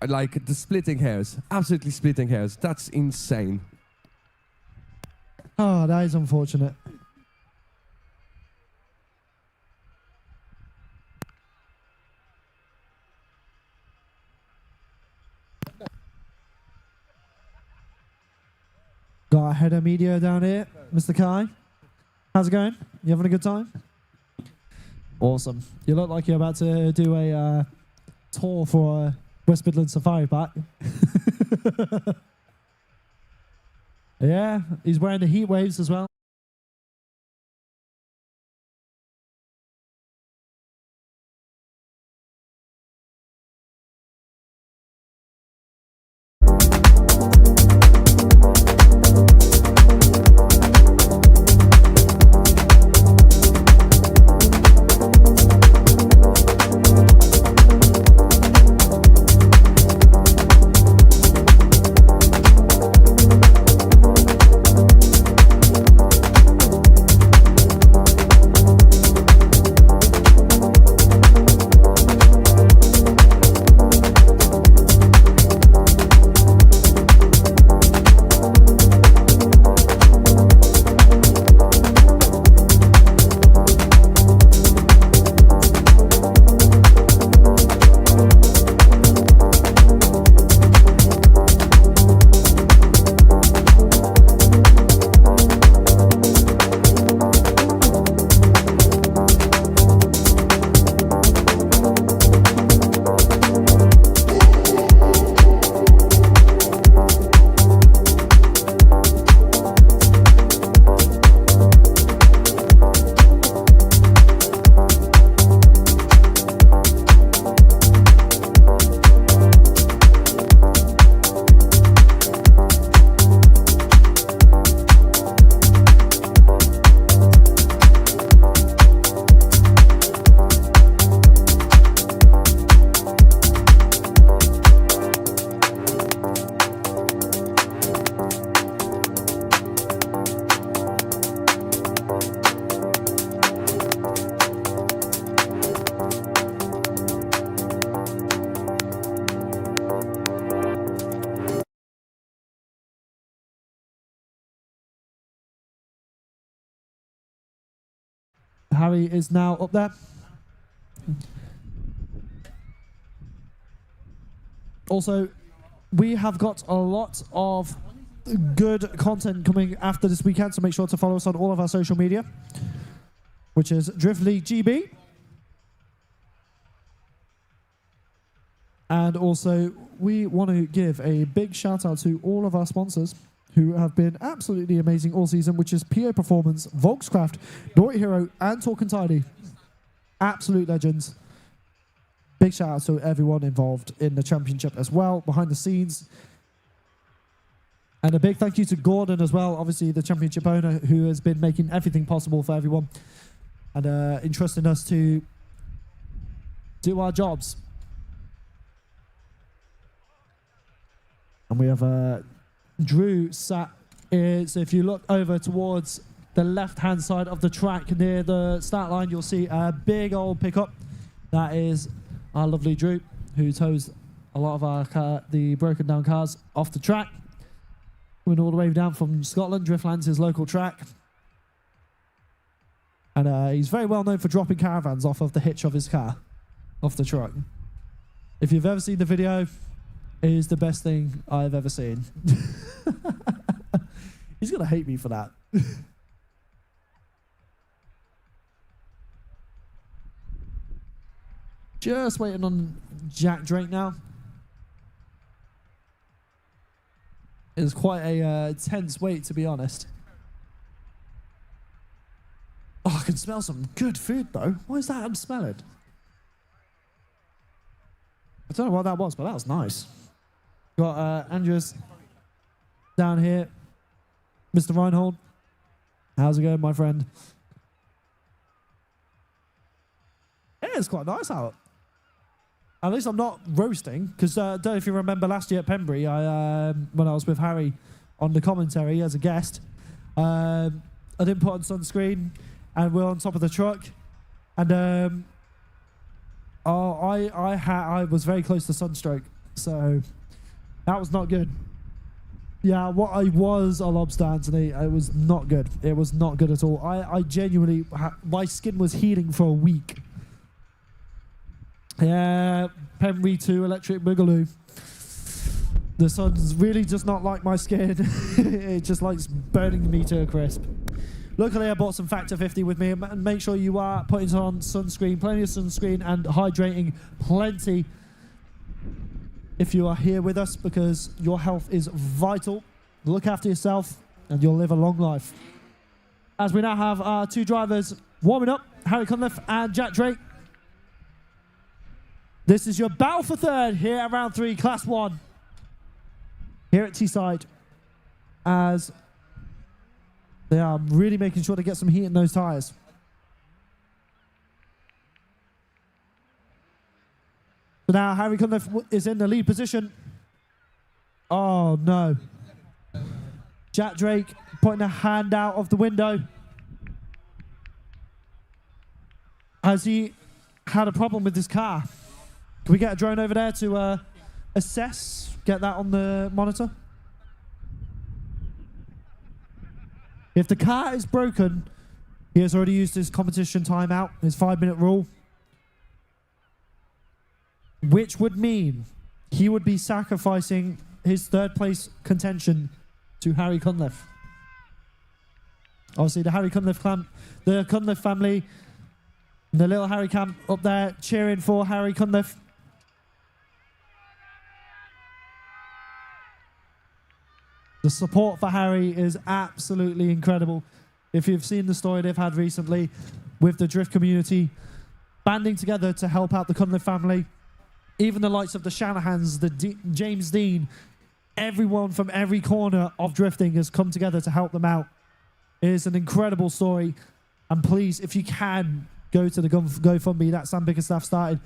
like the splitting hairs. Absolutely splitting hairs. That's insane. Oh, that is unfortunate. Got a head of media down here, Mr. Kai. How's it going? You having a good time? Awesome. You look like you're about to do a tour for West Midlands Safari Park. Yeah, he's wearing the heat waves as well. Harry is now up there. Also, we have got a lot of good content coming after this weekend, so make sure to follow us on all of our social media, which is Drift League GB. And also, we want to give a big shout out to all of our sponsors who have been absolutely amazing all season, which is PO Performance, Volkscraft, Naughty Hero, and Talk and Tidy. Absolute legends. Big shout out to everyone involved in the championship as well, behind the scenes. And a big thank you to Gordon as well, obviously the championship owner, who has been making everything possible for everyone and entrusting us to do our jobs. And we have Drew sat here. So if you look over towards the left-hand side of the track near the start line, you'll see a big old pickup. That is our lovely Drew, who tows a lot of the broken down cars off the track. Coming all the way down from Scotland, Driftland's his local track. And he's very well known for dropping caravans off of the hitch of his car, off the truck. If you've ever seen the video, it is the best thing I've ever seen. He's going to hate me for that. Just waiting on Jack Drake now. It's quite a tense wait, to be honest. Oh, I can smell some good food, though. What is that I'm smelling? I don't know what that was, but that was nice. Got Andrews down here. Mr. Reinhold. How's it going, my friend? Yeah, it's quite nice out. At least I'm not roasting, because I don't know if you remember last year at Pembury, when I was with Harry on the commentary as a guest, I I didn't put on sunscreen, and we're on top of the truck, and I was very close to sunstroke, so that was not good. Yeah, what I was a lobster, Anthony, it was not good. It was not good at all. I genuinely, my skin was healing for a week. Yeah, Penry 2 Electric Boogaloo. The sun's really does not like my skin. It just likes burning me to a crisp. Luckily, I bought some Factor 50 with me, and make sure you are putting on sunscreen, plenty of sunscreen, and hydrating plenty if you are here with us, because your health is vital. Look after yourself, and you'll live a long life. As we now have our two drivers warming up, Harry Cunliffe and Jack Drake. This is your battle for third here at round 3, Class 1, here at Teesside, as they are really making sure to get some heat in those tyres. So now Harry Cunliffe is in the lead position. Oh no. Jack Drake putting a hand out of the window as he had a problem with his car. Can we get a drone over there to assess, get that on the monitor? If the car is broken, he has already used his competition timeout, his 5-minute rule, which would mean he would be sacrificing his third place contention to Harry Cunliffe. Obviously, the the Cunliffe family, the little Harry camp up there cheering for Harry Cunliffe. The support for Harry is absolutely incredible. If you've seen the story they've had recently with the drift community banding together to help out the Cunliffe family, even the likes of the Shanahans, James Dean, everyone from every corner of drifting has come together to help them out. It is an incredible story. And please, if you can, go to the GoFundMe that Sam Bickerstaff started.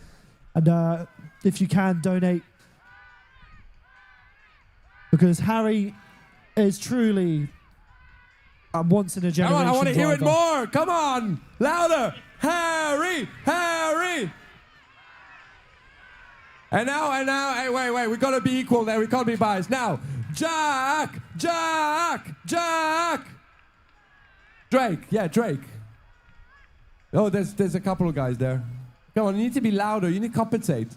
And if you can, donate. Because Harry is truly a once in a generation Come on, I want to hear it driver. more. Come on, louder. Harry, Harry. And now, hey, wait, we gotta be equal there. We can't be biased. Now, Jack. Drake, yeah, Drake. Oh, there's a couple of guys there. Come on, you need to be louder. You need to compensate.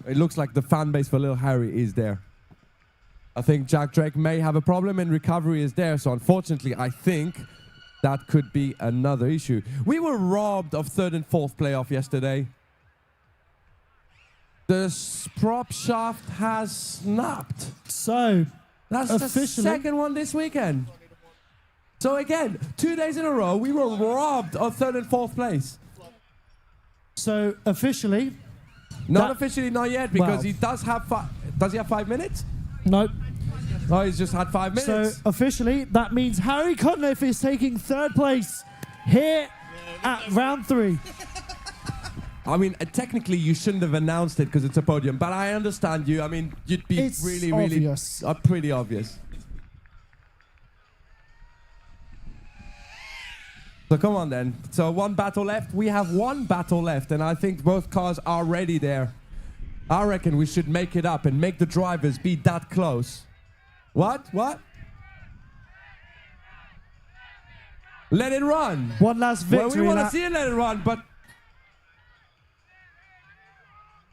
It looks like the fan base for Little Harry is there. I think Jack Drake may have a problem and recovery is there. So unfortunately, I think that could be another issue. We were robbed of third and fourth playoff yesterday. The prop shaft has snapped. So, That's the second one this weekend. So again, 2 days in a row, we were robbed of third and fourth place. So officially, Not officially, not yet, because well, he does have does he have 5 minutes? nope. Oh, he's just had 5 minutes. So officially, that means Harry Cunliffe is taking third place here at round 3. I mean, technically, you shouldn't have announced it because it's a podium, but I understand you. I mean, you'd be It's really, obvious. pretty obvious. So come on then. So one battle left. We have one battle left, and I think both cars are ready there. I reckon we should make it up and make the drivers be that close. What? Let it run. One last victory. Well, we want to lap. see it let it run, but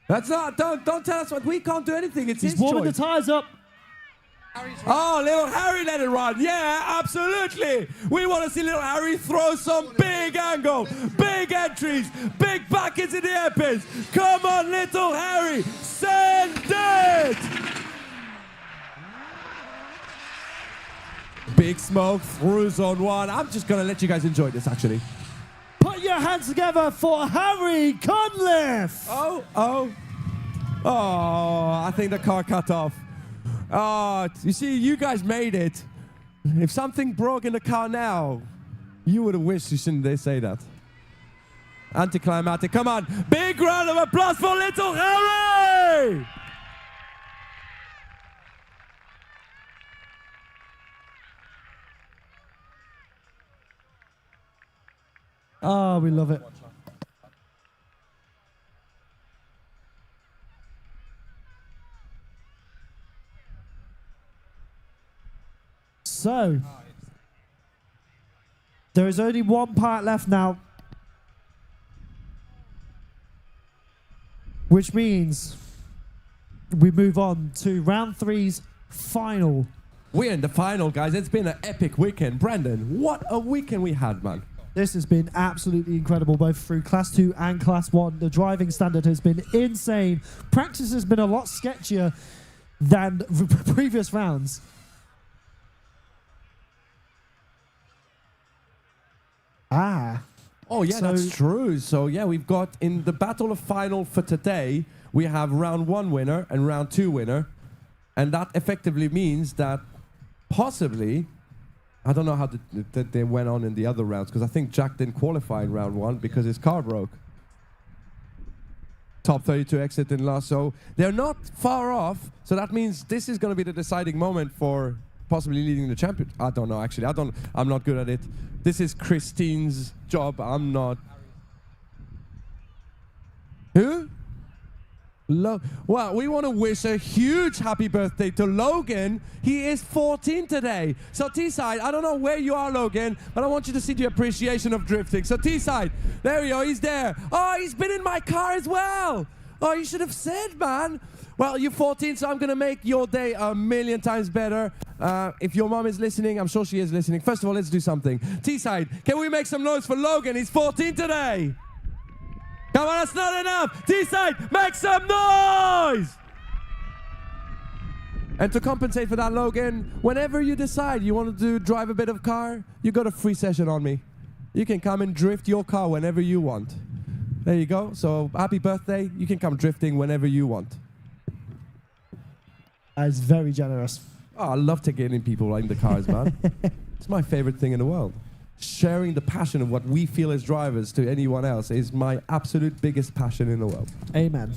that's not. Don't tell us what we can't do anything. It's He's his warming choice. the tyres up. Oh, little Harry let it run. Yeah, absolutely. We want to see little Harry throw some big angle, big entries, big buckets in the airpins. Come on, little Harry, send it. Big smoke through zone 1. I'm just going to let you guys enjoy this, actually. Put your hands together for Harry Cunliffe. Oh, I think the car cut off. Oh, you see, you guys made it. If something broke in the car now, you would have wished you shouldn't say that. Anticlimactic. Come on. Big round of applause for little Harry! Oh, we love it. So, there is only one part left now, which means we move on to round 3's final. We're in the final, guys. It's been an epic weekend. Brandon, what a weekend we had, man. This has been absolutely incredible, both through Class 2 and Class 1. The driving standard has been insane. Practice has been a lot sketchier than previous rounds. Oh, yeah, So- that's true. So, yeah, we've got in the battle of final for today, we have round 1 winner and round 2 winner. And that effectively means that possibly, I don't know how they went on in the other rounds, because I think Jack didn't qualify in round 1 because his car broke. Top 32 exit in last, so they're not far off. So that means this is going to be the deciding moment for possibly leading the champion. I don't know, actually. I'm not good at it. This is Christine's job. I'm not. Who? Well, we want to wish a huge happy birthday to Logan. He is 14 today. So Teesside, I don't know where you are, Logan, but I want you to see the appreciation of drifting. So Teesside, there we go, he's there. Oh, he's been in my car as well. Oh, you should have said, man. Well, you're 14, so I'm going to make your day a million times better. If your mom is listening, I'm sure she is listening. First of all, let's do something. Teesside, can we make some noise for Logan? He's 14 today. Come on, that's not enough. Teesside, make some noise! And to compensate for that, Logan, whenever you decide you want to drive a bit of car, you got a free session on me. You can come and drift your car whenever you want. There you go. So happy birthday. You can come drifting whenever you want. That is very generous. Oh, I love taking people in the cars, man. It's my favorite thing in the world. Sharing the passion of what we feel as drivers to anyone else is my absolute biggest passion in the world. Amen.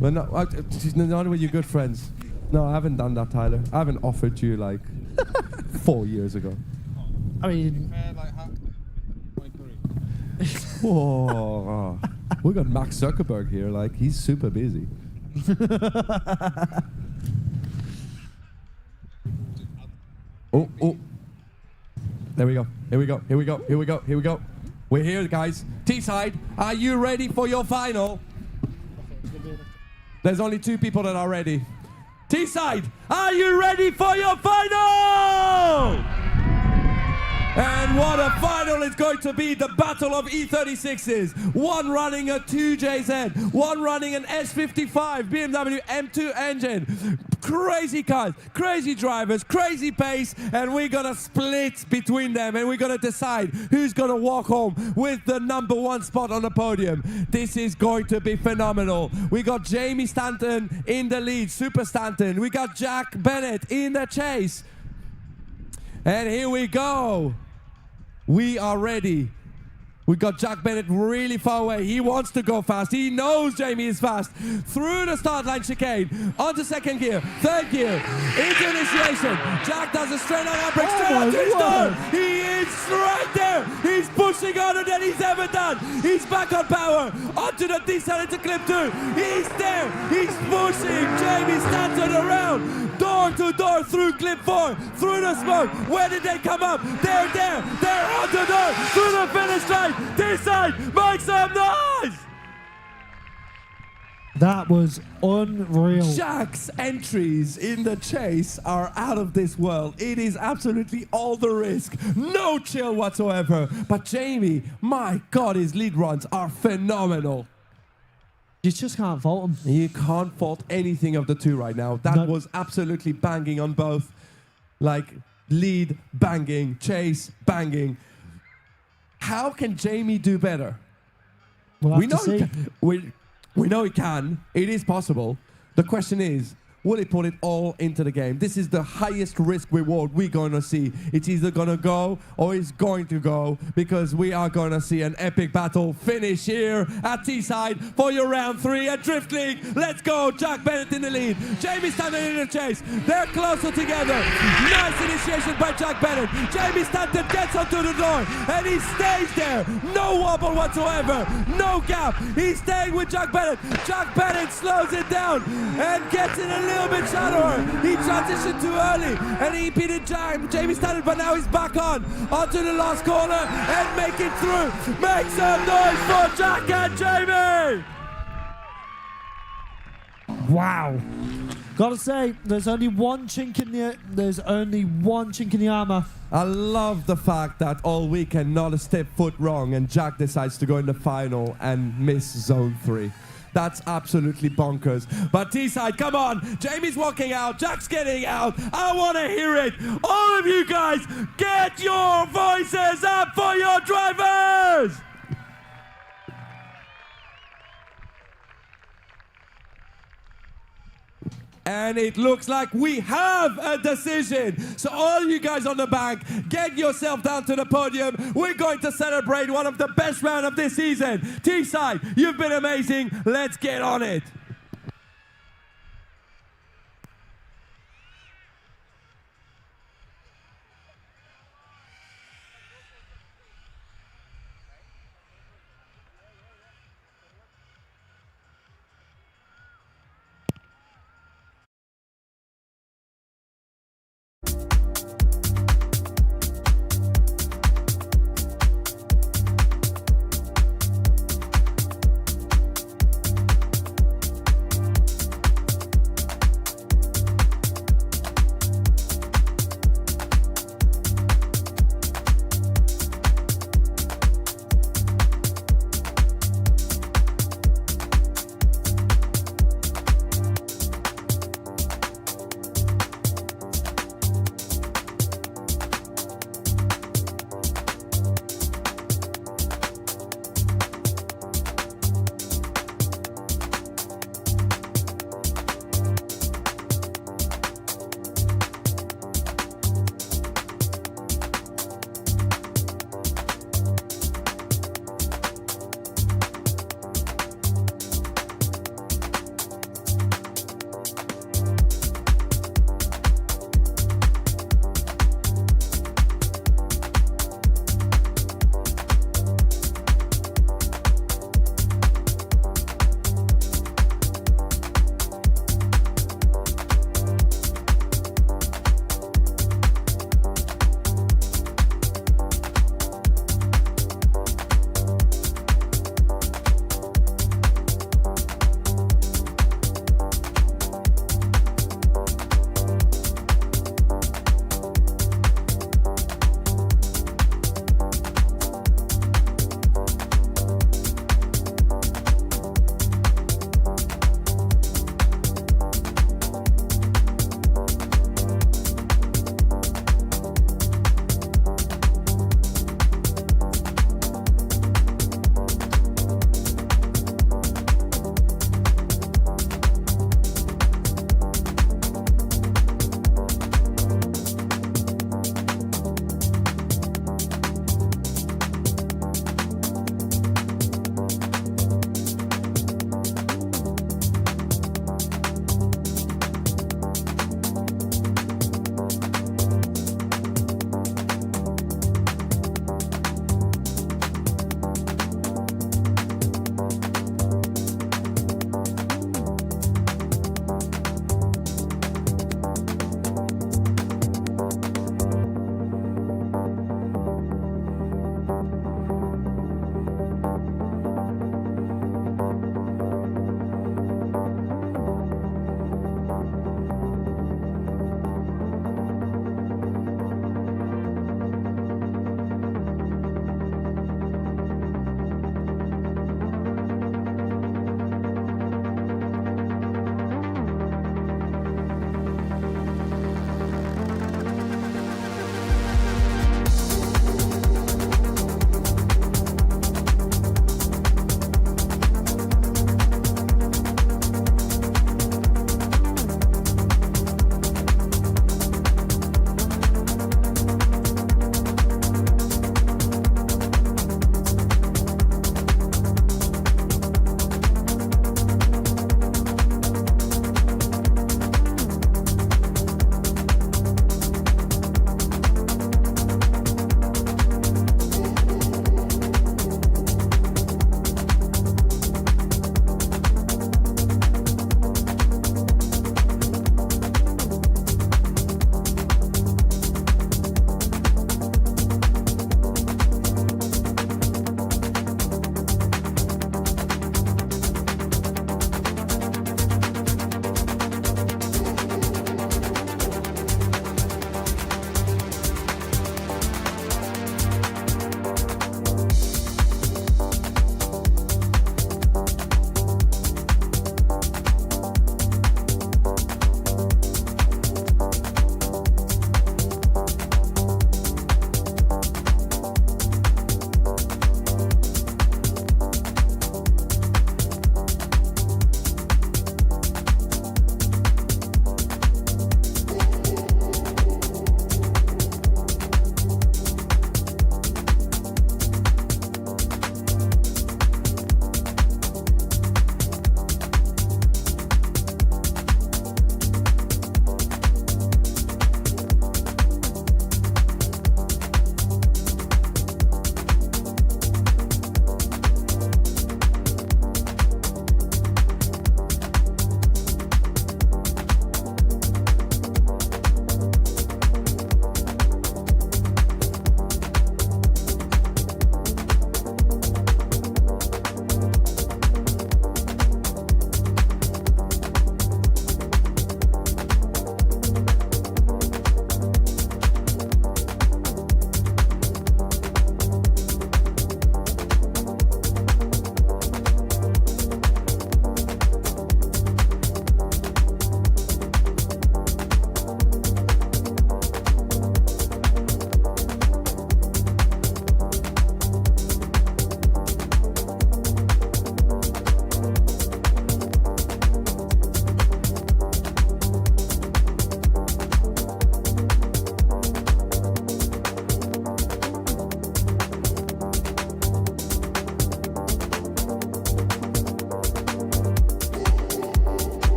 Well, no, not with your good friends. No, I haven't done that, Tyler. I haven't offered you like 4 years ago. I mean, Whoa. We got Max Zuckerberg here, like he's super busy. Oh. There we go. Here we go. We're here, guys. Teesside, are you ready for your final? There's only 2 people that are ready. Teesside, are you ready for your final? And what a final it's going to be, the battle of E36s. One running a 2JZ, one running an S55 BMW M2 engine. Crazy cars, crazy drivers, crazy pace, and we're gonna split between them and we're gonna decide who's gonna walk home with the #1 spot on the podium. This is going to be phenomenal. We got Jamie Stanton in the lead, Super Stanton. We got Jack Bennett in the chase. And here we go. We are ready. We got Jack Bennett really far away. He wants to go fast. He knows Jamie is fast. Through the start line chicane, onto second gear, third gear, into initiation. Jack does a straight line upbreak, straight up to his door. He is right there. He's pushing harder than he's ever done. He's back on power. Onto the descent into clip 2. He's there. He's pushing Jamie Stanton around. Door to door through clip 4, through the smoke. Where did they come up? They're there. They're on the door, through the finish line. Teesside, make some noise! that was unreal. Jack's entries in the chase are out of this world. It is absolutely all the risk. No chill whatsoever. But Jamie, my God, his lead runs are phenomenal. You just can't fault him. You can't fault anything of the 2 right now. That was absolutely banging on both. Like, lead, banging, chase, banging. How can Jamie do better? We'll have to see. We know he can. It is possible. The question is, will he put it all into the game? This is the highest risk reward we're going to see. It's either going to go or it's going to go, because we are going to see an epic battle finish here at Teesside for your round 3 at Drift League. Let's go. Jack Bennett in the lead. Jamie Stanton in the chase. They're closer together. Nice initiation by Jack Bennett. Jamie Stanton gets onto the door and he stays there. No wobble whatsoever. No gap. He's staying with Jack Bennett. Jack Bennett slows it down and gets it a little bit shallower. He transitioned too early and he beat Jamie Stanton, but now he's back onto the last corner and make it through. Make some noise for Jack and Jamie! Wow. Gotta say, there's only one chink in the armor. I love the fact that all weekend not a step foot wrong and Jack decides to go in the final and miss zone 3. That's absolutely bonkers. But Teesside, come on. Jamie's walking out. Jack's getting out. I want to hear it. All of you guys, get your voices up for your drivers! And it looks like we have a decision. So all you guys on the bank, get yourself down to the podium. We're going to celebrate one of the best rounds of this season. Teesside, you've been amazing. Let's get on it.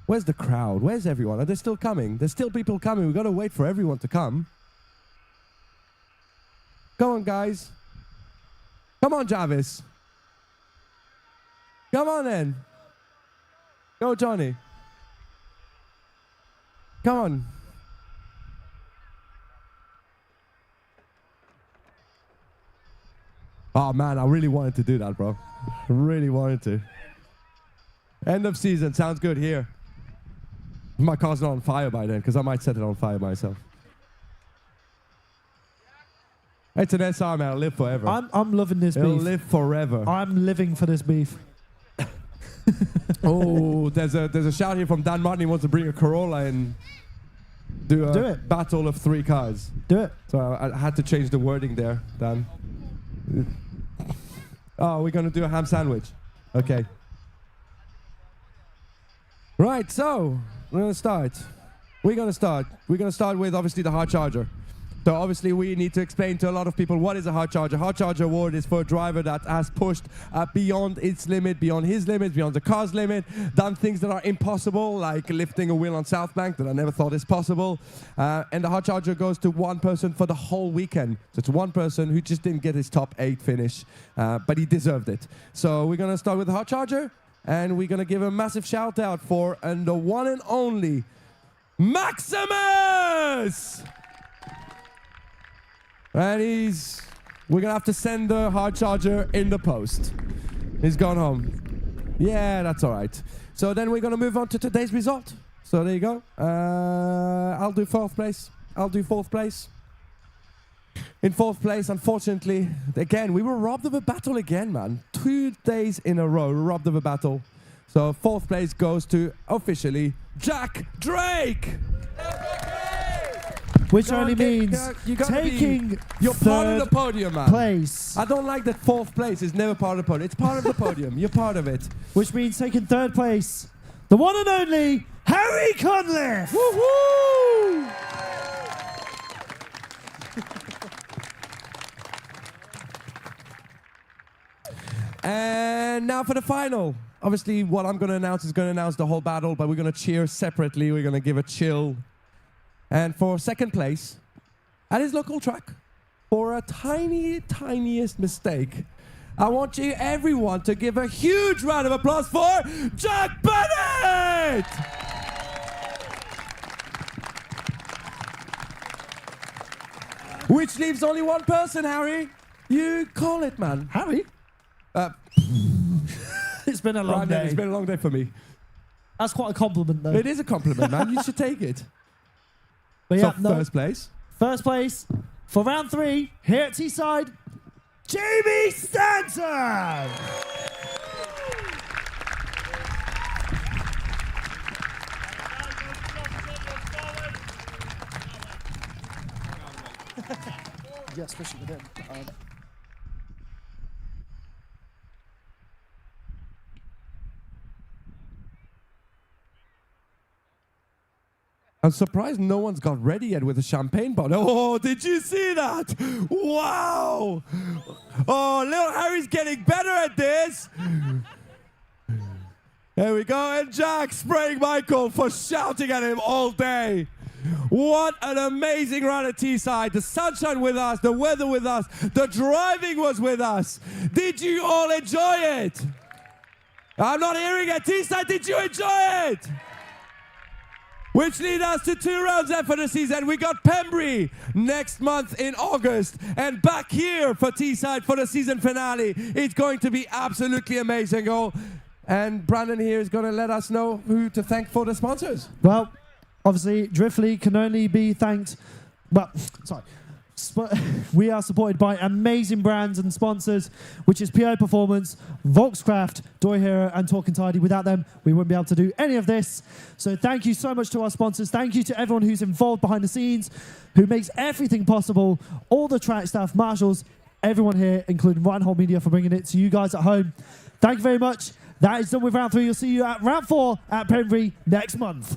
Where's the crowd? Where's everyone? Are they still coming? There's still people coming. We've got to wait for everyone to come. Come on, guys. Come on, Jarvis. Come on, then. Go, Johnny. Come on. Oh, man, I really wanted to do that, bro. I really wanted to. End of season. Sounds good here. My car's not on fire by then, because I might set it on fire myself. It's an SR, man. It'll live forever. I'm loving this It'll beef. live forever. I'm living for this beef. Oh, there's a shout here from Dan Martin. He wants to bring a Corolla and do a battle of 3 cars. Do it. So I had to change the wording there, Dan. Oh, we're going to do a ham sandwich. Okay. Right, so we're going to start. We're going to start with, obviously, the hard charger. So obviously we need to explain to a lot of people what is a hard charger. Hard charger award is for a driver that has pushed beyond its limit, beyond his limit, beyond the car's limit, done things that are impossible, like lifting a wheel on South Bank that I never thought is possible. And the hard charger goes to one person for the whole weekend. So it's one person who just didn't get his top 8 finish, but he deserved it. So we're going to start with the hard charger, and we're going to give a massive shout out for the one and only Maximus! And we're going to have to send the hard charger in the post. He's gone home. Yeah, that's all right. So then we're going to move on to today's result. So there you go. I'll do 4th place. I'll do 4th place. In 4th place, unfortunately, again, we were robbed of a battle again, man. 2 days in a row, robbed of a battle. So 4th place goes to, officially, Jack Drake! Which only means taking you're part of the podium, man. Place. I don't like that 4th place is never part of the podium. It's part of the podium. You're part of it. Which means taking 3rd place, the one and only Harry Conliffe. Woo-hoo! And now for the final. Obviously, what I'm going to announce is going to announce the whole battle, but we're going to cheer separately. We're going to give a chill. And for second place, at his local track, for a tiniest mistake, I want you, everyone, to give a huge round of applause for Jack Bennett! Which leaves only one person, Harry. You call it, man. Harry? It's been a long Right, day. it's been a long day for me. That's quite a compliment, though. It is a compliment, man. You should take it. But yeah, So, no, first place. first place for round 3 here at Teesside, Jamie Stanton! Yeah, especially with him. I'm surprised no one's got ready yet with a champagne bottle. Oh, did you see that? Wow! Oh, little Harry's getting better at this. There we go. And Jack spraying Michael for shouting at him all day. What an amazing run at Teesside. The sunshine with us, the weather with us, the driving was with us. Did you all enjoy it? I'm not hearing it. Teesside, did you enjoy it? Which lead us to 2 rounds left for the season. We got Pembrey next month in August and back here for Teesside for the season finale. It's going to be absolutely amazing. Oh, and Brandon here is going to let us know who to thank for the sponsors. Well, obviously, Driftly can only be thanked. Well, sorry. We are supported by amazing brands and sponsors, which is PO Performance, Volkscraft, Doy Hero, and Talking Tidy. Without them, we wouldn't be able to do any of this. So thank you so much to our sponsors. Thank you to everyone who's involved behind the scenes, who makes everything possible. All the track staff, marshals, everyone here, including Reinhold Media, for bringing it to you guys at home. Thank you very much. That is done with round 3. You'll see you at round 4 at Pembrey next month.